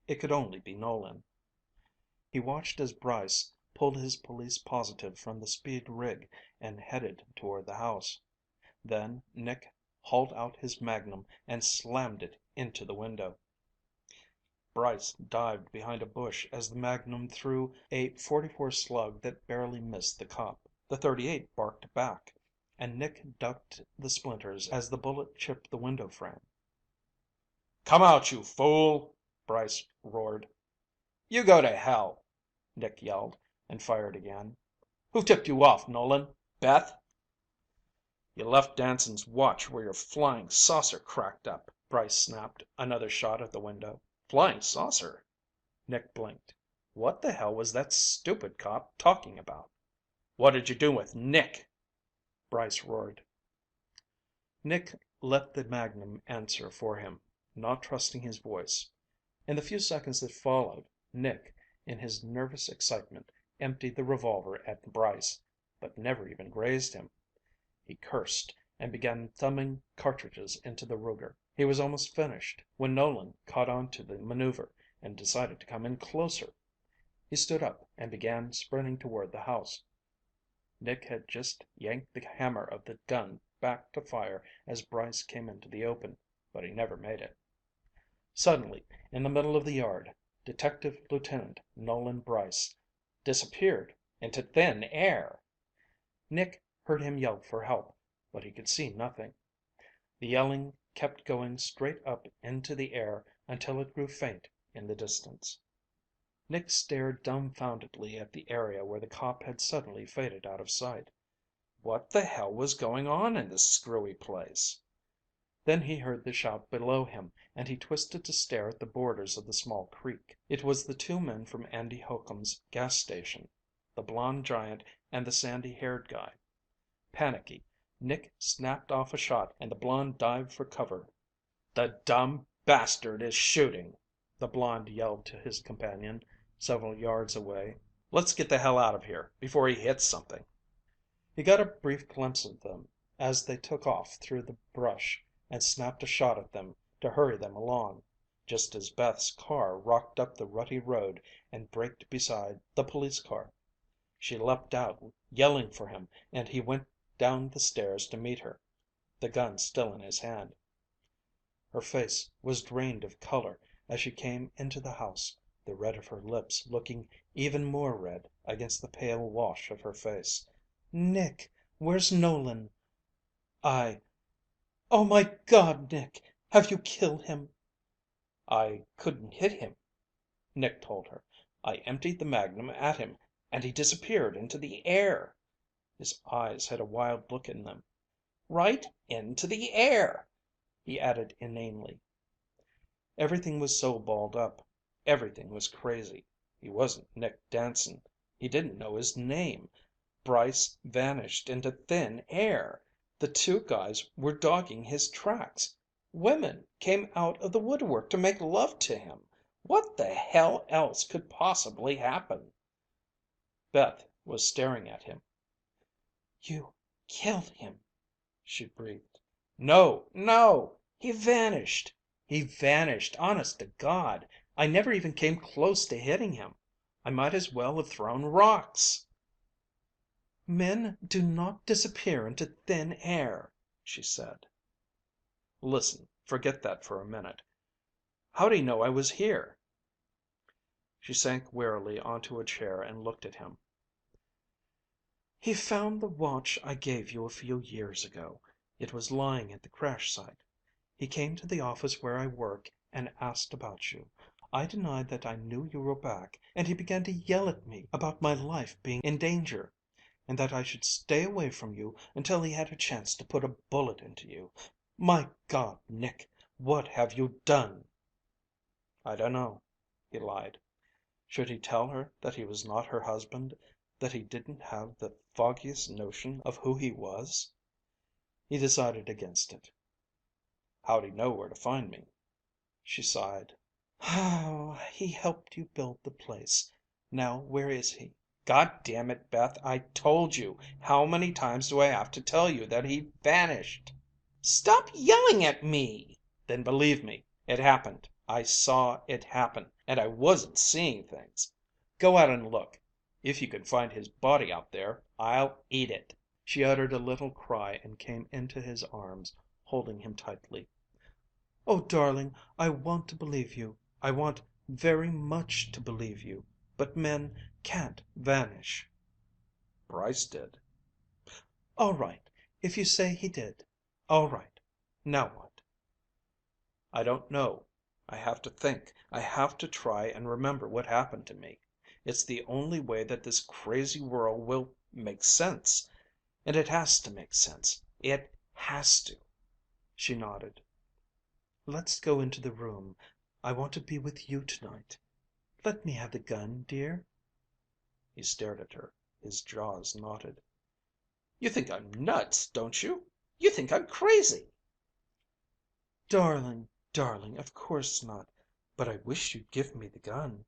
It could only be Nolan. He watched as Bryce pulled his police positive from the speed rig and headed toward the house. Then Nick hauled out his Magnum and slammed it into the window. Bryce dived behind a bush as the Magnum threw a .44 slug that barely missed the cop. The .38 barked back, and Nick ducked the splinters as the bullet chipped the window frame. "Come out, you fool!" Bryce roared. "You go to hell!" Nick yelled, and fired again. "Who tipped you off, Nolan? Beth?" "You left Danson's watch where your flying saucer cracked up," Bryce snapped another shot at the window. "Flying saucer?" Nick blinked. What the hell was that stupid cop talking about? "What did you do with Nick?" Bryce roared. Nick let the Magnum answer for him, not trusting his voice. In the few seconds that followed, Nick, in his nervous excitement, emptied the revolver at Bryce, but never even grazed him. He cursed and began thumbing cartridges into the Ruger. He was almost finished when Nolan caught on to the maneuver and decided to come in closer. He stood up and began sprinting toward the house. Nick had just yanked the hammer of the gun back to fire as Bryce came into the open, but he never made it. Suddenly, in the middle of the yard, Detective Lieutenant Nolan Bryce disappeared into thin air. Nick heard him yell for help, but he could see nothing. The yelling kept going straight up into the air until it grew faint in the distance. Nick stared dumbfoundedly at the area where the cop had suddenly faded out of sight. What the hell was going on in this screwy place? Then he heard the shout below him and he twisted to stare at the borders of the small creek. It was the two men from Andy Hocum's gas station, the blond giant and the sandy-haired guy. Panicky, Nick snapped off a shot and the blond dived for cover. "The dumb bastard is shooting!" the blond yelled to his companion, several yards away. "Let's get the hell out of here before he hits something." He got a brief glimpse of them as they took off through the brush and snapped a shot at them to hurry them along, just as Beth's car rocked up the rutty road and braked beside the police car. She leapt out, yelling for him, and he went down the stairs to meet her, the gun still in his hand. Her face was drained of color as she came into the house, the red of her lips looking even more red against the pale wash of her face. "Nick, where's Nolan?" "I Oh my God, Nick, have you killed him?" "I couldn't hit him," Nick told her. "I emptied the Magnum at him and he disappeared into the air." His eyes had a wild look in them. "Right into the air," he added inanely. Everything was so balled up. Everything was crazy. He wasn't Nick Danson. He didn't know his name. Bryce vanished into thin air. The two guys were dogging his tracks. Women came out of the woodwork to make love to him. What the hell else could possibly happen? Beth was staring at him. "You killed him," she breathed. "No, no! He vanished! He vanished, honest to God! I never even came close to hitting him. I might as well have thrown rocks." "Men do not disappear into thin air," she said. "Listen, forget that for a minute. How'd he know I was here?" She sank wearily onto a chair and looked at him. "He found the watch I gave you a few years ago. It was lying at the crash site. He came to the office where I work and asked about you. I denied that I knew you were back, and he began to yell at me about my life being in danger, and that I should stay away from you until he had a chance to put a bullet into you. My God, Nick, what have you done?" "I don't know," he lied. Should he tell her that he was not her husband, that he didn't have the foggiest notion of who he was? He decided against it. "How'd he know where to find me?" She sighed. "Oh, he helped you build the place. Now where is he?" "God damn it, Beth, I told you. How many times do I have to tell you that he vanished?" "Stop yelling at me!" "Then believe me, it happened. I saw it happen, and I wasn't seeing things. Go out and look. If you can find his body out there, I'll eat it." She uttered a little cry and came into his arms, holding him tightly. "Oh, darling, I want to believe you. I want very much to believe you. But men can't vanish." "Bryce did." "All right. If you say he did. All right. Now what?" "I don't know. I have to think. I have to try and remember what happened to me. It's the only way that this crazy world will make sense. And it has to make sense. It has to." She nodded. "Let's go into the room. I want to be with you tonight. Let me have the gun, dear." He stared at her, his jaws knotted. "You think I'm nuts, don't you? You think I'm crazy." "Darling, darling, of course not. But I wish you'd give me the gun."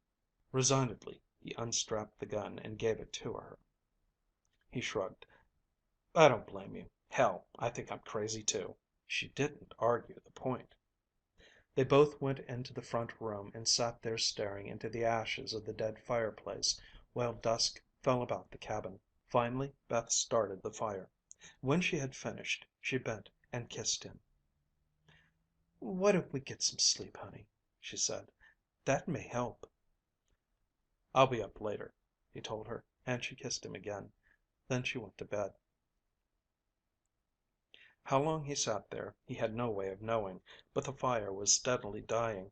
Resignedly he unstrapped the gun and gave it to her. He shrugged. "I don't blame you. Hell, I think I'm crazy too." She didn't argue the point. They both went into the front room and sat there staring into the ashes of the dead fireplace while dusk fell about the cabin. Finally Beth started the fire. When she had finished, she bent and kissed him. "Why don't we get some sleep, honey?" she said. "That may help." "I'll be up later," he told her, and she kissed him again. Then she went to bed. How long he sat there he had no way of knowing, but the fire was steadily dying.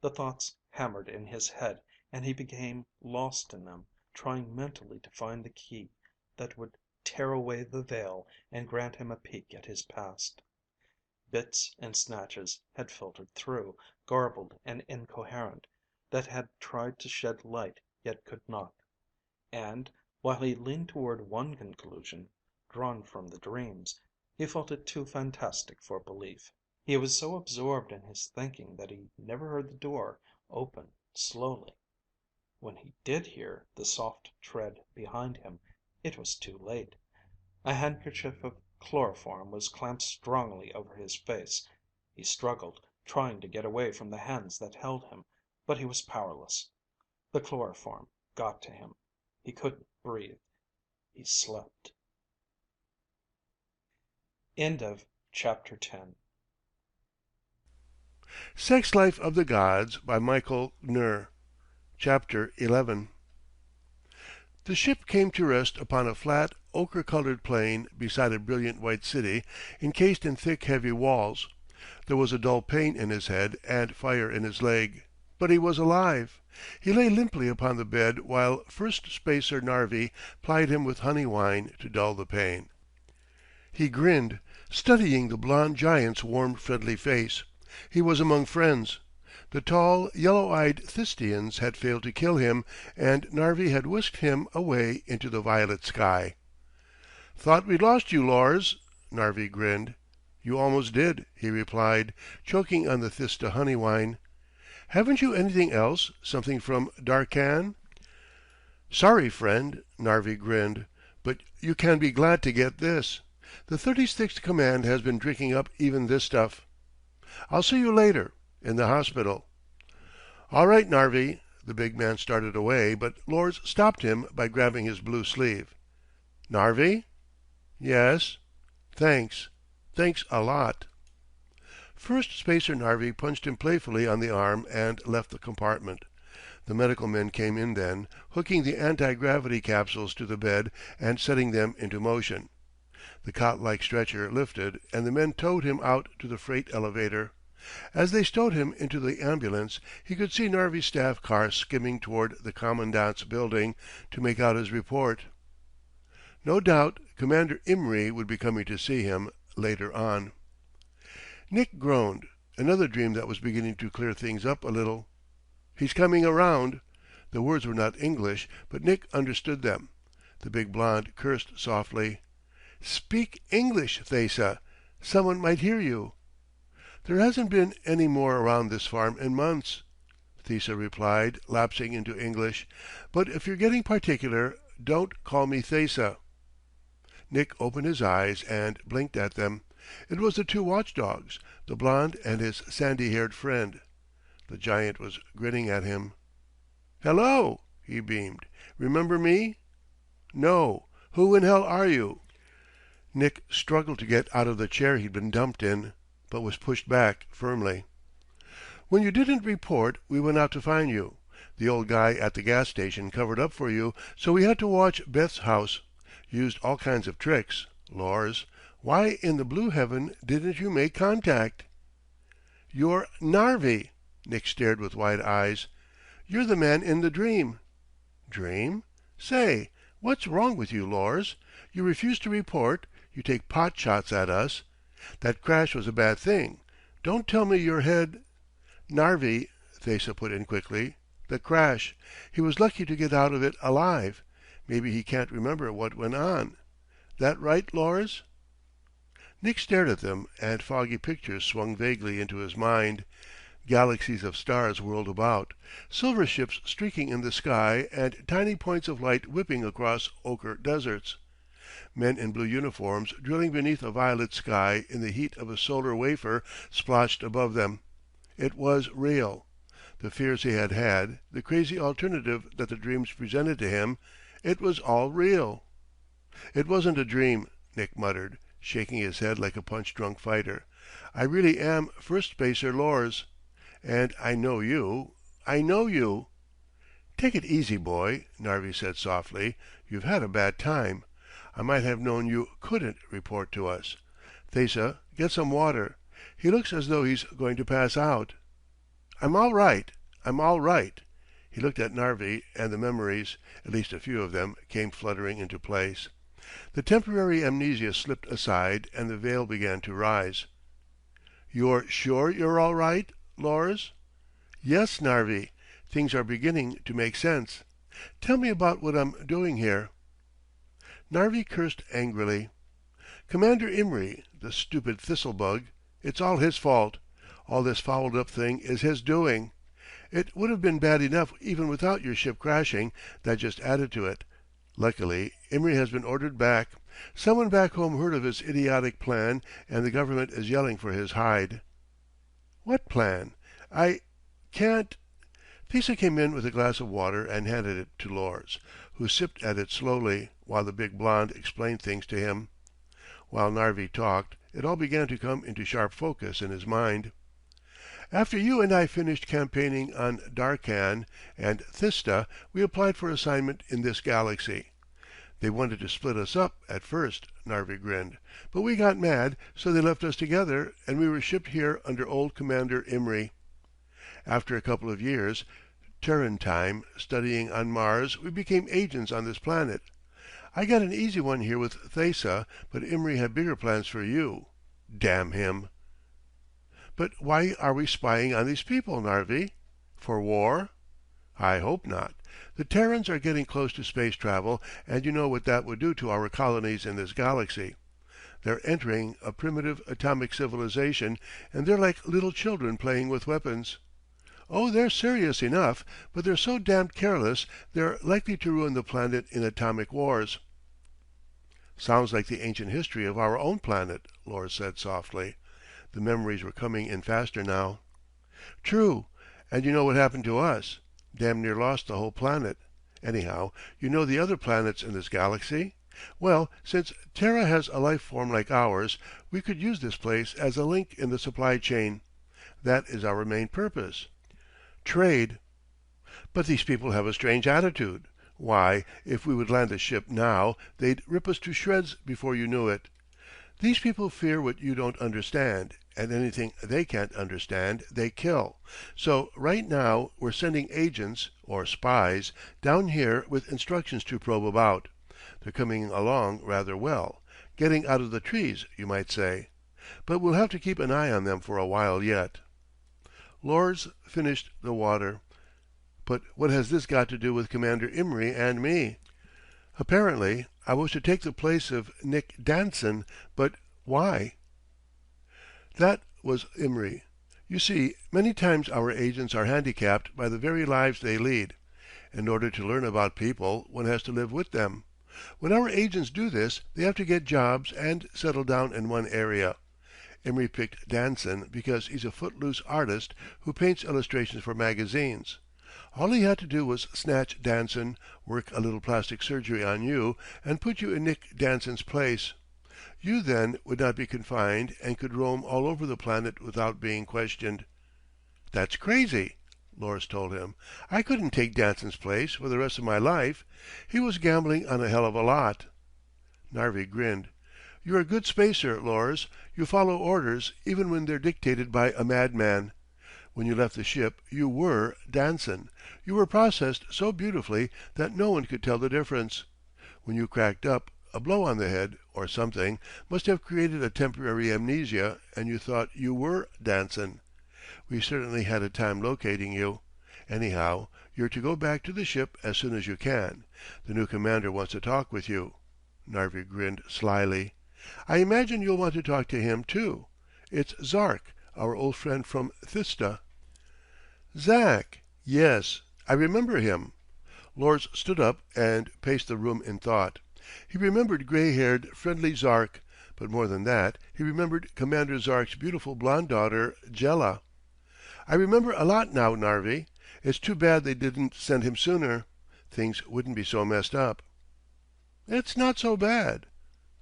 The thoughts hammered in his head and he became lost in them, trying mentally to find the key that would tear away the veil and grant him a peek at his past. Bits and snatches had filtered through, garbled and incoherent, that had tried to shed light yet could not. And, while he leaned toward one conclusion, drawn from the dreams, he felt it too fantastic for belief. He was so absorbed in his thinking that he never heard the door open slowly. When he did hear the soft tread behind him, it was too late. A handkerchief of chloroform was clamped strongly over his face. He struggled, trying to get away from the hands that held him, but he was powerless. The chloroform got to him. He couldn't breathe. He slept. End of chapter 10. Sex Life of the Gods by Michael Kner. Chapter 11. The ship came to rest upon a flat, ochre-colored plain beside a brilliant white city encased in thick, heavy walls. There was a dull pain in his head and fire in his leg, but he was alive. He lay limply upon the bed while First Spacer Narvi plied him with honey wine to dull the pain. He grinned, studying the blond giant's warm, friendly face. He was among friends. The tall, yellow-eyed Thistians had failed to kill him, and Narvi had whisked him away into the violet sky. "Thought we'd lost you, Lors," Narvi grinned. "You almost did," he replied, choking on the Thista honey wine. "Haven't you anything else, something from Darkhan?" "Sorry, friend," Narvi grinned, "but you can be glad to get this. The 36th Command has been drinking up even this stuff. I'll see you later, in the hospital." "All right, Narvi." The big man started away, but Lors stopped him by grabbing his blue sleeve. "Narvi?" "Yes." "Thanks. Thanks a lot." First Spacer Narvi punched him playfully on the arm and left the compartment. The medical men came in then, hooking the anti-gravity capsules to the bed and setting them into motion. The cot-like stretcher lifted, and the men towed him out to the freight elevator. As they stowed him into the ambulance, he could see Narvi's staff car skimming toward the commandant's building to make out his report. No doubt Commander Imry would be coming to see him later on. Nick groaned. Another dream that was beginning to clear things up a little. "He's coming around." The words were not English, but Nick understood them. The big blonde cursed softly. "Speak English, Thesa. Someone might hear you." "There hasn't been any more around this farm in months," Thesa replied, lapsing into English. "But if you're getting particular, don't call me Thesa." Nick opened his eyes and blinked at them. It was the two watchdogs, the blonde and his sandy-haired friend. The giant was grinning at him. "Hello," he beamed. "Remember me?" "No. Who in hell are you?" Nick struggled to get out of the chair he'd been dumped in, but was pushed back firmly. "When you didn't report, we went out to find you. The old guy at the gas station covered up for you, so we had to watch Beth's house. Used all kinds of tricks. Lors, why in the blue heaven didn't you make contact?" "You're Narvi!" Nick stared with wide eyes. "You're the man in the dream." "Dream? Say, what's wrong with you, Lors? You refuse to report. You take pot shots at us. That crash was a bad thing. Don't tell me your head—" "Narvi," Thesa put in quickly. "The crash. He was lucky to get out of it alive. Maybe he can't remember what went on. That right, Lors?" Nick stared at them, and foggy pictures swung vaguely into his mind. Galaxies of stars whirled about, silver ships streaking in the sky and tiny points of light whipping across ochre deserts. Men in blue uniforms drilling beneath a violet sky in the heat of a solar wafer splotched above them. It was real. The fears he had had, the crazy alternative that the dreams presented to him, it was all real. "It wasn't a dream," Nick muttered, shaking his head like a punch-drunk fighter. "I really am First Spacer Lors. And I know you. I know you." "Take it easy, boy," Narvi said softly. "You've had a bad time. I might have known you couldn't report to us. Thesa, get some water. He looks as though he's going to pass out." "I'm all right. I'm all right." He looked at Narvi, and the memories, at least a few of them, came fluttering into place. The temporary amnesia slipped aside, and the veil began to rise. "You're sure you're all right, Lors?" "Yes, Narvi. Things are beginning to make sense. Tell me about what I'm doing here." Narvi cursed angrily. "Commander Imry, the stupid thistlebug. It's all his fault. All this fouled up thing is his doing. It would have been bad enough even without your ship crashing. That just added to it. Luckily, Imry has been ordered back. Someone back home heard of his idiotic plan, and the government is yelling for his hide." "What plan? I can't—" Thesa came in with a glass of water and handed it to Lors, who sipped at it slowly while the big blonde explained things to him. While Narvi talked, it all began to come into sharp focus in his mind. "After you and I finished campaigning on Darkan and Thista, we applied for assignment in this galaxy. They wanted to split us up at first," Narvi grinned. "But we got mad, so they left us together, and we were shipped here under old Commander Imry. After a couple of years, Terran time, studying on Mars, we became agents on this planet. I got an easy one here with Thesa, but Imry had bigger plans for you. Damn him!" "But why are we spying on these people, Narvi? For war?" "I hope not. The Terrans are getting close to space travel, and you know what that would do to our colonies in this galaxy. They're entering a primitive atomic civilization, and they're like little children playing with weapons. Oh, they're serious enough, but they're so damned careless they're likely to ruin the planet in atomic wars." "Sounds like the ancient history of our own planet," Lors said softly. The memories were coming in faster now. "True. And you know what happened to us. Damn near lost the whole planet. Anyhow, you know the other planets in this galaxy? Well, since Terra has a life form like ours, we could use this place as a link in the supply chain. That is our main purpose. Trade. But these people have a strange attitude. Why, if we would land the ship now, they'd rip us to shreds before you knew it. These people fear what you don't understand, and anything they can't understand, they kill. So right now we're sending agents, or spies, down here with instructions to probe about. They're coming along rather well. Getting out of the trees, you might say. But we'll have to keep an eye on them for a while yet." Lors finished the water. "But what has this got to do with Commander Imry and me?" "Apparently I was to take the place of Nick Danson, but why?" "That was Imry. You see, many times our agents are handicapped by the very lives they lead. In order to learn about people, one has to live with them. When our agents do this, they have to get jobs and settle down in one area. Imry picked Danson because he's a footloose artist who paints illustrations for magazines. All he had to do was snatch Danson, work a little plastic surgery on you, and put you in Nick Danson's place. You then would not be confined and could roam all over the planet without being questioned." "That's crazy," Lors told him. "I couldn't take Danson's place for the rest of my life. He was gambling on a hell of a lot." Narvi grinned. "You're a good spacer, Lors. You follow orders even when they're dictated by a madman. When you left the ship you were Danson. You were processed so beautifully that no one could tell the difference. When you cracked up, a blow on the head, or something, must have created a temporary amnesia, and you thought you were Danson. We certainly had a time locating you. Anyhow, you're to go back to the ship as soon as you can. The new commander wants to talk with you." Narvi grinned slyly. "I imagine you'll want to talk to him, too. It's Zark, our old friend from Thista." "Zak? Yes, I remember him." Lors stood up and paced the room in thought. He remembered gray-haired, friendly Zark, but more than that, he remembered Commander Zark's beautiful blonde daughter, Jela. "I remember a lot now, Narvi. It's too bad they didn't send him sooner. Things wouldn't be so messed up." "It's not so bad."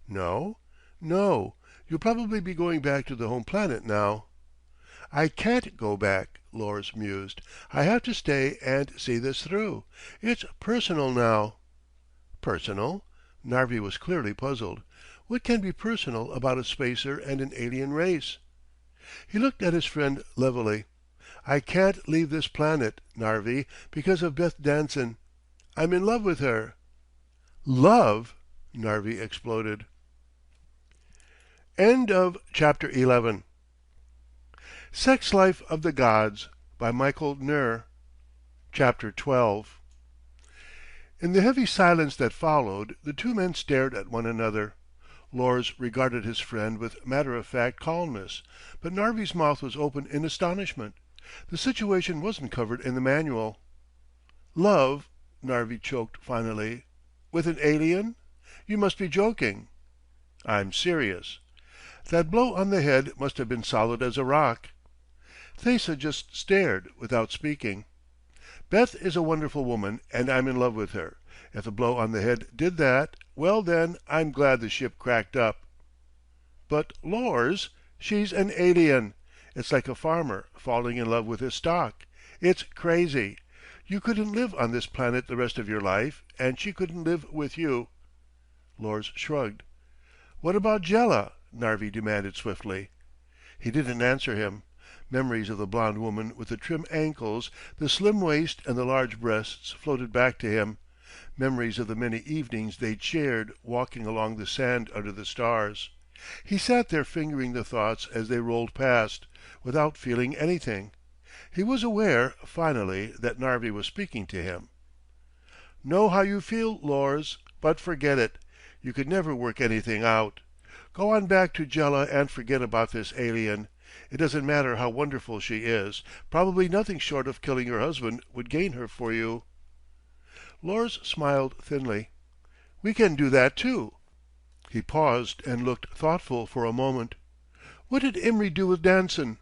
"No?" "No. You'll probably be going back to the home planet now." "I can't go back," Lors mused. "I have to stay and see this through. It's personal now." "Personal?" Narvi was clearly puzzled. What can be personal about a spacer and an alien race? He looked at his friend levelly. "I can't leave this planet, Narvi, because of Beth Danson. I'm in love with her." "Love?" Narvi exploded. End of Chapter 11. Sex Life of the Gods by Michael Nur. Chapter 12. In the heavy silence that followed, the two men stared at one another. Lors regarded his friend with matter-of-fact calmness, but Narvi's mouth was open in astonishment. The situation wasn't covered in the manual. "Love?" Narvi choked finally. "With an alien? You must be joking." "I'm serious." "That blow on the head must have been solid as a rock." Thesa just stared, without speaking. "Beth is a wonderful woman, and I'm in love with her. If the blow on the head did that, well then, I'm glad the ship cracked up." "But Lors, she's an alien. It's like a farmer falling in love with his stock. It's crazy. You couldn't live on this planet the rest of your life, and she couldn't live with you." Lors shrugged. "What about Jela?" Narvi demanded swiftly. He didn't answer him. Memories of the blonde woman with the trim ankles, the slim waist and the large breasts floated back to him. Memories of the many evenings they'd shared walking along the sand under the stars. He sat there fingering the thoughts as they rolled past, without feeling anything. He was aware, finally, that Narvi was speaking to him. "Know how you feel, Lors, but forget it. You could never work anything out. Go on back to Jela and forget about this alien. It doesn't matter how wonderful she is. Probably nothing short of killing your husband would gain her for you." Lors smiled thinly. "We can do that, too." He paused and looked thoughtful for a moment. "What did Imry do with Danson?"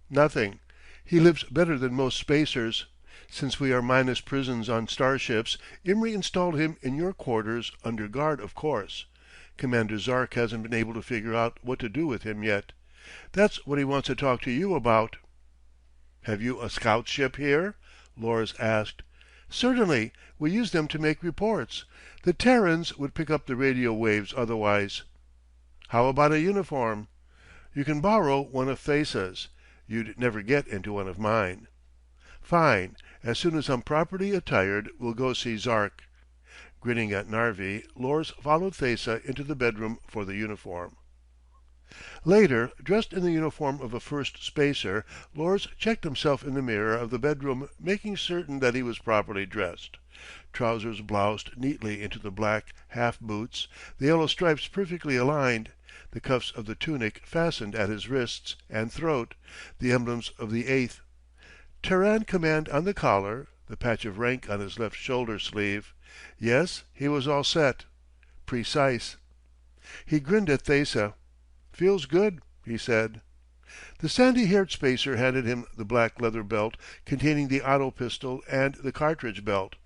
"Nothing. He lives better than most spacers. Since we are minus prisons on starships, Imry installed him in your quarters, under guard, of course. Commander Zark hasn't been able to figure out what to do with him yet. That's what he wants to talk to you about." "Have you a scout ship here?" Lors asked. "Certainly. We use them to make reports. The Terrans would pick up the radio waves otherwise." How about a uniform? You can borrow one of Thesa's. You'd never get into one of mine. Fine. As soon as I'm properly attired, we'll go see Zark. Grinning at Narvi, Lors followed Thesa into the bedroom for the uniform. Later, dressed in the uniform of a first spacer, Lors checked himself in the mirror of the bedroom, making certain that he was properly dressed. Trousers bloused neatly into the black half boots, the yellow stripes perfectly aligned, the cuffs of the tunic fastened at his wrists and throat, the emblems of the 8th. Terran Command on the collar, the patch of rank on his left shoulder sleeve. Yes, he was all set. Precise. He grinned at Thesa. "Feels good," he said. The sandy-haired spacer handed him the black leather belt containing the auto pistol and the cartridge belt.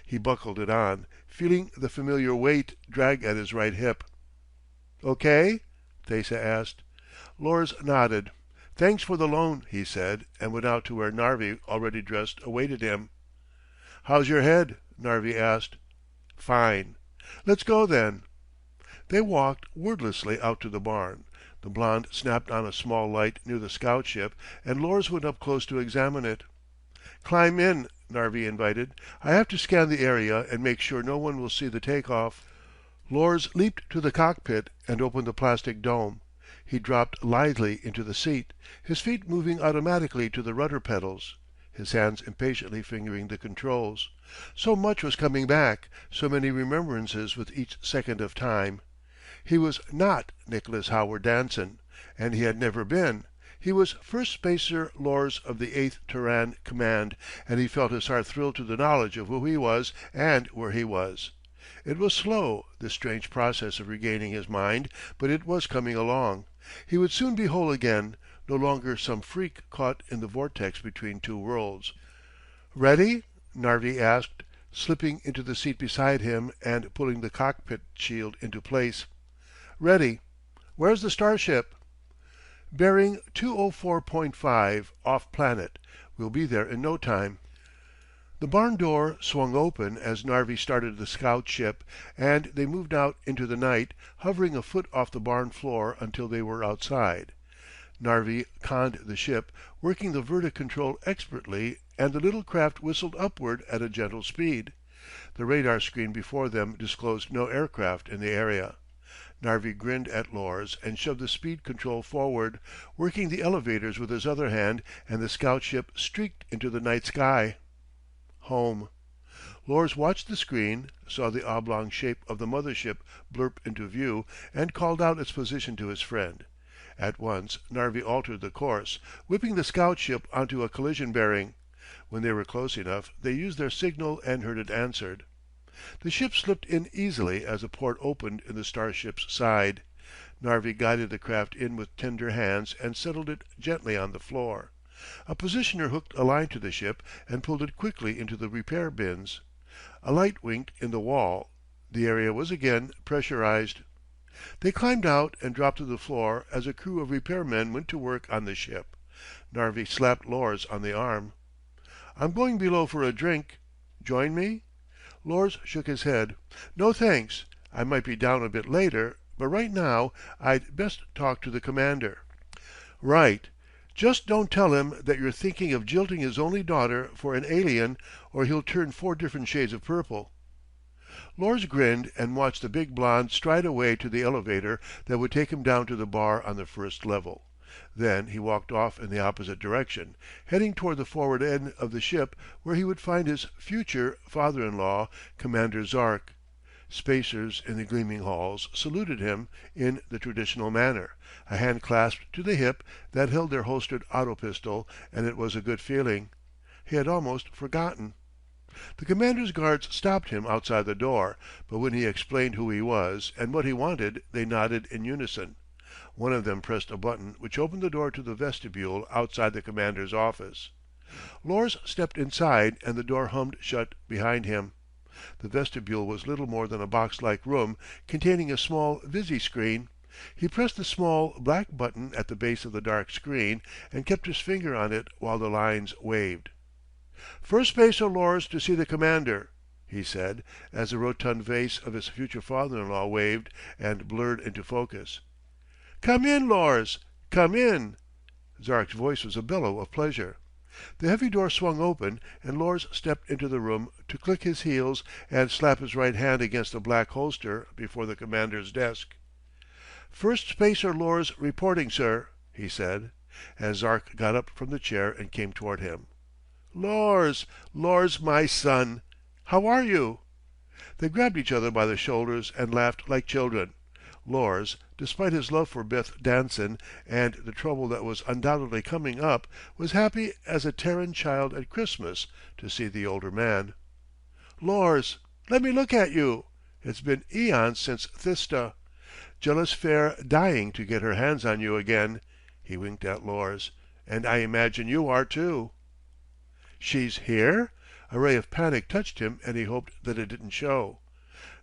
He buckled it on, feeling the familiar weight drag at his right hip. "Okay?" Thesa asked. Lors nodded. "Thanks for the loan," he said, and went out to where Narvi, already dressed, awaited him. "How's your head?" Narvi asked. "Fine." "Let's go then." They walked wordlessly out to the barn. The blonde snapped on a small light near the scout ship, and Lors went up close to examine it. "Climb in," Narvi invited. "I have to scan the area and make sure no one will see the take off." Lors leaped to the cockpit and opened the plastic dome. He dropped lithely into the seat, his feet moving automatically to the rudder pedals, his hands impatiently fingering the controls. So much was coming back, so many remembrances with each second of time. He was not Nicholas Howard Danson, and he had never been. He was First Spacer Lors of the 8th Terran Command, and he felt his heart thrill to the knowledge of who he was and where he was. It was slow, this strange process of regaining his mind, but it was coming along. He would soon be whole again, no longer some freak caught in the vortex between two worlds. "Ready?" Narvi asked, slipping into the seat beside him and pulling the cockpit shield into place. "Ready. Where's the starship?" "Bearing 204.5, off planet. We'll be there in no time." The barn door swung open as Narvi started the scout ship, and they moved out into the night, hovering a foot off the barn floor until they were outside. Narvi conned the ship, working the vertic control expertly, and the little craft whistled upward at a gentle speed. The radar screen before them disclosed no aircraft in the area. Narvi grinned at Lors and shoved the speed control forward, working the elevators with his other hand, and the scout ship streaked into the night sky. Home. Lors watched the screen, saw the oblong shape of the mother ship blurp into view, and called out its position to his friend. At once Narvi altered the course, whipping the scout ship onto a collision bearing. When they were close enough, they used their signal and heard it answered. The ship slipped in easily as the port opened in the starship's side. Narvi guided the craft in with tender hands and settled it gently on the floor. A positioner hooked a line to the ship and pulled it quickly into the repair bins. A light winked in the wall. The area was again pressurized. They climbed out and dropped to the floor as a crew of repair men went to work on the ship. Narvi slapped Lors on the arm. "I'm going below for a drink. Join me?" Lors shook his head. "No, thanks. I might be down a bit later, but right now I'd best talk to the commander." "Right. Just don't tell him that you're thinking of jilting his only daughter for an alien, or he'll turn 4 different shades of purple." Lors grinned and watched the big blonde stride away to the elevator that would take him down to the bar on the first level. Then he walked off in the opposite direction, heading toward the forward end of the ship where he would find his future father-in-law, Commander Zark. Spacers in the gleaming halls saluted him in the traditional manner, a hand clasped to the hip that held their holstered auto pistol, and it was a good feeling. He had almost forgotten. The commander's guards stopped him outside the door, but when he explained who he was and what he wanted, they nodded in unison. One of them pressed a button which opened the door to the vestibule outside the commander's office. Lors stepped inside and the door hummed shut behind him. The vestibule was little more than a box-like room containing a small visi screen. He pressed the small black button at the base of the dark screen and kept his finger on it while the lines waved. "First Spacer Lors to see the commander," he said, as the rotund face of his future father-in-law waved and blurred into focus. Come in, Lors! Come in!" Zark's voice was a bellow of pleasure. The heavy door swung open, and Lors stepped into the room to click his heels and slap his right hand against the black holster before the commander's desk. "First Spacer Lors reporting, sir," he said, as Zark got up from the chair and came toward him. "Lors! Lors, my son! How are you?" They grabbed each other by the shoulders and laughed like children. Lors, despite his love for Beth Danson and the trouble that was undoubtedly coming up, was happy as a Terran child at Christmas to see the older man. "Lors, let me look at you. It's been eons since Thista. Jealous fair dying to get her hands on you again." He winked at Lors. "And I imagine you are, too." "She's here?" A ray of panic touched him and he hoped that it didn't show.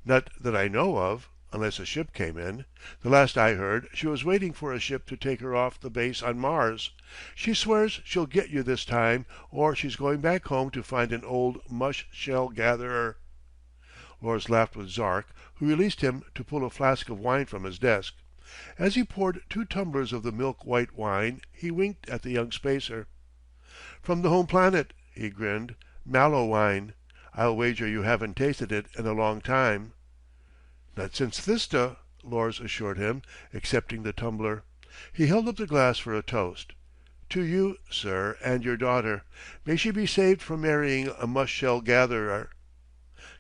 "Not that I know of. Unless a ship came in. The last I heard, she was waiting for a ship to take her off the base on Mars. She swears she'll get you this time, or she's going back home to find an old mush shell gatherer." Lors laughed with Zark, who released him to pull a flask of wine from his desk. As he poured 2 tumblers of the milk white wine, he winked at the young spacer. "From the home planet," he grinned. "Mallow wine. I'll wager you haven't tasted it in a long time." "Not since Thista," Lors assured him, accepting the tumbler. He held up the glass for a toast. "To you, sir, and your daughter. May she be saved from marrying a mush shell gatherer."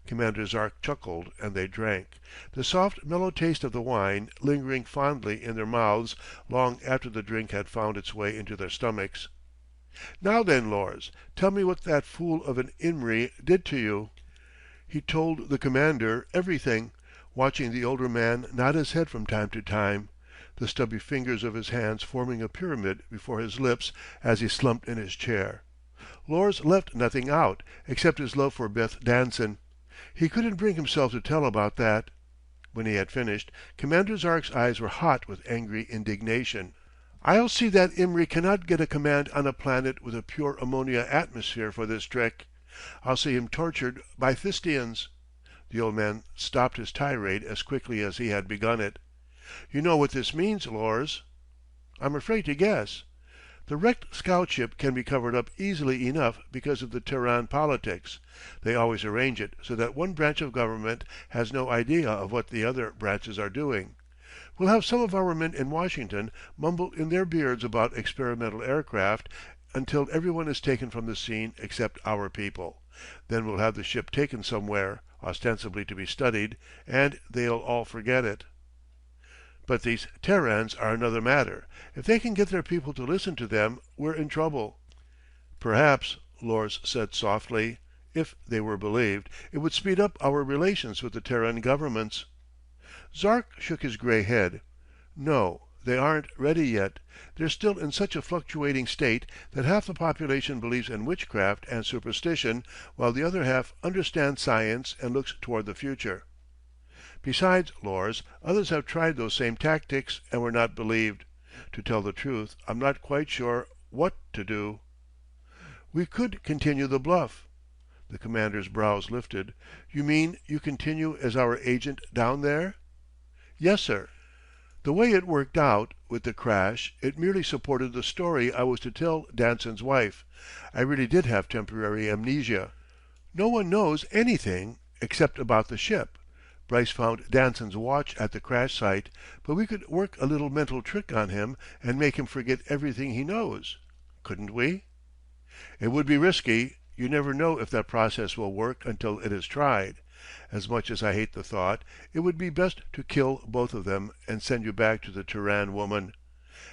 Commander Zark chuckled and they drank, the soft mellow taste of the wine lingering fondly in their mouths long after the drink had found its way into their stomachs. "Now then, Lors, tell me what that fool of an Imry did to you." He told the commander everything, watching the older man nod his head from time to time, the stubby fingers of his hands forming a pyramid before his lips as he slumped in his chair. Lors left nothing out, except his love for Beth Danson. He couldn't bring himself to tell about that. When he had finished, Commander Zark's eyes were hot with angry indignation. "I'll see that Imry cannot get a command on a planet with a pure ammonia atmosphere for this trick. I'll see him tortured by Thistians." The old man stopped his tirade as quickly as he had begun it. "You know what this means, Lors?" "I'm afraid to guess." "The wrecked scout ship can be covered up easily enough because of the Terran politics. They always arrange it so that one branch of government has no idea of what the other branches are doing. We'll have some of our men in Washington mumble in their beards about experimental aircraft until everyone is taken from the scene except our people. Then we'll have the ship taken somewhere, ostensibly to be studied, and they'll all forget it. But these Terrans are another matter. If they can get their people to listen to them, we're in trouble." "Perhaps," Lors said softly, "if they were believed, it would speed up our relations with the Terran governments." Zark shook his gray head. "No, they aren't ready yet. They're still in such a fluctuating state that half the population believes in witchcraft and superstition, while the other half understands science and looks toward the future. Besides, Lors, others have tried those same tactics and were not believed. To tell the truth, I'm not quite sure what to do." "We could continue the bluff." The commander's brows lifted. "You mean you continue as our agent down there?" "Yes, sir. The way it worked out, with the crash, it merely supported the story I was to tell Danson's wife. I really did have temporary amnesia. No one knows anything except about the ship. Bryce found Danson's watch at the crash site, but we could work a little mental trick on him and make him forget everything he knows. Couldn't we?" "It would be risky. You never know if that process will work until it is tried. As much as I hate the thought, it would be best to kill both of them and send you back to the Terran woman.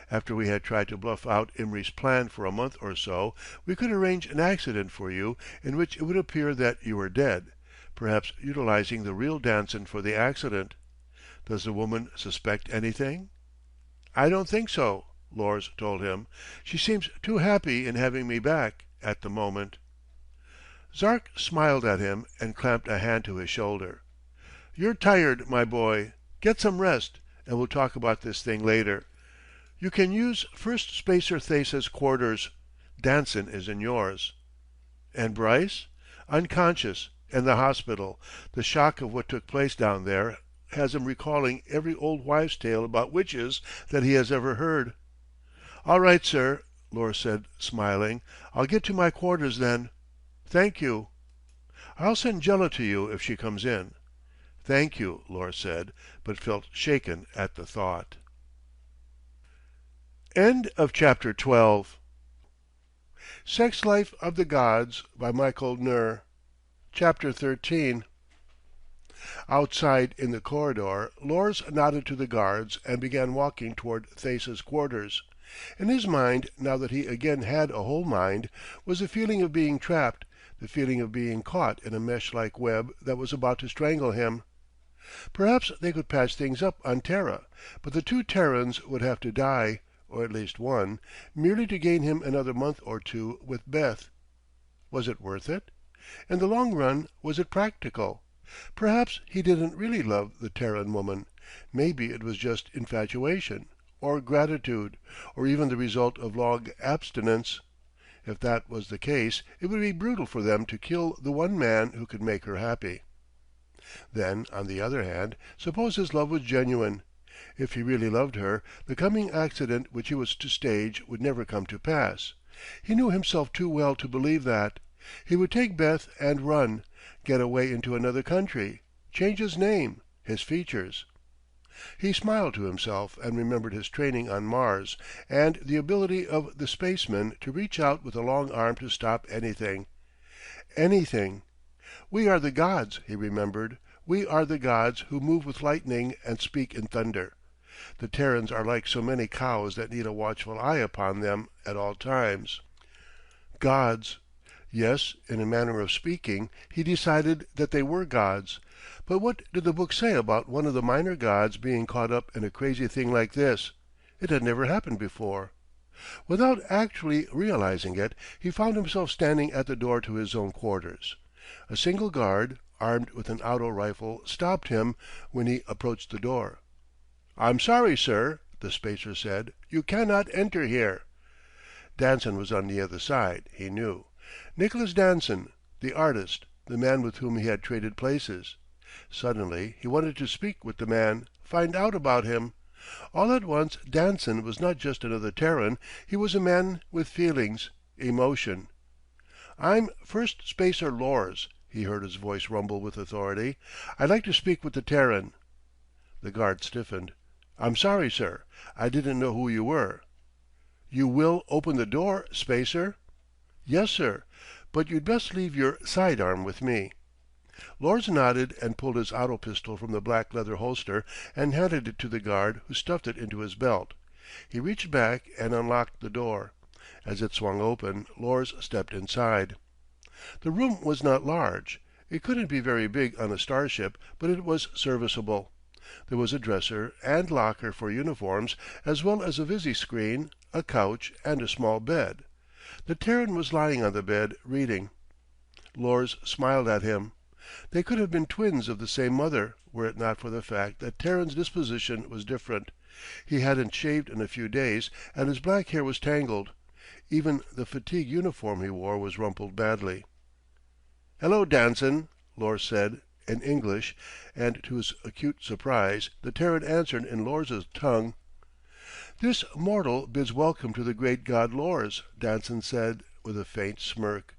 After we had tried to bluff out Imry's plan for a month or so, we could arrange an accident for you in which it would appear that you were dead, perhaps utilizing the real Danson for the accident. Does the woman suspect anything?" "I don't think so," Lors told him. "She seems too happy in having me back, at the moment." Zark smiled at him and clamped a hand to his shoulder. "You're tired, my boy. Get some rest, and we'll talk about this thing later. You can use First Spacer Thesa's quarters. Danson is in yours." "And Bryce?" "Unconscious, in the hospital. The shock of what took place down there has him recalling every old wives' tale about witches that he has ever heard. "All right, sir," Lors said, smiling. "I'll get to my quarters then. Thank you." "I'll send Jela to you if she comes in." "Thank you," Lors said, but felt shaken at the thought. End of chapter 12. Sex Life of the Gods by Michael Nur. Chapter 13. Outside in the corridor, Lors nodded to the guards and began walking toward Thesa's quarters. In his mind, now that he again had a whole mind, was the feeling of being trapped, the feeling of being caught in a mesh-like web that was about to strangle him. Perhaps they could patch things up on Terra, but the two Terrans would have to die, or at least one, merely to gain him another month or two with Beth. Was it worth it? In the long run, was it practical? Perhaps he didn't really love the Terran woman. Maybe it was just infatuation, or gratitude, or even the result of long abstinence. If that was the case, it would be brutal for them to kill the one man who could make her happy. Then, on the other hand, suppose his love was genuine. If he really loved her, the coming accident which he was to stage would never come to pass. He knew himself too well to believe that. He would take Beth and run, get away into another country, change his name, his features. He smiled to himself and remembered his training on Mars, and the ability of the spaceman to reach out with a long arm to stop anything. Anything. "We are the gods," he remembered. "We are the gods who move with lightning and speak in thunder. The Terrans are like so many cows that need a watchful eye upon them at all times." Gods. Yes, in a manner of speaking, he decided that they were gods. But what did the book say about one of the minor gods being caught up in a crazy thing like this? It had never happened before. Without actually realizing it, he found himself standing at the door to his own quarters. A single guard, armed with an auto rifle, stopped him when he approached the door. "I'm sorry, sir," the spacer said. "You cannot enter here." Danson was on the other side, he knew. Nicholas Danson, the artist, the man with whom he had traded places. Suddenly he wanted to speak with the man, find out about him. All at once Danson was not just another Terran, he was a man with feelings, emotion. "I'm First Spacer Lors," he heard his voice rumble with authority. "I'd like to speak with the Terran." The guard stiffened. "I'm sorry, sir. I didn't know who you were." "You will open the door, Spacer?" "Yes, sir. But you'd best leave your side arm with me." Lors nodded and pulled his auto pistol from the black leather holster and handed it to the guard, who stuffed it into his belt. He reached back and unlocked the door. As it swung open, Lors stepped inside. The room was not large. It couldn't be very big on a starship, but it was serviceable. There was a dresser and locker for uniforms, as well as a visi-screen, a couch, and a small bed. The Terran was lying on the bed, reading. Lors smiled at him. They could have been twins of the same mother, were it not for the fact that Terran's disposition was different. He hadn't shaved in a few days, and his black hair was tangled. Even the fatigue uniform he wore was rumpled badly. "Hello, Danson," Lors said, in English, and to his acute surprise, the Terran answered in Lors's tongue. "This mortal bids welcome to the great god Lors," Danson said, with a faint smirk.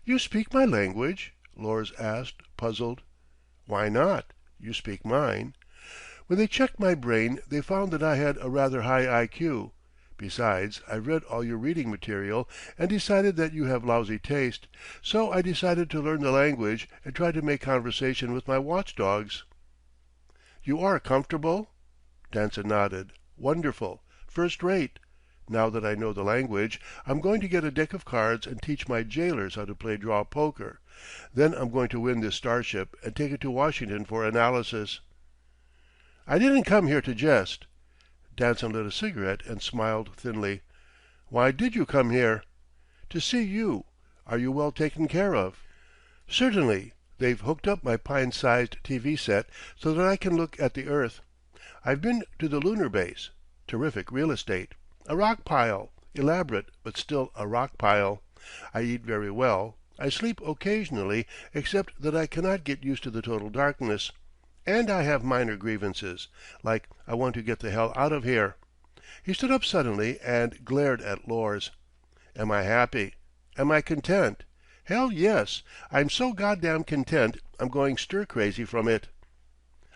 "You speak my language?" Lors asked, puzzled. "Why not? You speak mine." "When they checked my brain, they found that I had a rather high I.Q. Besides, I've read all your reading material and decided that you have lousy taste, so I decided to learn the language and try to make conversation with my watchdogs." "You are comfortable?" Danson nodded. "Wonderful. First rate. Now that I know the language, I'm going to get a deck of cards and teach my jailers how to play draw poker. Then I'm going to win this starship and take it to Washington for analysis." "I didn't come here to jest." Danson lit a cigarette and smiled thinly. "Why did you come here?" "To see you. Are you well taken care of?" "Certainly. They've hooked up my pine-sized TV set so that I can look at the earth. I've been to the lunar base. Terrific real estate. A rock pile. Elaborate, but still a rock pile. I eat very well. I sleep occasionally, except that I cannot get used to the total darkness. And I have minor grievances, like I want to get the hell out of here." He stood up suddenly and glared at Lors. "Am I happy? Am I content? Hell, yes. I'm so goddamn content I'm going stir-crazy from it.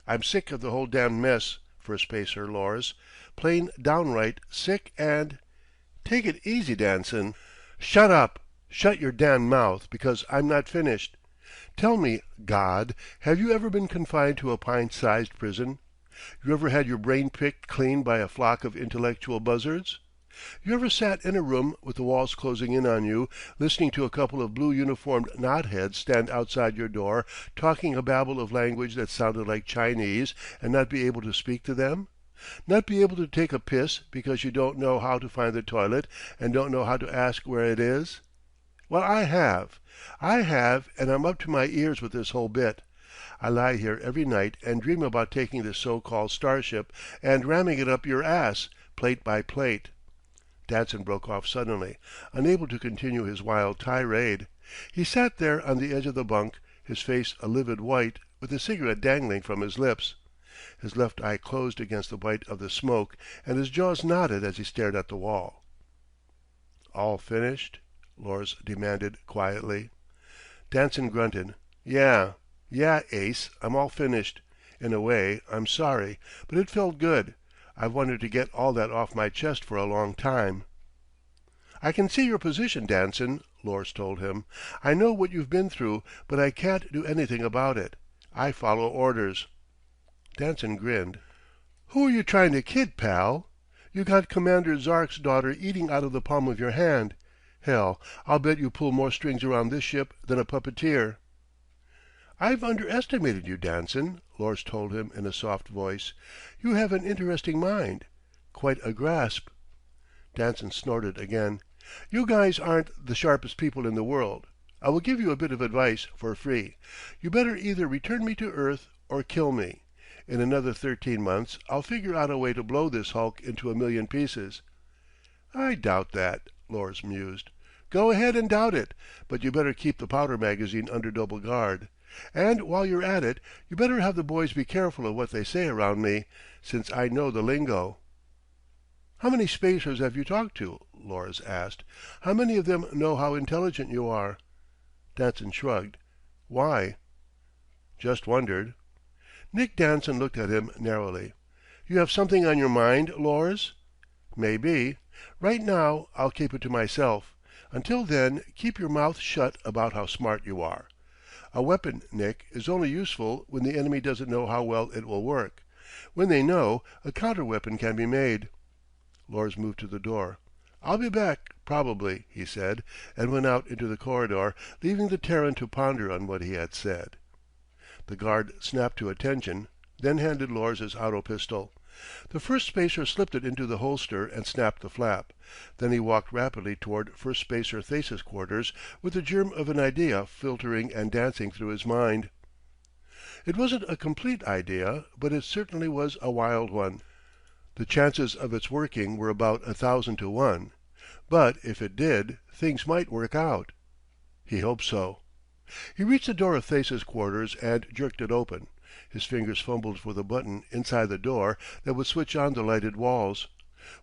I'm sick of the whole damned mess, First Spacer Lors. Plain downright sick and—" "Take it easy, Danson." "Shut up! Shut your damned mouth, because I'm not finished. Tell me, God, have you ever been confined to a pint-sized prison? You ever had your brain picked clean by a flock of intellectual buzzards? You ever sat in a room with the walls closing in on you, listening to a couple of blue-uniformed knotheads stand outside your door, talking a babble of language that sounded like Chinese, and not be able to speak to them? Not be able to take a piss because you don't know how to find the toilet and don't know how to ask where it is? Well, I have, and I'm up to my ears with this whole bit. I lie here every night and dream about taking this so-called starship and ramming it up your ass, plate by plate." Danson broke off suddenly, unable to continue his wild tirade. He sat there on the edge of the bunk, his face a livid white, with a cigarette dangling from his lips. His left eye closed against the bite of the smoke, and his jaws knotted as he stared at the wall. "All finished?" Lors demanded quietly. Danson grunted. Yeah, Ace, I'm all finished. In a way, I'm sorry, but it felt good. I've wanted to get all that off my chest for a long time." "I can see your position, Danson," Lors told him. "I know what you've been through, but I can't do anything about it. I follow orders." Danson grinned. "Who are you trying to kid, pal? You got Commander Zark's daughter eating out of the palm of your hand. Hell, I'll bet you pull more strings around this ship than a puppeteer." "I've underestimated you, Danson," Lors told him in a soft voice. "You have an interesting mind. Quite a grasp." Danson snorted again. "You guys aren't the sharpest people in the world. I will give you a bit of advice for free. You better either return me to Earth or kill me. In another 13 months I'll figure out a way to blow this hulk into a million pieces." "I doubt that," Lors mused. "Go ahead and doubt it, but you better keep the powder magazine under double guard. And while you're at it, you better have the boys be careful of what they say around me, since I know the lingo." "How many spacers have you talked to?" Lors asked. "How many of them know how intelligent you are?" Danson shrugged. "Why?" "Just wondered." Nick Danson looked at him narrowly. "You have something on your mind, Lors?" "Maybe. Right now I'll keep it to myself. Until then, keep your mouth shut about how smart you are. A weapon, Nick, is only useful when the enemy doesn't know how well it will work. When they know, a counter-weapon can be made." Lors moved to the door. "I'll be back, probably," he said, and went out into the corridor, leaving the Terran to ponder on what he had said. The guard snapped to attention, then handed Lors his auto pistol. The First Spacer slipped it into the holster and snapped the flap. Then he walked rapidly toward First Spacer Thesa's quarters, with the germ of an idea filtering and dancing through his mind. It wasn't a complete idea, but it certainly was a wild one. The chances of its working were about 1,000 to 1. But if it did, things might work out. He hoped so. He reached the door of Thesa's quarters and jerked it open. His fingers fumbled for the button inside the door that would switch on the lighted walls.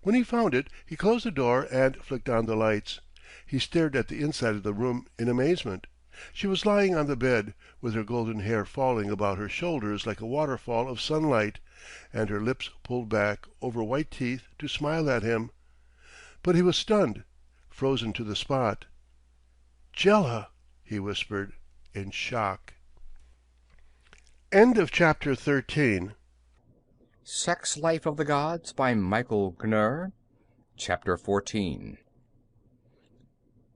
When he found it, he closed the door and flicked on the lights. He stared at the inside of the room in amazement. She was lying on the bed, with her golden hair falling about her shoulders like a waterfall of sunlight, and her lips pulled back over white teeth to smile at him. But he was stunned, frozen to the spot. "Jela!" he whispered, in shock. End of chapter 13. Sex Life of the Gods by Michael Knurr. Chapter 14.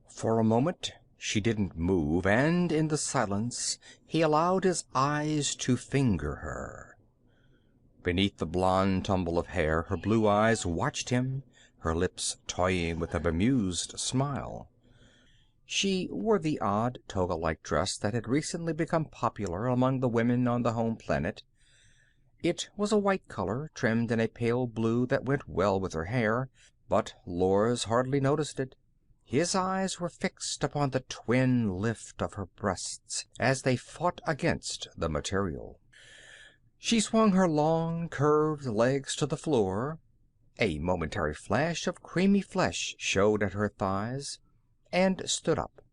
For a moment she didn't move, and in the silence he allowed his eyes to finger her. Beneath the blonde tumble of hair her blue eyes watched him, her lips toying with a bemused smile. She wore the odd toga-like dress that had recently become popular among the women on the home planet. It was a white color, trimmed in a pale blue that went well with her hair, but Lors hardly noticed it. His eyes were fixed upon the twin lift of her breasts as they fought against the material. She swung her long, curved legs to the floor. A momentary flash of creamy flesh showed at her thighs, and stood up.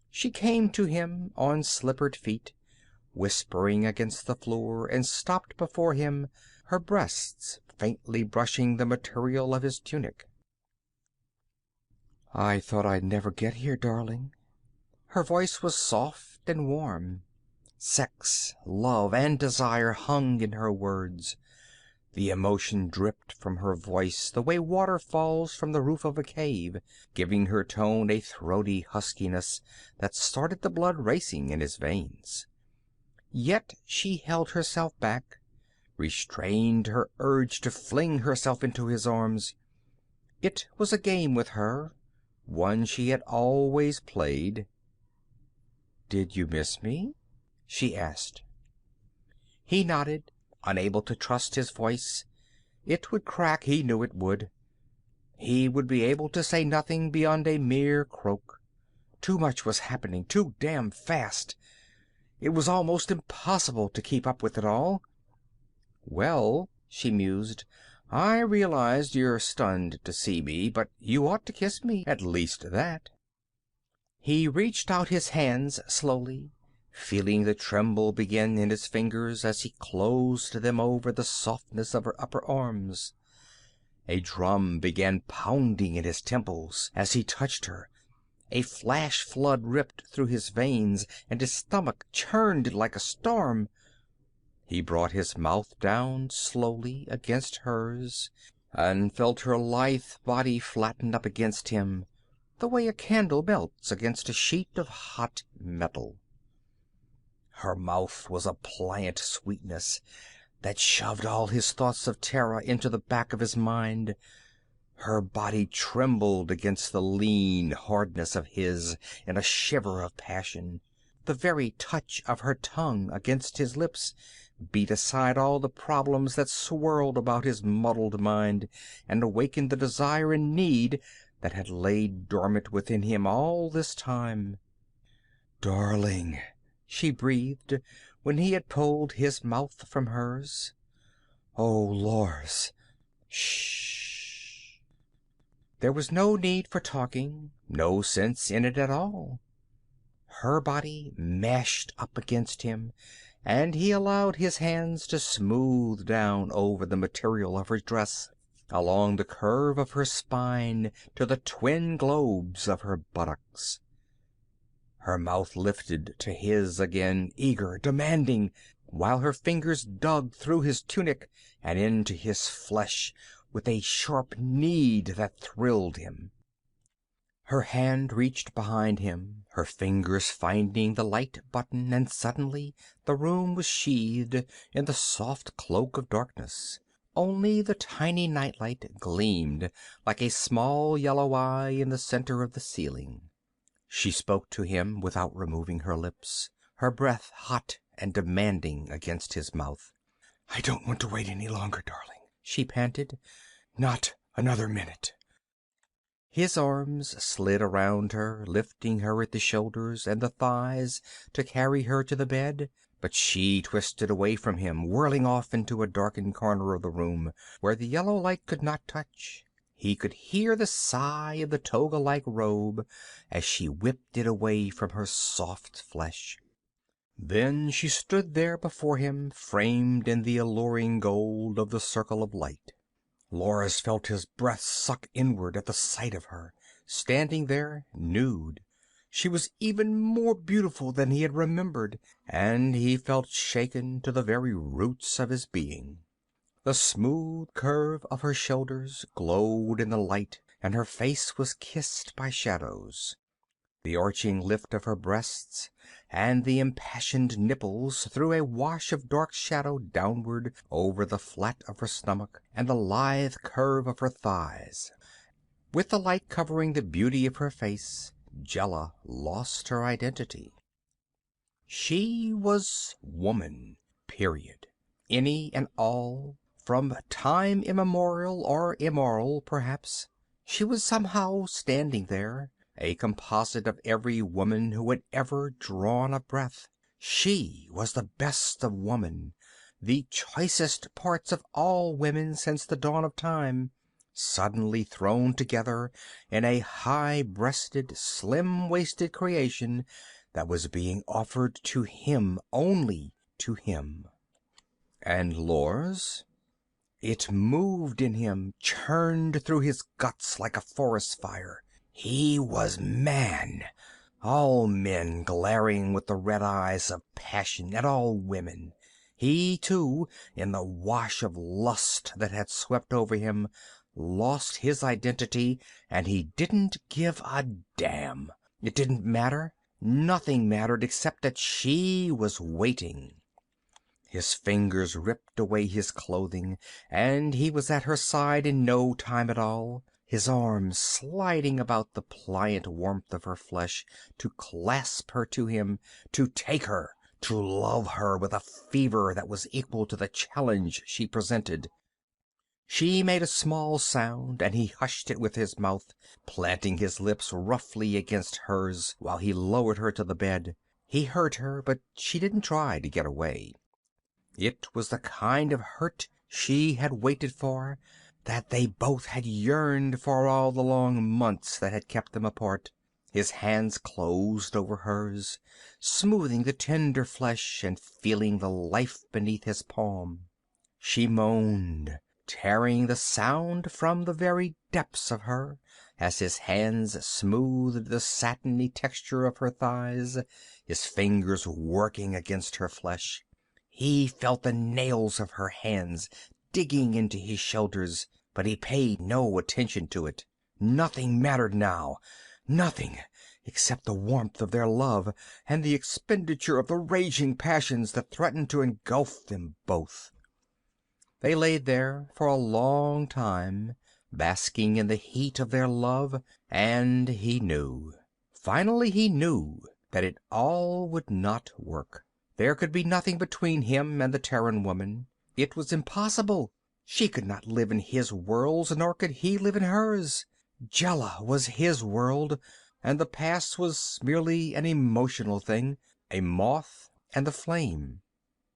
She came to him on slippered feet, whispering against the floor, and stopped before him, her breasts faintly brushing the material of his tunic. "I thought I'd never get here, darling." Her voice was soft and warm. Sex, love, and desire hung in her words. The emotion dripped from her voice the way water falls from the roof of a cave, giving her tone a throaty huskiness that started the blood racing in his veins. Yet she held herself back, restrained her urge to fling herself into his arms. It was a game with her, one she had always played. "Did you miss me?" she asked. He nodded, unable to trust his voice. It would crack, he knew it would. He would be able to say nothing beyond a mere croak. Too much was happening, too damn fast. It was almost impossible to keep up with it all. "Well," she mused, "I realized you're stunned to see me, but you ought to kiss me, at least that." He reached out his hands slowly, feeling the tremble begin in his fingers as he closed them over the softness of her upper arms. A drum began pounding in his temples as he touched her. A flash flood ripped through his veins, and his stomach churned like a storm. He brought his mouth down slowly against hers, and felt her lithe body flatten up against him, the way a candle melts against a sheet of hot metal. Her mouth was a pliant sweetness that shoved all his thoughts of Tara into the back of his mind. Her body trembled against the lean hardness of his in a shiver of passion. The very touch of her tongue against his lips beat aside all the problems that swirled about his muddled mind, and awakened the desire and need that had laid dormant within him all this time. "Darling," she breathed, when he had pulled his mouth from hers. "Oh, Lors." "Shh." There was no need for talking, no sense in it at all. Her body mashed up against him, and he allowed his hands to smooth down over the material of her dress, along the curve of her spine to the twin globes of her buttocks. Her mouth lifted to his again, eager, demanding, while her fingers dug through his tunic and into his flesh with a sharp need that thrilled him. Her hand reached behind him, her fingers finding the light button, and suddenly the room was sheathed in the soft cloak of darkness. Only the tiny nightlight gleamed like a small yellow eye in the center of the ceiling. She spoke to him without removing her lips, her breath hot and demanding against his mouth. "I don't want to wait any longer, darling," she panted. "Not another minute." His arms slid around her, lifting her at the shoulders and the thighs to carry her to the bed, but she twisted away from him, whirling off into a darkened corner of the room where the yellow light could not touch. He could hear the sigh of the toga-like robe as she whipped it away from her soft flesh. Then she stood there before him, framed in the alluring gold of the circle of light. Lors felt his breath suck inward at the sight of her, standing there, nude. She was even more beautiful than he had remembered, and he felt shaken to the very roots of his being. The smooth curve of her shoulders glowed in the light, and her face was kissed by shadows. The arching lift of her breasts and the impassioned nipples threw a wash of dark shadow downward over the flat of her stomach and the lithe curve of her thighs. With the light covering the beauty of her face, Jela lost her identity. She was woman, period. Any and all, from time immemorial or immoral, perhaps. She was somehow standing there, a composite of every woman who had ever drawn a breath. She was the best of woman, the choicest parts of all women since the dawn of time, suddenly thrown together in a high-breasted, slim-waisted creation that was being offered to him, only to him. And Lors? It moved in him, churned through his guts like a forest fire. He was man, all men glaring with the red eyes of passion at all women. He, too, in the wash of lust that had swept over him, lost his identity, and he didn't give a damn. It didn't matter. Nothing mattered except that she was waiting. His fingers ripped away his clothing, and he was at her side in no time at all, his arms sliding about the pliant warmth of her flesh, to clasp her to him, to take her, to love her with a fever that was equal to the challenge she presented. She made a small sound, and he hushed it with his mouth, planting his lips roughly against hers while he lowered her to the bed. He hurt her, but she didn't try to get away. It was the kind of hurt she had waited for, that they both had yearned for all the long months that had kept them apart. His hands closed over hers, smoothing the tender flesh and feeling the life beneath his palm. She moaned, tearing the sound from the very depths of her, as his hands smoothed the satiny texture of her thighs, his fingers working against her flesh. He felt the nails of her hands digging into his shoulders, but he paid no attention to it. Nothing mattered now, nothing except the warmth of their love and the expenditure of the raging passions that threatened to engulf them both. They laid there for a long time, basking in the heat of their love, and he knew. Finally he knew that it all would not work. There could be nothing between him and the Terran woman. It was impossible. She could not live in his worlds, nor could he live in hers. Jela was his world, and the past was merely an emotional thing, a moth and the flame.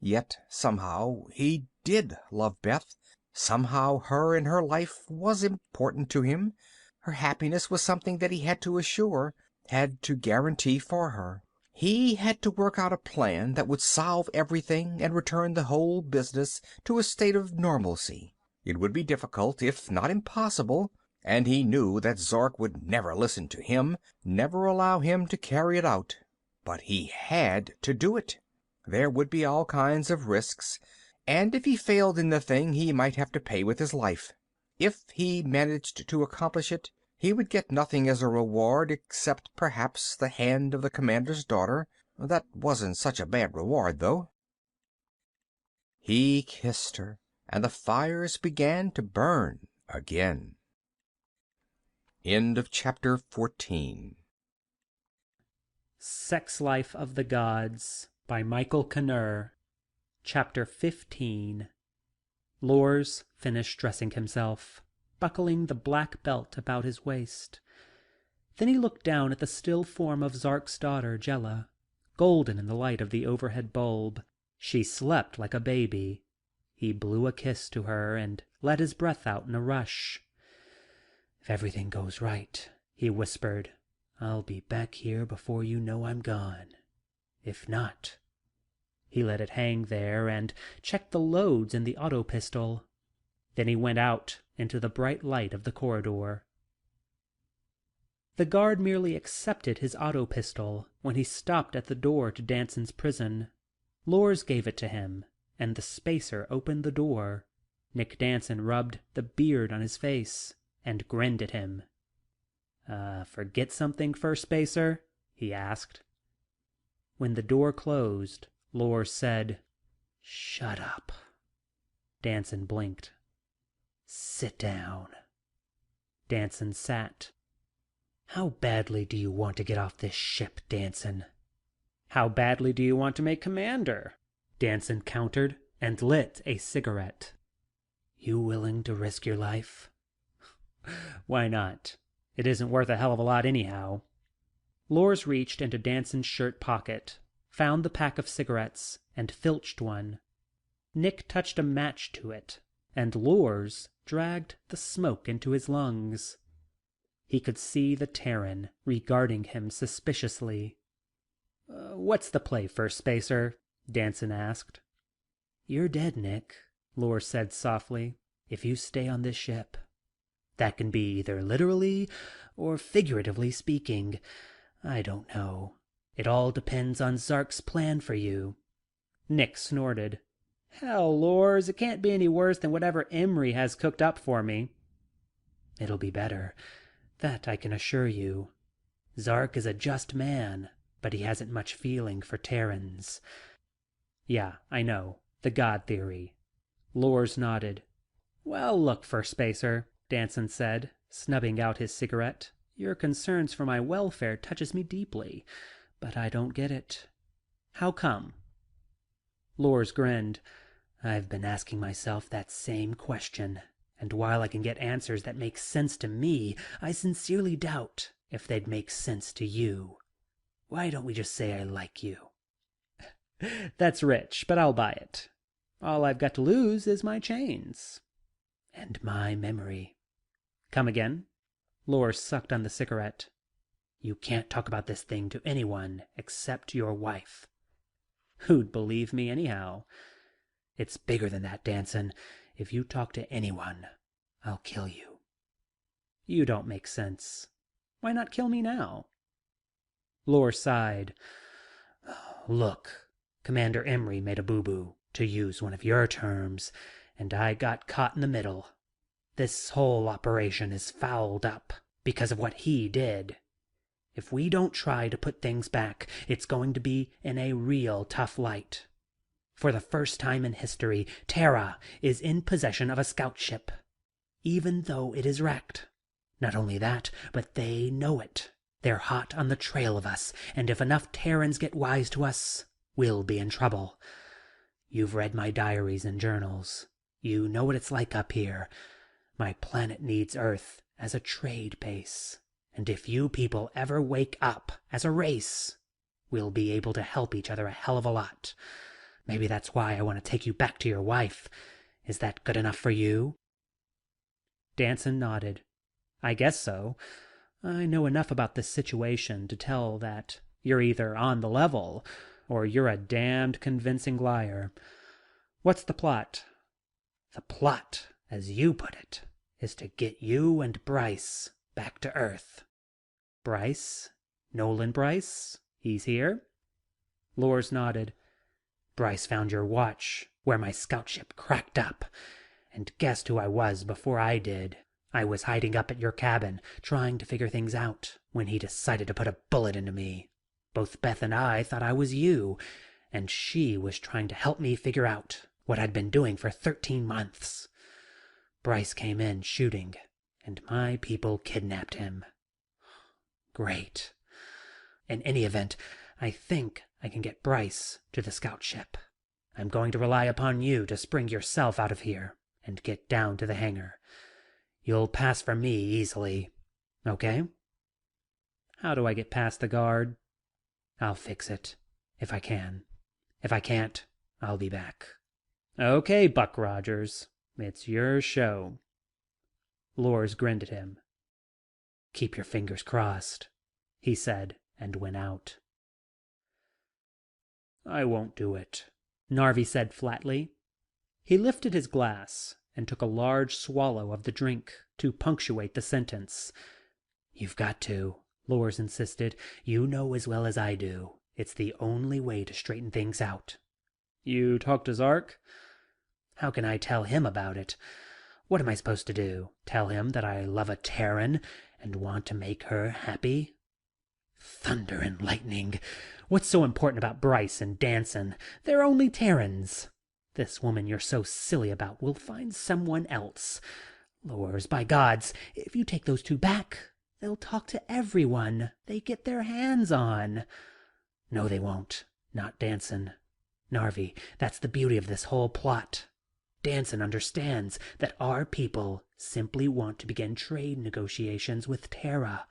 Yet somehow he did love Beth. Somehow her and her life was important to him. Her happiness was something that he had to assure, had to guarantee for her. He had to work out a plan that would solve everything and return the whole business to a state of normalcy. It would be difficult, if not impossible, and he knew that Zark would never listen to him, never allow him to carry it out. But he had to do it. There would be all kinds of risks, and if he failed in the thing, he might have to pay with his life. If he managed to accomplish it, he would get nothing as a reward except perhaps the hand of the commander's daughter. That wasn't such a bad reward, though. He kissed her, and the fires began to burn again. End of chapter 14. Sex Life of the Gods by Michael Knurr. Chapter 15. Lors finished dressing himself, buckling the black belt about his waist. Then he looked down at the still form of Zark's daughter, Jela, golden in the light of the overhead bulb. She slept like a baby. He blew a kiss to her and let his breath out in a rush. "If everything goes right," he whispered, "I'll be back here before you know I'm gone. If not—" He let it hang there and checked the loads in the auto pistol. Then he went out into the bright light of the corridor. The guard merely accepted his auto pistol when he stopped at the door to Danson's prison. Lors gave it to him, and the spacer opened the door. Nick Danson rubbed the beard on his face and grinned at him. Forget something, First Spacer?" he asked. When the door closed, Lors said, "Shut up." Danson blinked. "Sit down." Danson sat. "How badly do you want to get off this ship, Danson?" "How badly do you want to make commander?" Danson countered and lit a cigarette. "You willing to risk your life?" "Why not? It isn't worth a hell of a lot anyhow." Lors reached into Danson's shirt pocket, found the pack of cigarettes, and filched one. Nick touched a match to it, and Lors dragged the smoke into his lungs. He could see the Terran regarding him suspiciously. What's the play, First Spacer? Danson asked. You're dead, Nick, Lors said softly, if you stay on this ship. That can be either literally or figuratively speaking. I don't know. It all depends on Zark's plan for you. Nick snorted. Hell, Lors, it can't be any worse than whatever Emery has cooked up for me. It'll be better. That I can assure you. Zark is a just man, but he hasn't much feeling for Terrans. Yeah, I know. The God theory. Lors nodded. Well, look, First Spacer, Danson said, snubbing out his cigarette. Your concerns for my welfare touches me deeply, but I don't get it. How come? Lors grinned. I've been asking myself that same question, and while I can get answers that make sense to me, I sincerely doubt if they'd make sense to you. Why don't we just say I like you? That's rich, but I'll buy it. All I've got to lose is my chains. And my memory. Come again? Lors sucked on the cigarette. You can't talk about this thing to anyone except your wife. Who'd believe me anyhow? It's bigger than that, Danson. If you talk to anyone, I'll kill you. You don't make sense. Why not kill me now? Lors sighed. Look, Commander Emery made a boo-boo, to use one of your terms, and I got caught in the middle. This whole operation is fouled up because of what he did. If we don't try to put things back, it's going to be in a real tough light. For the first time in history, Terra is in possession of a scout ship, even though it is wrecked. Not only that, but they know it. They're hot on the trail of us, and if enough Terrans get wise to us, we'll be in trouble. You've read my diaries and journals. You know what it's like up here. My planet needs Earth as a trade base, and if you people ever wake up as a race, we'll be able to help each other a hell of a lot. Maybe that's why I want to take you back to your wife. Is that good enough for you? Danson nodded. I guess so. I know enough about this situation to tell that you're either on the level, or you're a damned convincing liar. What's the plot? The plot, as you put it, is to get you and Bryce back to Earth. Bryce? Nolan Bryce? He's here? Lors nodded. Bryce found your watch where my scout ship cracked up, and guessed who I was before I did. I was hiding up at your cabin, trying to figure things out, when he decided to put a bullet into me. Both Beth and I thought I was you, and she was trying to help me figure out what I'd been doing for 13 months. Bryce came in shooting, and my people kidnapped him. Great. In any event, I think I can get Bryce to the scout ship. I'm going to rely upon you to spring yourself out of here and get down to the hangar. You'll pass for me easily, okay? How do I get past the guard? I'll fix it, if I can. If I can't, I'll be back. Okay, Buck Rogers, it's your show. Lors grinned at him. Keep your fingers crossed, he said, and went out. I won't do it, Narvi said flatly. He lifted his glass and took a large swallow of the drink to punctuate the sentence. You've got to, Lors insisted. You know as well as I do. It's the only way to straighten things out. You talked to Zark? How can I tell him about it? What am I supposed to do? Tell him that I love a Terran and want to make her happy? Thunder and lightning! What's so important about Bryce and Danson? They're only Terrans. This woman you're so silly about will find someone else. Lors, by gods, if you take those two back, they'll talk to everyone they get their hands on. No, they won't. Not Danson. Narvi, that's the beauty of this whole plot. Danson understands that our people simply want to begin trade negotiations with Terra.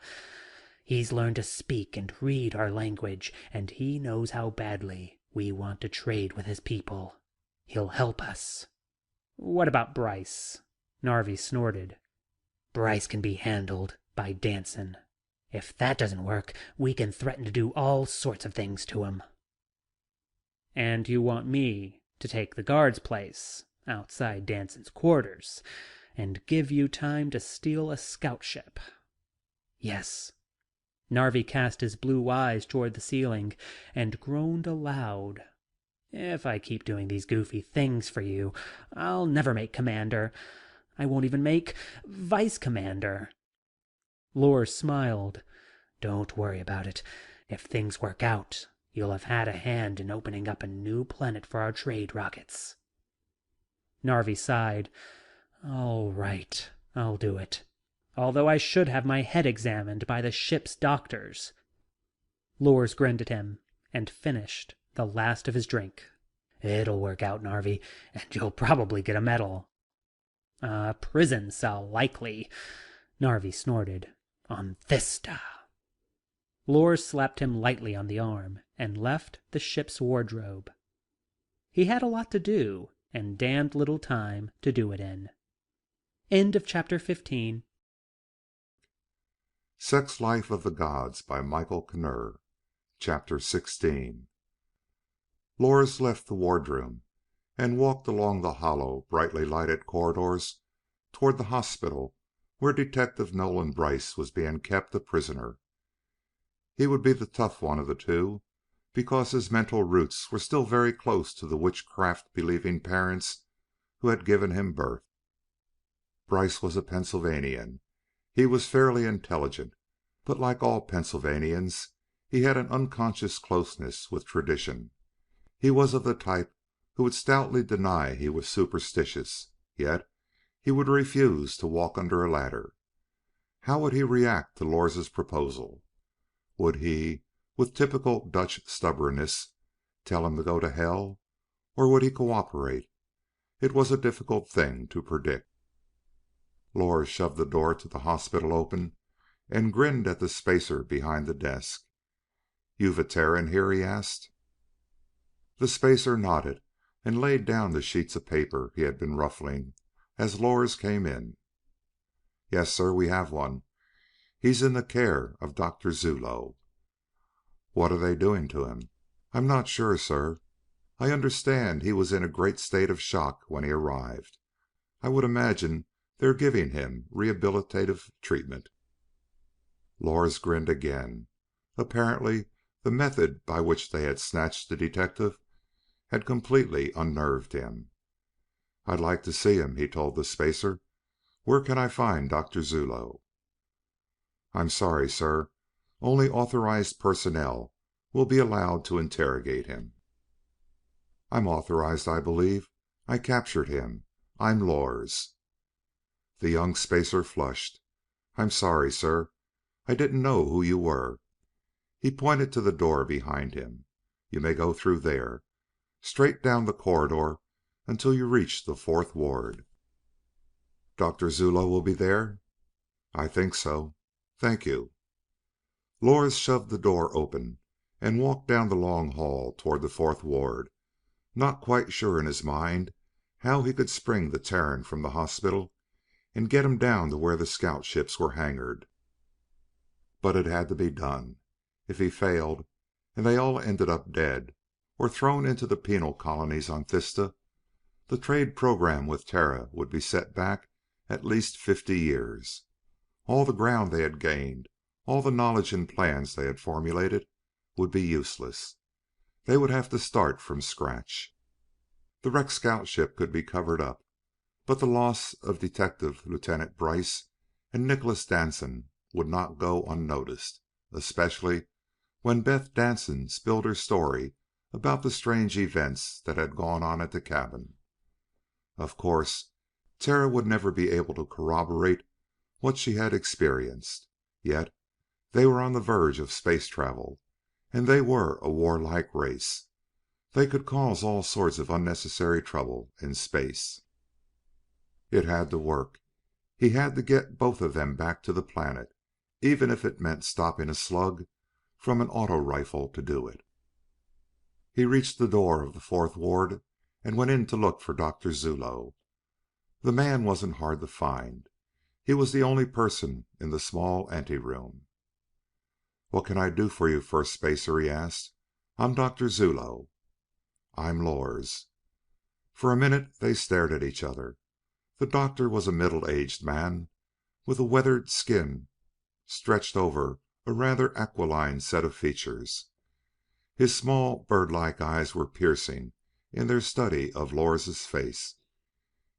He's learned to speak and read our language, and he knows how badly we want to trade with his people. He'll help us." "What about Bryce?" Narvi snorted. "Bryce can be handled by Danson. If that doesn't work, we can threaten to do all sorts of things to him." "And you want me to take the guard's place outside Danson's quarters and give you time to steal a scout ship?" "Yes." Narvi cast his blue eyes toward the ceiling and groaned aloud. "If I keep doing these goofy things for you, I'll never make commander. I won't even make vice commander." Lors smiled. "Don't worry about it. If things work out, you'll have had a hand in opening up a new planet for our trade rockets." Narvi sighed. "All right, I'll do it. Although I should have my head examined by the ship's doctors." Lors grinned at him and finished the last of his drink. "It'll work out, Narvi, and you'll probably get a medal." "A prison cell, likely," Narvi snorted. "On Thista." Lors slapped him lightly on the arm and left the ship's wardrobe. He had a lot to do, and damned little time to do it in. End of chapter 15. Sex Life of the Gods by Michael Knurr. Chapter 16. Lors left the wardroom and walked along the hollow, brightly lighted corridors toward the hospital where Detective Nolan Brice was being kept a prisoner. He would be the tough one of the two, because his mental roots were still very close to the witchcraft-believing parents who had given him birth. Brice was a Pennsylvanian. He was fairly intelligent, but like all Pennsylvanians, he had an unconscious closeness with tradition. He was of the type who would stoutly deny he was superstitious, yet he would refuse to walk under a ladder. How would he react to Lors's proposal? Would he, with typical Dutch stubbornness, tell him to go to hell, or would he cooperate? It was a difficult thing to predict. Lors shoved the door to the hospital open and grinned at the spacer behind the desk. "You've a Terran here?" he asked. The spacer nodded and laid down the sheets of paper he had been ruffling as Lors came in. "Yes, sir, we have one. He's in the care of Dr. Zullo." "What are they doing to him?" "I'm not sure, sir. I understand he was in a great state of shock when he arrived. I would imagine they're giving him rehabilitative treatment." Lors grinned again. Apparently, the method by which they had snatched the detective had completely unnerved him. "I'd like to see him," he told the spacer. "Where can I find Dr. Zullo?" "I'm sorry, sir. Only authorized personnel will be allowed to interrogate him." "I'm authorized, I believe. I captured him. I'm Lors." The young spacer flushed. "I'm sorry, sir. I didn't know who you were." He pointed to the door behind him. "You may go through there. Straight down the corridor until you reach the fourth ward." "Dr. Zullo will be there?" "I think so. Thank you." Lors shoved the door open and walked down the long hall toward the fourth ward, not quite sure in his mind how he could spring the Terran from the hospital and get him down to where the scout ships were hangared. But it had to be done. If he failed, and they all ended up dead or thrown into the penal colonies on Thista, the trade program with Terra would be set back at least 50 years. All the ground they had gained, all the knowledge and plans they had formulated, would be useless. They would have to start from scratch. The wrecked scout ship could be covered up, but the loss of Detective Lieutenant Brice and Nicholas Danson would not go unnoticed, especially when Beth Danson spilled her story about the strange events that had gone on at the cabin. Of course, Terra would never be able to corroborate what she had experienced. Yet they were on the verge of space travel, and they were a warlike race. They could cause all sorts of unnecessary trouble in space. It had to work. He had to get both of them back to the planet, even if it meant stopping a slug from an auto rifle to do it. He reached the door of the fourth ward and went in to look for Dr. Zullo. The man wasn't hard to find. He was the only person in the small anteroom. "What can I do for you, First Spacer?" he asked. "I'm Dr. Zullo." "I'm Lors." For a minute they stared at each other. The doctor was a middle-aged man with a weathered skin stretched over a rather aquiline set of features. His small, bird-like eyes were piercing in their study of Lors's face.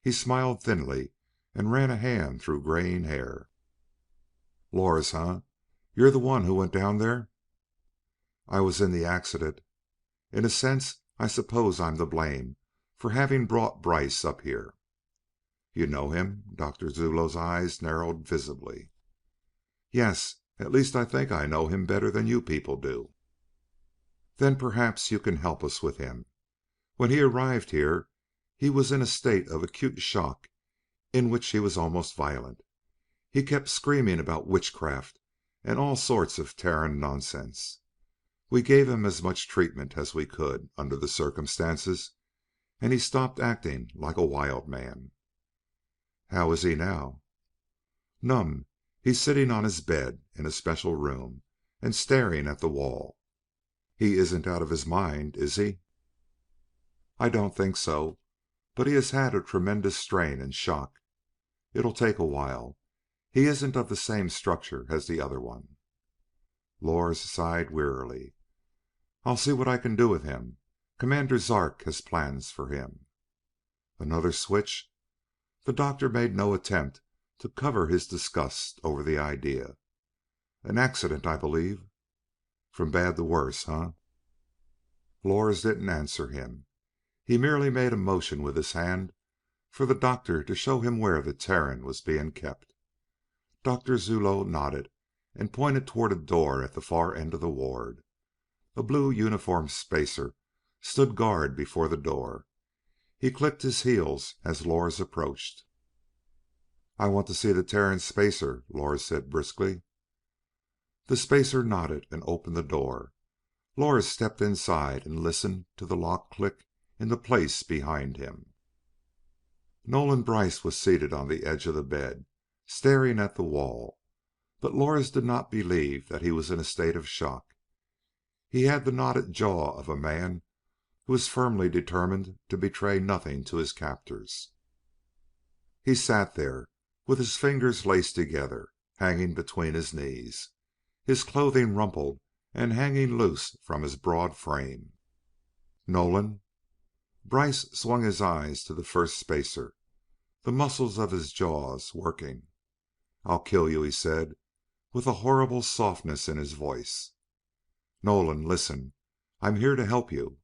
He smiled thinly and ran a hand through graying hair. "Lors, huh? You're the one who went down there?" "I was in the accident. In a sense, I suppose I'm to blame for having brought Brice up here." "You know him?" Dr. Zullo's eyes narrowed visibly. "Yes, at least I think I know him better than you people do." "Then perhaps you can help us with him. When he arrived here he was in a state of acute shock in which he was almost violent. He kept screaming about witchcraft and all sorts of Terran nonsense. We gave him as much treatment as we could, under the circumstances, and he stopped acting like a wild man." "How is he now?" "Numb. He's sitting on his bed in a special room and staring at the wall." "He isn't out of his mind, is he?" "I don't think so, but he has had a tremendous strain and shock. It'll take a while. He isn't of the same structure as the other one." Lors sighed wearily. "I'll see what I can do with him. Commander Zark has plans for him." "Another switch?" The doctor made no attempt to cover his disgust over the idea. "An accident, I believe." "From bad to worse, huh?" Lors didn't answer him. He merely made a motion with his hand for the doctor to show him where the Terran was being kept. Dr. Zullo nodded and pointed toward a door at the far end of the ward. A blue uniformed spacer stood guard before the door. He clicked his heels as Lors approached. "I want to see the Terran spacer," Lors said briskly. The spacer nodded and opened the door. Lors stepped inside and listened to the lock click into place behind him. Nolan Brice was seated on the edge of the bed, staring at the wall, but Lors did not believe that he was in a state of shock. He had the knotted jaw of a man who is firmly determined to betray nothing to his captors. He sat there, with his fingers laced together, hanging between his knees, his clothing rumpled and hanging loose from his broad frame. "Nolan?" Brice swung his eyes to the first spacer, the muscles of his jaws working. "I'll kill you," he said, with a horrible softness in his voice. "Nolan, listen. I'm here to help you."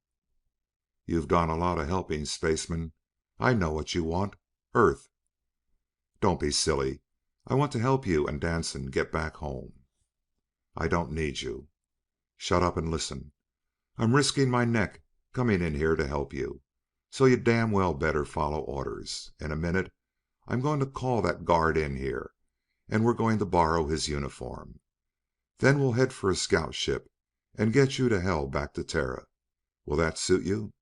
"You've done a lot of helping, spaceman. I know what you want. Earth." "Don't be silly. I want to help you and Danson get back home." "I don't need you." "Shut up and listen. I'm risking my neck coming in here to help you, so you damn well better follow orders. In a minute I'm going to call that guard in here, and we're going to borrow his uniform. Then we'll head for a scout ship and get you to hell back to Terra. Will that suit you?"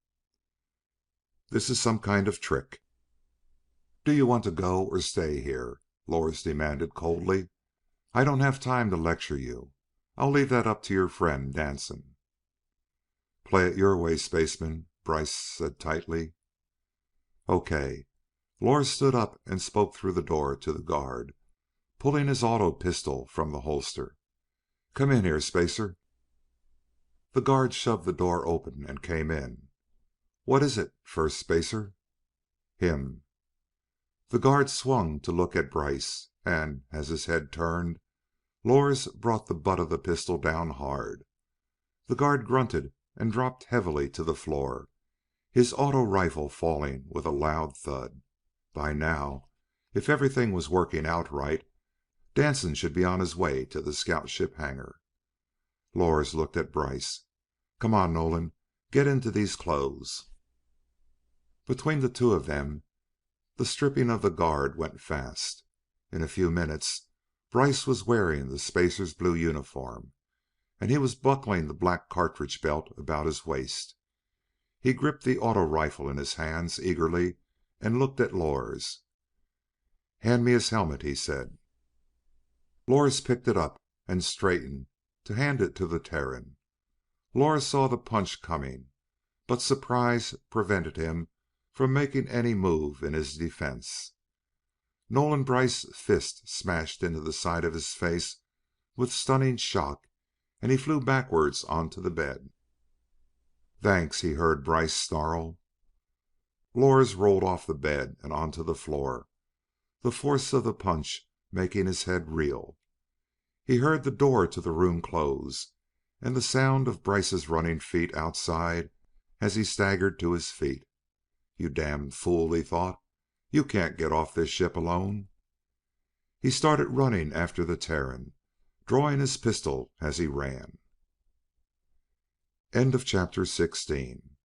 "This is some kind of trick." "Do you want to go or stay here?" Lors demanded coldly. "I don't have time to lecture you. I'll leave that up to your friend Danson." "Play it your way, spaceman," Brice said tightly. "Okay." Lors stood up and spoke through the door to the guard, pulling his auto pistol from the holster. "Come in here, spacer." The guard shoved the door open and came in. "What is it, First Spacer?" "Him." The guard swung to look at Brice, and as his head turned, Lors brought the butt of the pistol down hard. The guard grunted and dropped heavily to the floor, his auto rifle falling with a loud thud. By now, if everything was working out right, Danson should be on his way to the scout ship hangar. Lors looked at Brice. "Come on, Nolan. Get into these clothes." Between the two of them, the stripping of the guard went fast. In a few minutes, Brice was wearing the spacer's blue uniform, and he was buckling the black cartridge belt about his waist. He gripped the auto rifle in his hands eagerly and looked at Lors. "Hand me his helmet," he said. Lors picked it up and straightened to hand it to the Terran. Lors saw the punch coming, but surprise prevented him from making any move in his defense. Nolan Brice's fist smashed into the side of his face with stunning shock, and he flew backwards onto the bed. "Thanks," he heard Brice snarl. Lors rolled off the bed and onto the floor, the force of the punch making his head reel. He heard the door to the room close, and the sound of Brice's running feet outside as he staggered to his feet. "You damned fool," he thought. "You can't get off this ship alone." He started running after the Terran, drawing his pistol as he ran. End of chapter 16.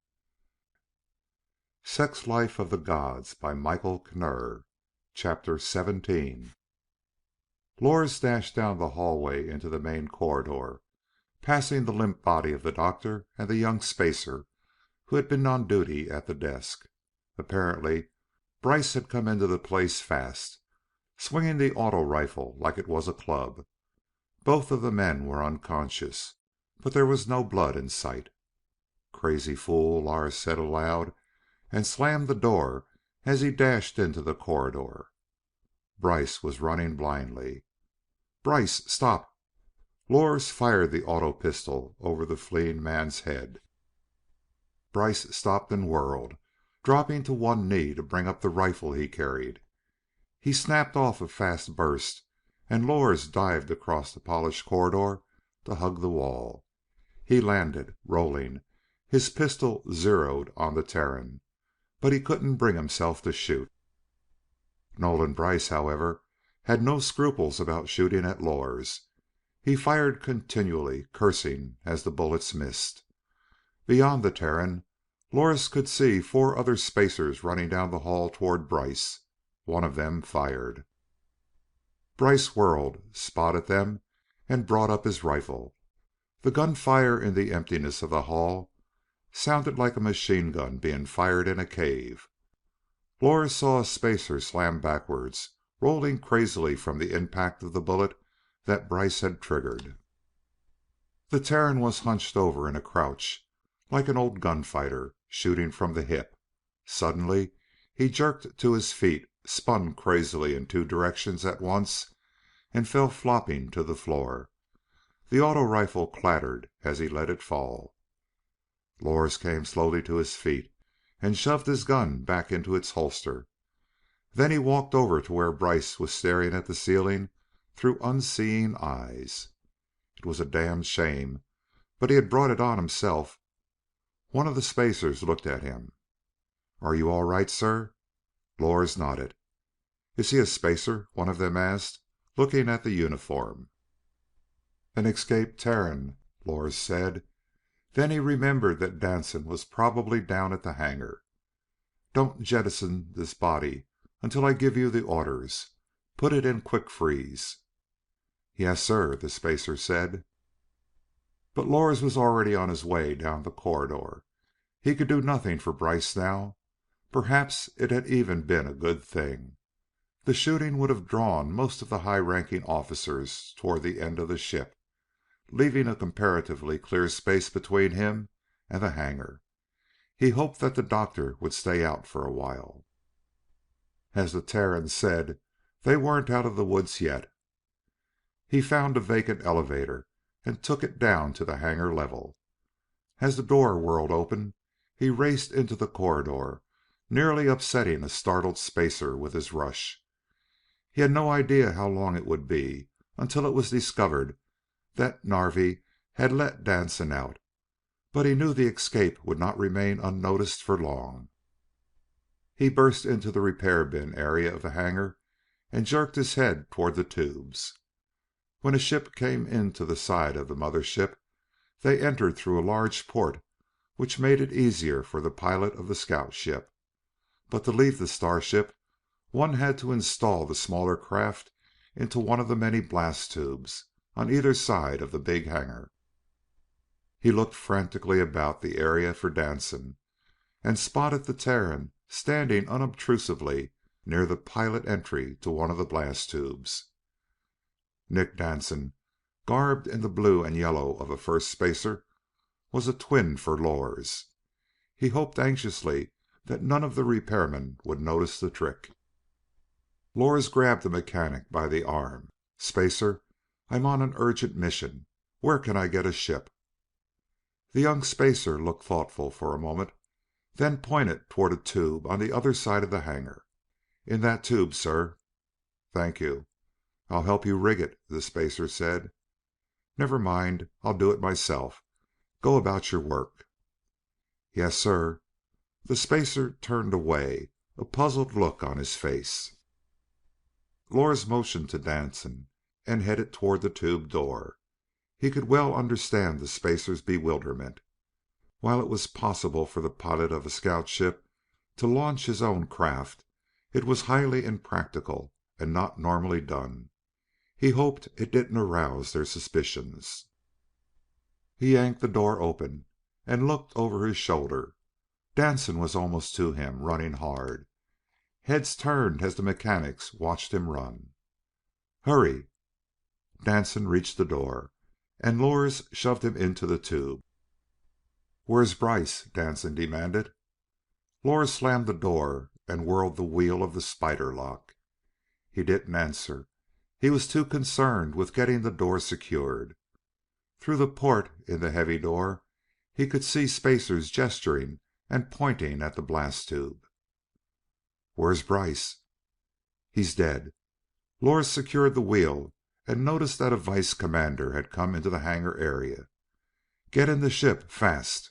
Sex Life of the Gods by Michael Knurr. Chapter 17. Lors dashed down the hallway into the main corridor, passing the limp body of the doctor and the young spacer who had been on duty at the desk. Apparently, Brice had come into the place fast, swinging the auto rifle like it was a club. Both of the men were unconscious, but there was no blood in sight. "Crazy fool," Lors said aloud, and slammed the door as he dashed into the corridor. Brice was running blindly. "Brice, stop!" Lors fired the auto pistol over the fleeing man's head. Brice stopped and whirled, dropping to one knee to bring up the rifle he carried. He snapped off a fast burst, and Lors dived across the polished corridor to hug the wall. He landed, rolling, his pistol zeroed on the Terran, but he couldn't bring himself to shoot. Nolan Brice, however, had no scruples about shooting at Lors. He fired continually, cursing as the bullets missed. Beyond the Terran, Lors could see 4 other spacers running down the hall toward Brice. One of them fired. Brice whirled, spotted them, and brought up his rifle. The gunfire in the emptiness of the hall sounded like a machine gun being fired in a cave. Lors saw a spacer slam backwards, rolling crazily from the impact of the bullet that Brice had triggered. The Terran was hunched over in a crouch, like an old gunfighter, shooting from the hip. Suddenly he jerked to his feet, spun crazily in 2 directions at once, and fell flopping to the floor. The auto rifle clattered as he let it fall. Lors came slowly to his feet and shoved his gun back into its holster. Then he walked over to where Brice was staring at the ceiling through unseeing eyes. It was a damned shame, but he had brought it on himself. One of the spacers looked at him. "Are you all right, sir?" Lors nodded. "Is he a spacer?" one of them asked, looking at the uniform. "An escaped Terran," Lors said. Then he remembered that Danson was probably down at the hangar. "Don't jettison this body until I give you the orders. Put it in quick freeze." "Yes, sir," the spacer said. But Lors was already on his way down the corridor. He could do nothing for Brice now. Perhaps it had even been a good thing. The shooting would have drawn most of the high-ranking officers toward the end of the ship, leaving a comparatively clear space between him and the hangar. He hoped that the doctor would stay out for a while. As the Terran said, they weren't out of the woods yet. He found a vacant elevator and took it down to the hangar level. As the door whirled open, he raced into the corridor, nearly upsetting a startled spacer with his rush. He had no idea how long it would be until it was discovered that Narvi had let Danson out, but he knew the escape would not remain unnoticed for long. He burst into the repair bin area of the hangar and jerked his head toward the tubes. When a ship came into the side of the mother ship, they entered through a large port which made it easier for the pilot of the scout ship. But to leave the starship, one had to install the smaller craft into one of the many blast tubes on either side of the big hangar. He looked frantically about the area for Danson, and spotted the Terran standing unobtrusively near the pilot entry to one of the blast tubes. Nick Danson, garbed in the blue and yellow of a first spacer, was a twin for Lors. He hoped anxiously that none of the repairmen would notice the trick. Lors grabbed the mechanic by the arm. "Spacer, I'm on an urgent mission. Where can I get a ship?" The young spacer looked thoughtful for a moment, then pointed toward a tube on the other side of the hangar. "In that tube, sir." "Thank you. I'll help you rig it," the spacer said. "Never mind, I'll do it myself. Go about your work." "Yes, sir." The spacer turned away, a puzzled look on his face. Lors motioned to Danson and headed toward the tube door. He could well understand the spacer's bewilderment. While it was possible for the pilot of a scout ship to launch his own craft, it was highly impractical and not normally done. He hoped it didn't arouse their suspicions. He yanked the door open and looked over his shoulder. Danson was almost to him, running hard. Heads turned as the mechanics watched him run. "Hurry!" Danson reached the door, and Lors shoved him into the tube. "Where's Brice?" Danson demanded. Lors slammed the door and whirled the wheel of the spider lock. He didn't answer. He was too concerned with getting the door secured. Through the port in the heavy door, he could see spacers gesturing and pointing at the blast tube. "Where's Brice?" "He's dead." Lors secured the wheel and noticed that a vice commander had come into the hangar area. "Get in the ship, fast."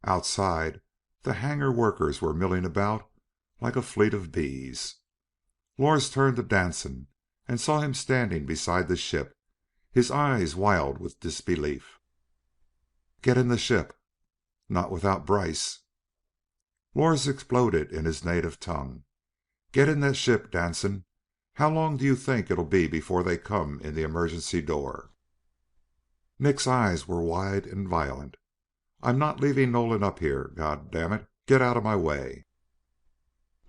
Outside, the hangar workers were milling about like a fleet of bees. Lors turned to Danson and saw him standing beside the ship, his eyes wild with disbelief. "Get in the ship." "Not without Brice." Lors exploded in his native tongue. "Get in that ship, Danson. How long do you think it'll be before they come in the emergency door?" Nick's eyes were wide and violent. "I'm not leaving Nolan up here, God damn it! Get out of my way!"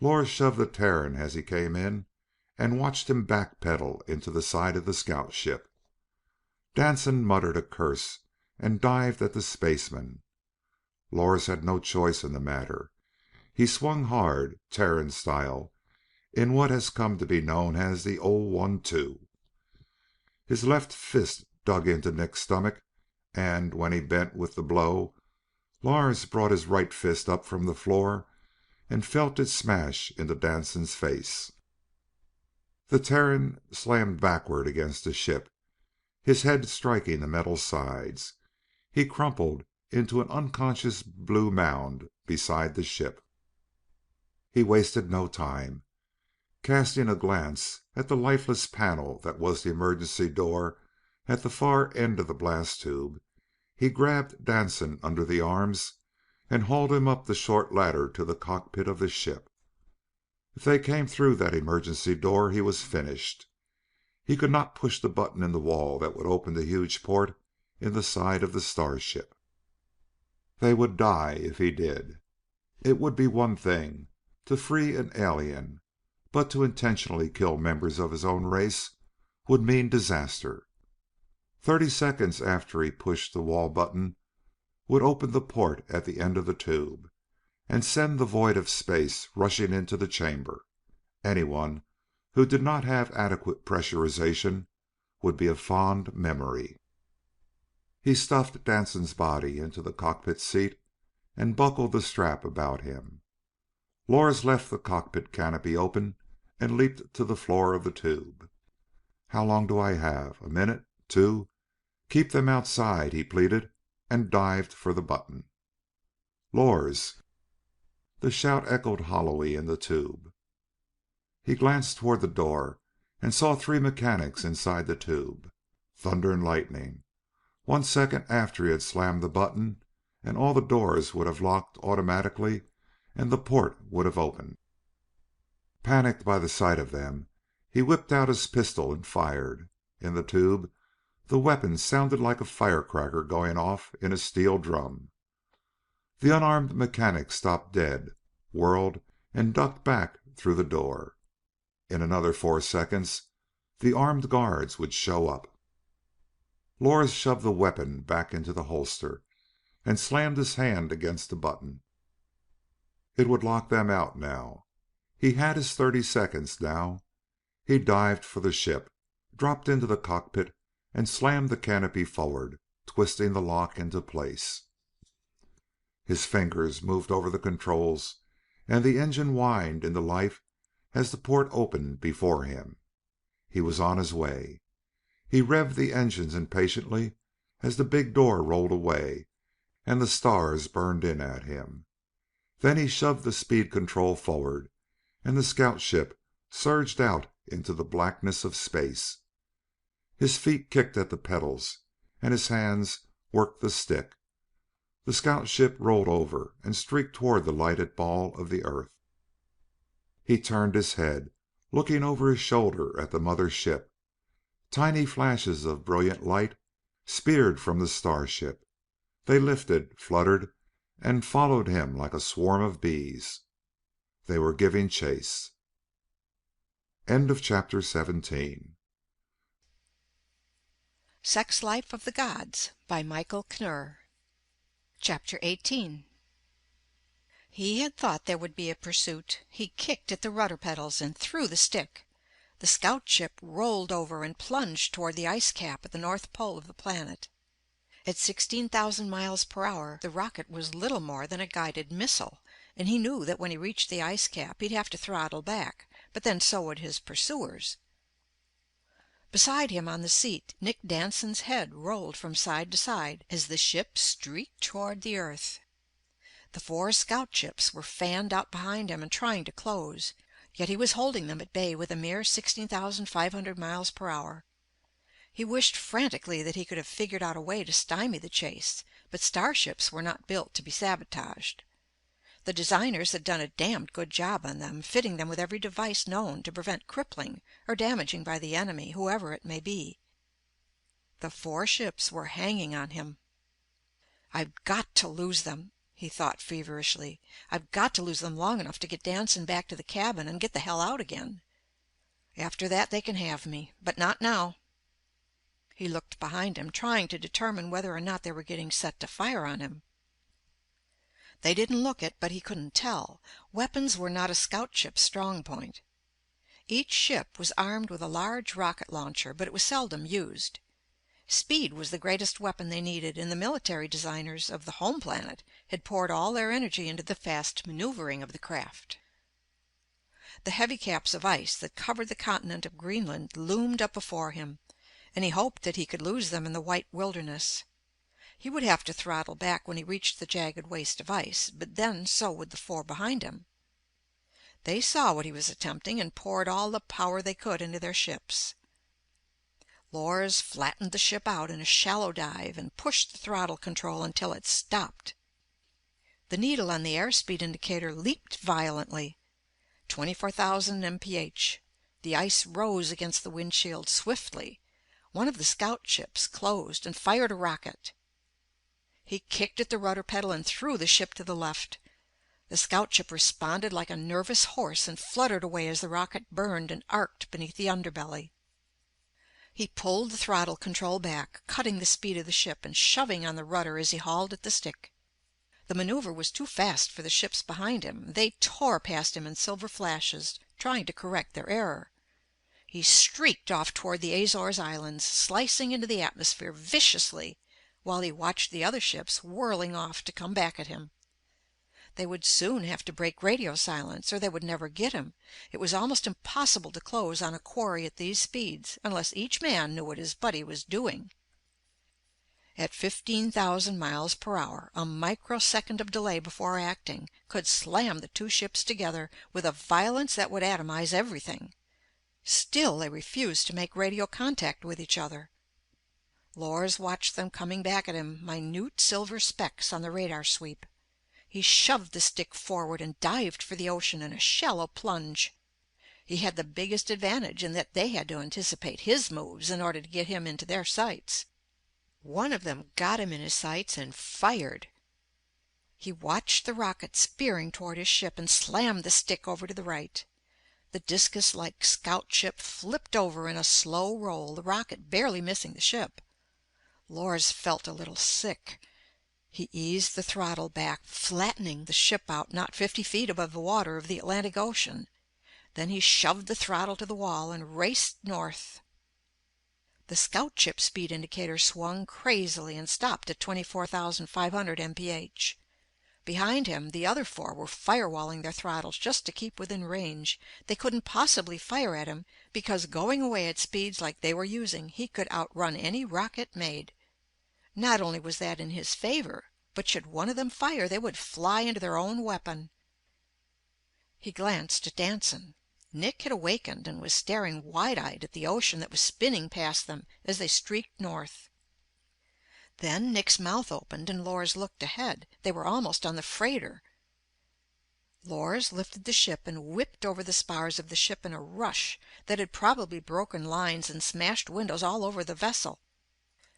Lors shoved the Terran as he came in and watched him backpedal into the side of the scout ship. Danson muttered a curse and dived at the spaceman. Lors had no choice in the matter. He swung hard, Terran style, in what has come to be known as the 0-1-2. His left fist dug into Nick's stomach, and when he bent with the blow, Lors brought his right fist up from the floor and felt it smash into Danson's face. The Terran slammed backward against the ship, his head striking the metal sides. He crumpled into an unconscious blue mound beside the ship. He wasted no time. Casting a glance at the lifeless panel that was the emergency door at the far end of the blast tube, he grabbed Danson under the arms and hauled him up the short ladder to the cockpit of the ship. If they came through that emergency door, he was finished. He could not push the button in the wall that would open the huge port in the side of the starship. They would die if he did. It would be one thing to free an alien, but to intentionally kill members of his own race would mean disaster. 30 seconds after he pushed the wall button would open the port at the end of the tube and send the void of space rushing into the chamber. Anyone who did not have adequate pressurization would be a fond memory. He stuffed Danson's body into the cockpit seat and buckled the strap about him. Lors left the cockpit canopy open and leaped to the floor of the tube. "How long do I have? A minute? 2? Keep them outside," he pleaded, and dived for the button. "Lors!" The shout echoed hollowly in the tube. He glanced toward the door and saw 3 mechanics inside the tube. Thunder and lightning. 1 second after he had slammed the button and all the doors would have locked automatically and the port would have opened. Panicked by the sight of them, he whipped out his pistol and fired. In the tube, the weapon sounded like a firecracker going off in a steel drum. The unarmed mechanic stopped dead, whirled, and ducked back through the door. In another 4 seconds the armed guards would show up. Lors shoved the weapon back into the holster and slammed his hand against the button. It would lock them out now. He had his 30 seconds now. He dived for the ship, dropped into the cockpit, and slammed the canopy forward, twisting the lock into place. His fingers moved over the controls, and the engine whined into life as the port opened before him. He was on his way. He revved the engines impatiently as the big door rolled away and the stars burned in at him. Then he shoved the speed control forward, and the scout ship surged out into the blackness of space. His feet kicked at the pedals, and his hands worked the stick. The scout ship rolled over and streaked toward the lighted ball of the earth. He turned his head, looking over his shoulder at the mother ship. Tiny flashes of brilliant light speared from the starship. They lifted, fluttered, and followed him like a swarm of bees. They were giving chase. End of chapter 17. Sex Life of the Gods by Michael Knurr. Chapter 18. He had thought there would be a pursuit. He kicked at the rudder pedals and threw the stick. The scout ship rolled over and plunged toward the ice cap at the north pole of the planet. At 16,000 miles per hour, the rocket was little more than a guided missile, and he knew that when he reached the ice cap he'd have to throttle back, but then so would his pursuers. Beside him on the seat, Nick Danson's head rolled from side to side as the ship streaked toward the earth. The 4 scout ships were fanned out behind him and trying to close, yet he was holding them at bay with a mere 16,500 miles per hour. He wished frantically that he could have figured out a way to stymie the chase, but starships were not built to be sabotaged. The designers had done a damned good job on them, fitting them with every device known to prevent crippling or damaging by the enemy, whoever it may be. The 4 ships were hanging on him. "I've got to lose them," he thought feverishly. "I've got to lose them long enough to get Danson back to the cabin and get the hell out again. After that they can have me, but not now." He looked behind him, trying to determine whether or not they were getting set to fire on him. They didn't look it, but he couldn't tell. Weapons were not a scout ship's strong point. Each ship was armed with a large rocket launcher, but it was seldom used. Speed was the greatest weapon they needed, and the military designers of the home planet had poured all their energy into the fast maneuvering of the craft. The heavy caps of ice that covered the continent of Greenland loomed up before him, and he hoped that he could lose them in the white wilderness. He would have to throttle back when he reached the jagged waste of ice, but then so would the 4 behind him. They saw what he was attempting and poured all the power they could into their ships. Lors flattened the ship out in a shallow dive and pushed the throttle control until it stopped. The needle on the airspeed indicator leaped violently. 24,000 mph. The ice rose against the windshield swiftly. One of the scout ships closed and fired a rocket. He kicked at the rudder pedal and threw the ship to the left. The scout ship responded like a nervous horse and fluttered away as the rocket burned and arced beneath the underbelly. He pulled the throttle control back, cutting the speed of the ship and shoving on the rudder as he hauled at the stick. The maneuver was too fast for the ships behind him. They tore past him in silver flashes, trying to correct their error. He streaked off toward the Azores Islands, slicing into the atmosphere viciously, while he watched the other ships whirling off to come back at him. They would soon have to break radio silence, or they would never get him. It was almost impossible to close on a quarry at these speeds, unless each man knew what his buddy was doing. At 15,000 miles per hour, a microsecond of delay before acting could slam the 2 ships together with a violence that would atomize everything. Still they refused to make radio contact with each other. Lors watched them coming back at him, minute silver specks on the radar sweep. He shoved the stick forward and dived for the ocean in a shallow plunge. He had the biggest advantage in that they had to anticipate his moves in order to get him into their sights. One of them got him in his sights and fired. He watched the rocket spearing toward his ship and slammed the stick over to the right. The discus-like scout ship flipped over in a slow roll, the rocket barely missing the ship. Lors felt a little sick. He eased the throttle back, flattening the ship out not 50 feet above the water of the Atlantic Ocean. Then he shoved the throttle to the wall and raced north. The scout ship speed indicator swung crazily and stopped at 24,500 mph. Behind him, the other four were firewalling their throttles just to keep within range. They couldn't possibly fire at him because, going away at speeds like they were using, he could outrun any rocket made. Not only was that in his favor, but should one of them fire, they would fly into their own weapon. He glanced at Danson. Nick had awakened and was staring wide-eyed at the ocean that was spinning past them as they streaked north. Then Nick's mouth opened and Lors looked ahead. They were almost on the freighter. Lors lifted the ship and whipped over the spars of the ship in a rush that had probably broken lines and smashed windows all over the vessel.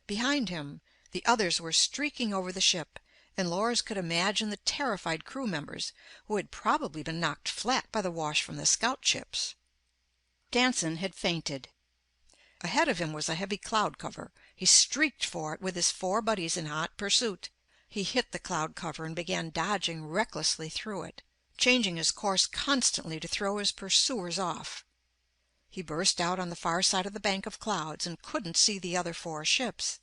Behind him, the others were streaking over the ship, and Lors could imagine the terrified crew members who had probably been knocked flat by the wash from the scout ships. Danson had fainted. Ahead of him was a heavy cloud cover. He streaked for it with his four buddies in hot pursuit. He hit the cloud cover and began dodging recklessly through it, changing his course constantly to throw his pursuers off. He burst out on the far side of the bank of clouds and couldn't see the other four ships.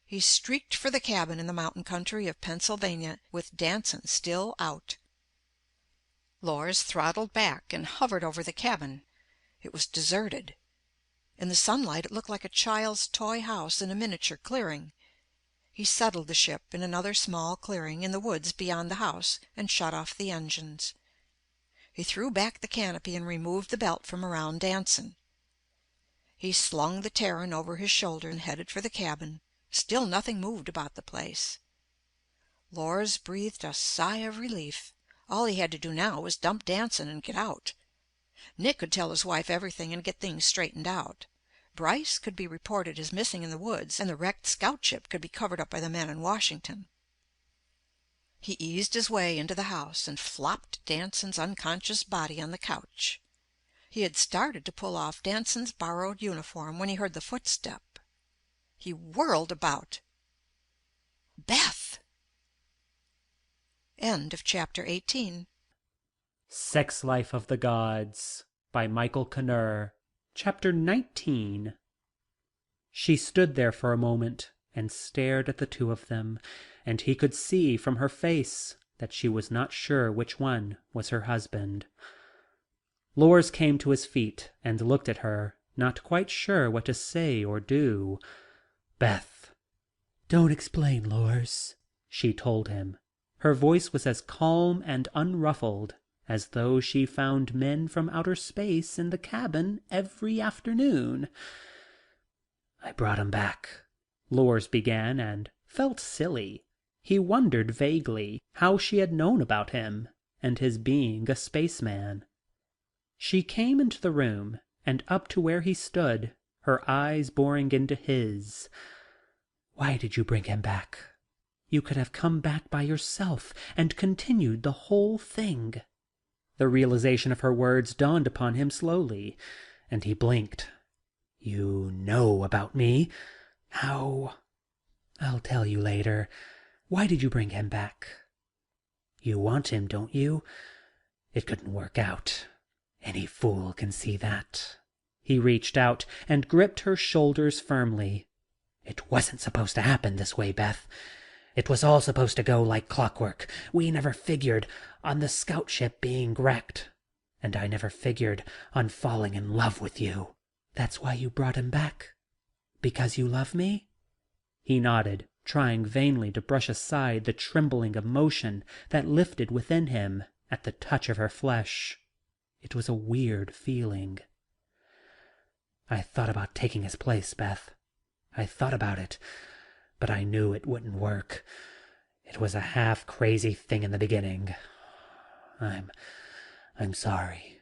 He streaked for the cabin in the mountain country of Pennsylvania, with Danson still out. Lors throttled back and hovered over the cabin. It was deserted. In the sunlight it looked like a child's toy house in a miniature clearing. He settled the ship in another small clearing in the woods beyond the house and shut off the engines. He threw back the canopy and removed the belt from around Danson. He slung the Terran over his shoulder and headed for the cabin. Still nothing moved about the place. Lors breathed a sigh of relief. All he had to do now was dump Danson and get out. Nick could tell his wife everything and get things straightened out. Bryce could be reported as missing in the woods, and the wrecked scout ship could be covered up by the men in Washington. He eased his way into the house and flopped Danson's unconscious body on the couch. He had started to pull off Danson's borrowed uniform when he heard the footstep. He whirled about. Beth! End of chapter 18. Sex Life of the Gods by Michael Knurr. Chapter 19. She stood there for a moment and stared at the two of them, and he could see from her face that she was not sure which one was her husband. Lors came to his feet and looked at her, not quite sure what to say or do. "Beth." "Don't explain, Lors," she told him. Her voice was as calm and unruffled as though she found men from outer space in the cabin every afternoon. "I brought him back," Lors began, and felt silly. He wondered vaguely how she had known about him and his being a spaceman. She came into the room and up to where he stood, her eyes boring into his. "Why did you bring him back? You could have come back by yourself and continued the whole thing." The realization of her words dawned upon him slowly, and he blinked. "You know about me? How?" "I'll tell you later. Why did you bring him back?" "You want him, don't you? It couldn't work out. Any fool can see that." He reached out and gripped her shoulders firmly. "It wasn't supposed to happen this way, Beth. It was all supposed to go like clockwork. We never figured on the scout ship being wrecked, and I never figured on falling in love with you." "That's why you brought him back? Because you love me?" He nodded, trying vainly to brush aside the trembling emotion that lifted within him at the touch of her flesh. It was a weird feeling. "I thought about taking his place, Beth. I thought about it, but I knew it wouldn't work. It was a half-crazy thing in the beginning. I'm sorry."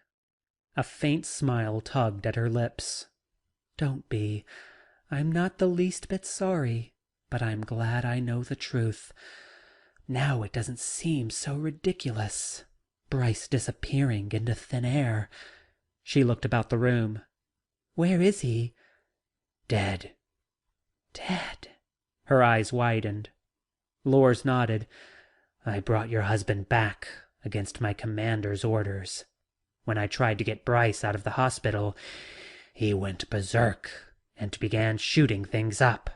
A faint smile tugged at her lips. "Don't be. I'm not the least bit sorry, but I'm glad I know the truth. Now it doesn't seem so ridiculous. Bryce disappearing into thin air. She looked about the room. Where is he? Dead. Dead. Her eyes widened. Lors nodded. I brought your husband back against my commander's orders. When I tried to get Bryce out of the hospital, he went berserk and began shooting things up.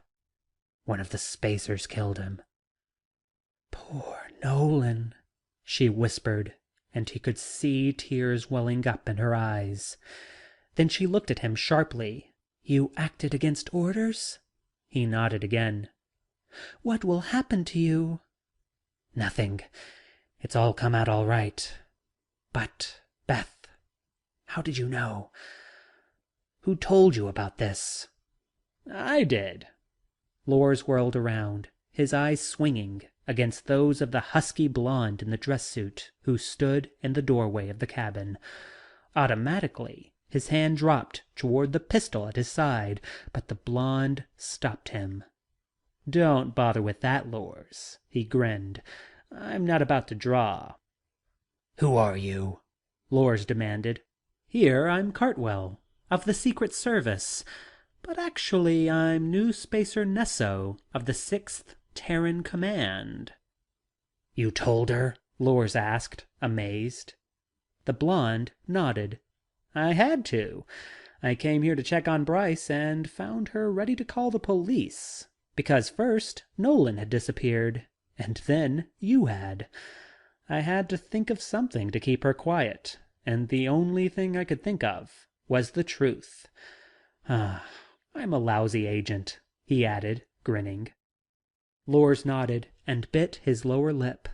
One of the spacers killed him. Poor Nolan, she whispered, and he could see tears welling up in her eyes. Then she looked at him sharply. You acted against orders? He nodded again. What will happen to you? Nothing. It's all come out all right. But, Beth, how did you know? Who told you about this? I did. Lors whirled around, his eyes swinging against those of the husky blonde in the dress suit who stood in the doorway of the cabin. Automatically, his hand dropped toward the pistol at his side, but the blonde stopped him. Don't bother with that, Lors, he grinned. I'm not about to draw. Who are you? Lors demanded. Here I'm Cartwell, of the Secret Service, but actually I'm New Spacer Nesso of the 6th Terran Command. You told her? Lors asked, amazed. The blonde nodded. I had to. I came here to check on Bryce and found her ready to call the police. Because first Nolan had disappeared, and then you had. I had to think of something to keep her quiet, and the only thing I could think of was the truth. I'm a lousy agent, he added, grinning. Lors nodded and bit his lower lip.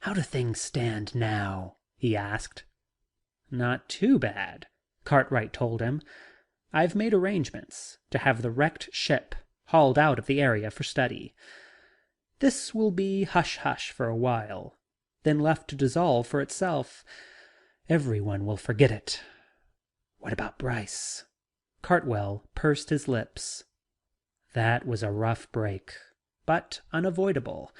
How do things stand now? He asked. Not too bad, Cartwright told him. I've made arrangements to have the wrecked ship hauled out of the area for study. This will be hush-hush for a while, then left to dissolve for itself. Everyone will forget it. What about Bryce? Cartwell pursed his lips. That was a rough break, but unavoidable.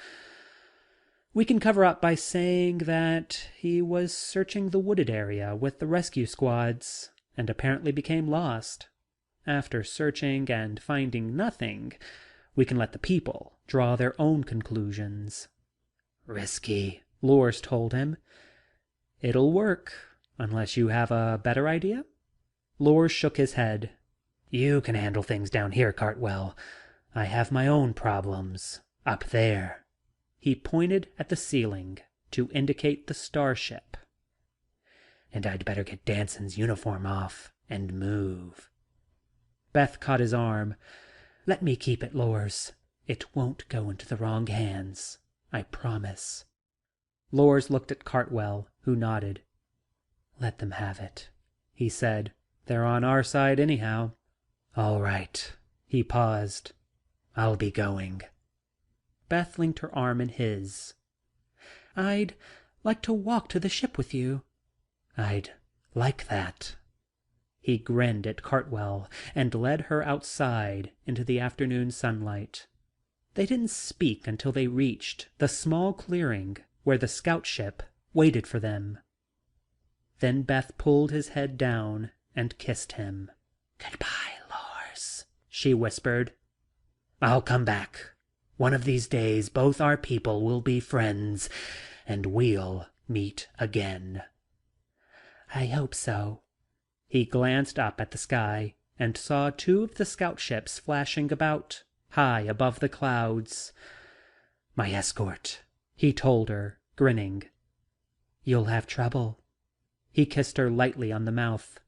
We can cover up by saying that he was searching the wooded area with the rescue squads and apparently became lost. After searching and finding nothing, we can let the people draw their own conclusions. Risky, Lors told him. It'll work, unless you have a better idea? Lors shook his head. You can handle things down here, Cartwell. I have my own problems up there. He pointed at the ceiling to indicate the starship. And I'd better get Danson's uniform off and move. Beth caught his arm. Let me keep it, Lors. It won't go into the wrong hands, I promise. Lors looked at Cartwell, who nodded. Let them have it, he said. They're on our side anyhow. All right. He paused. I'll be going. Beth linked her arm in his. I'd like to walk to the ship with you. I'd like that. He grinned at Cartwell and led her outside into the afternoon sunlight. They didn't speak until they reached the small clearing where the scout ship waited for them. Then Beth pulled his head down and kissed him. Goodbye, Lors, she whispered. I'll come back. One of these days both our people will be friends, and we'll meet again. I hope so. He glanced up at the sky and saw 2 of the scout ships flashing about, high above the clouds. My escort, he told her, grinning. You'll have trouble. He kissed her lightly on the mouth.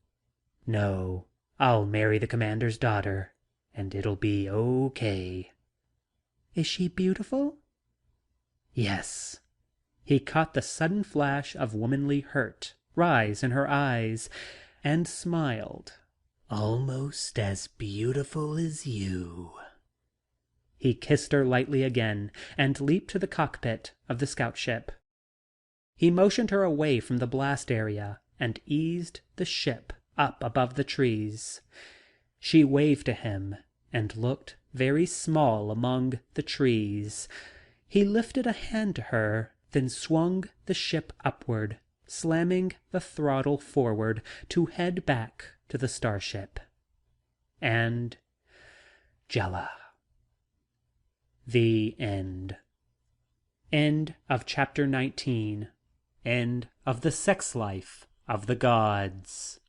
No, I'll marry the commander's daughter, and it'll be okay. Is she beautiful? Yes. He caught the sudden flash of womanly hurt rise in her eyes, and smiled. Almost as beautiful as you. He kissed her lightly again, and leaped to the cockpit of the scout ship. He motioned her away from the blast area, and eased the ship up above the trees. She waved to him, and looked very small among the trees. He lifted a hand to her, then swung the ship upward, slamming the throttle forward to head back to the starship. And Jella. The end. End of chapter 19. End of the sex life of the gods.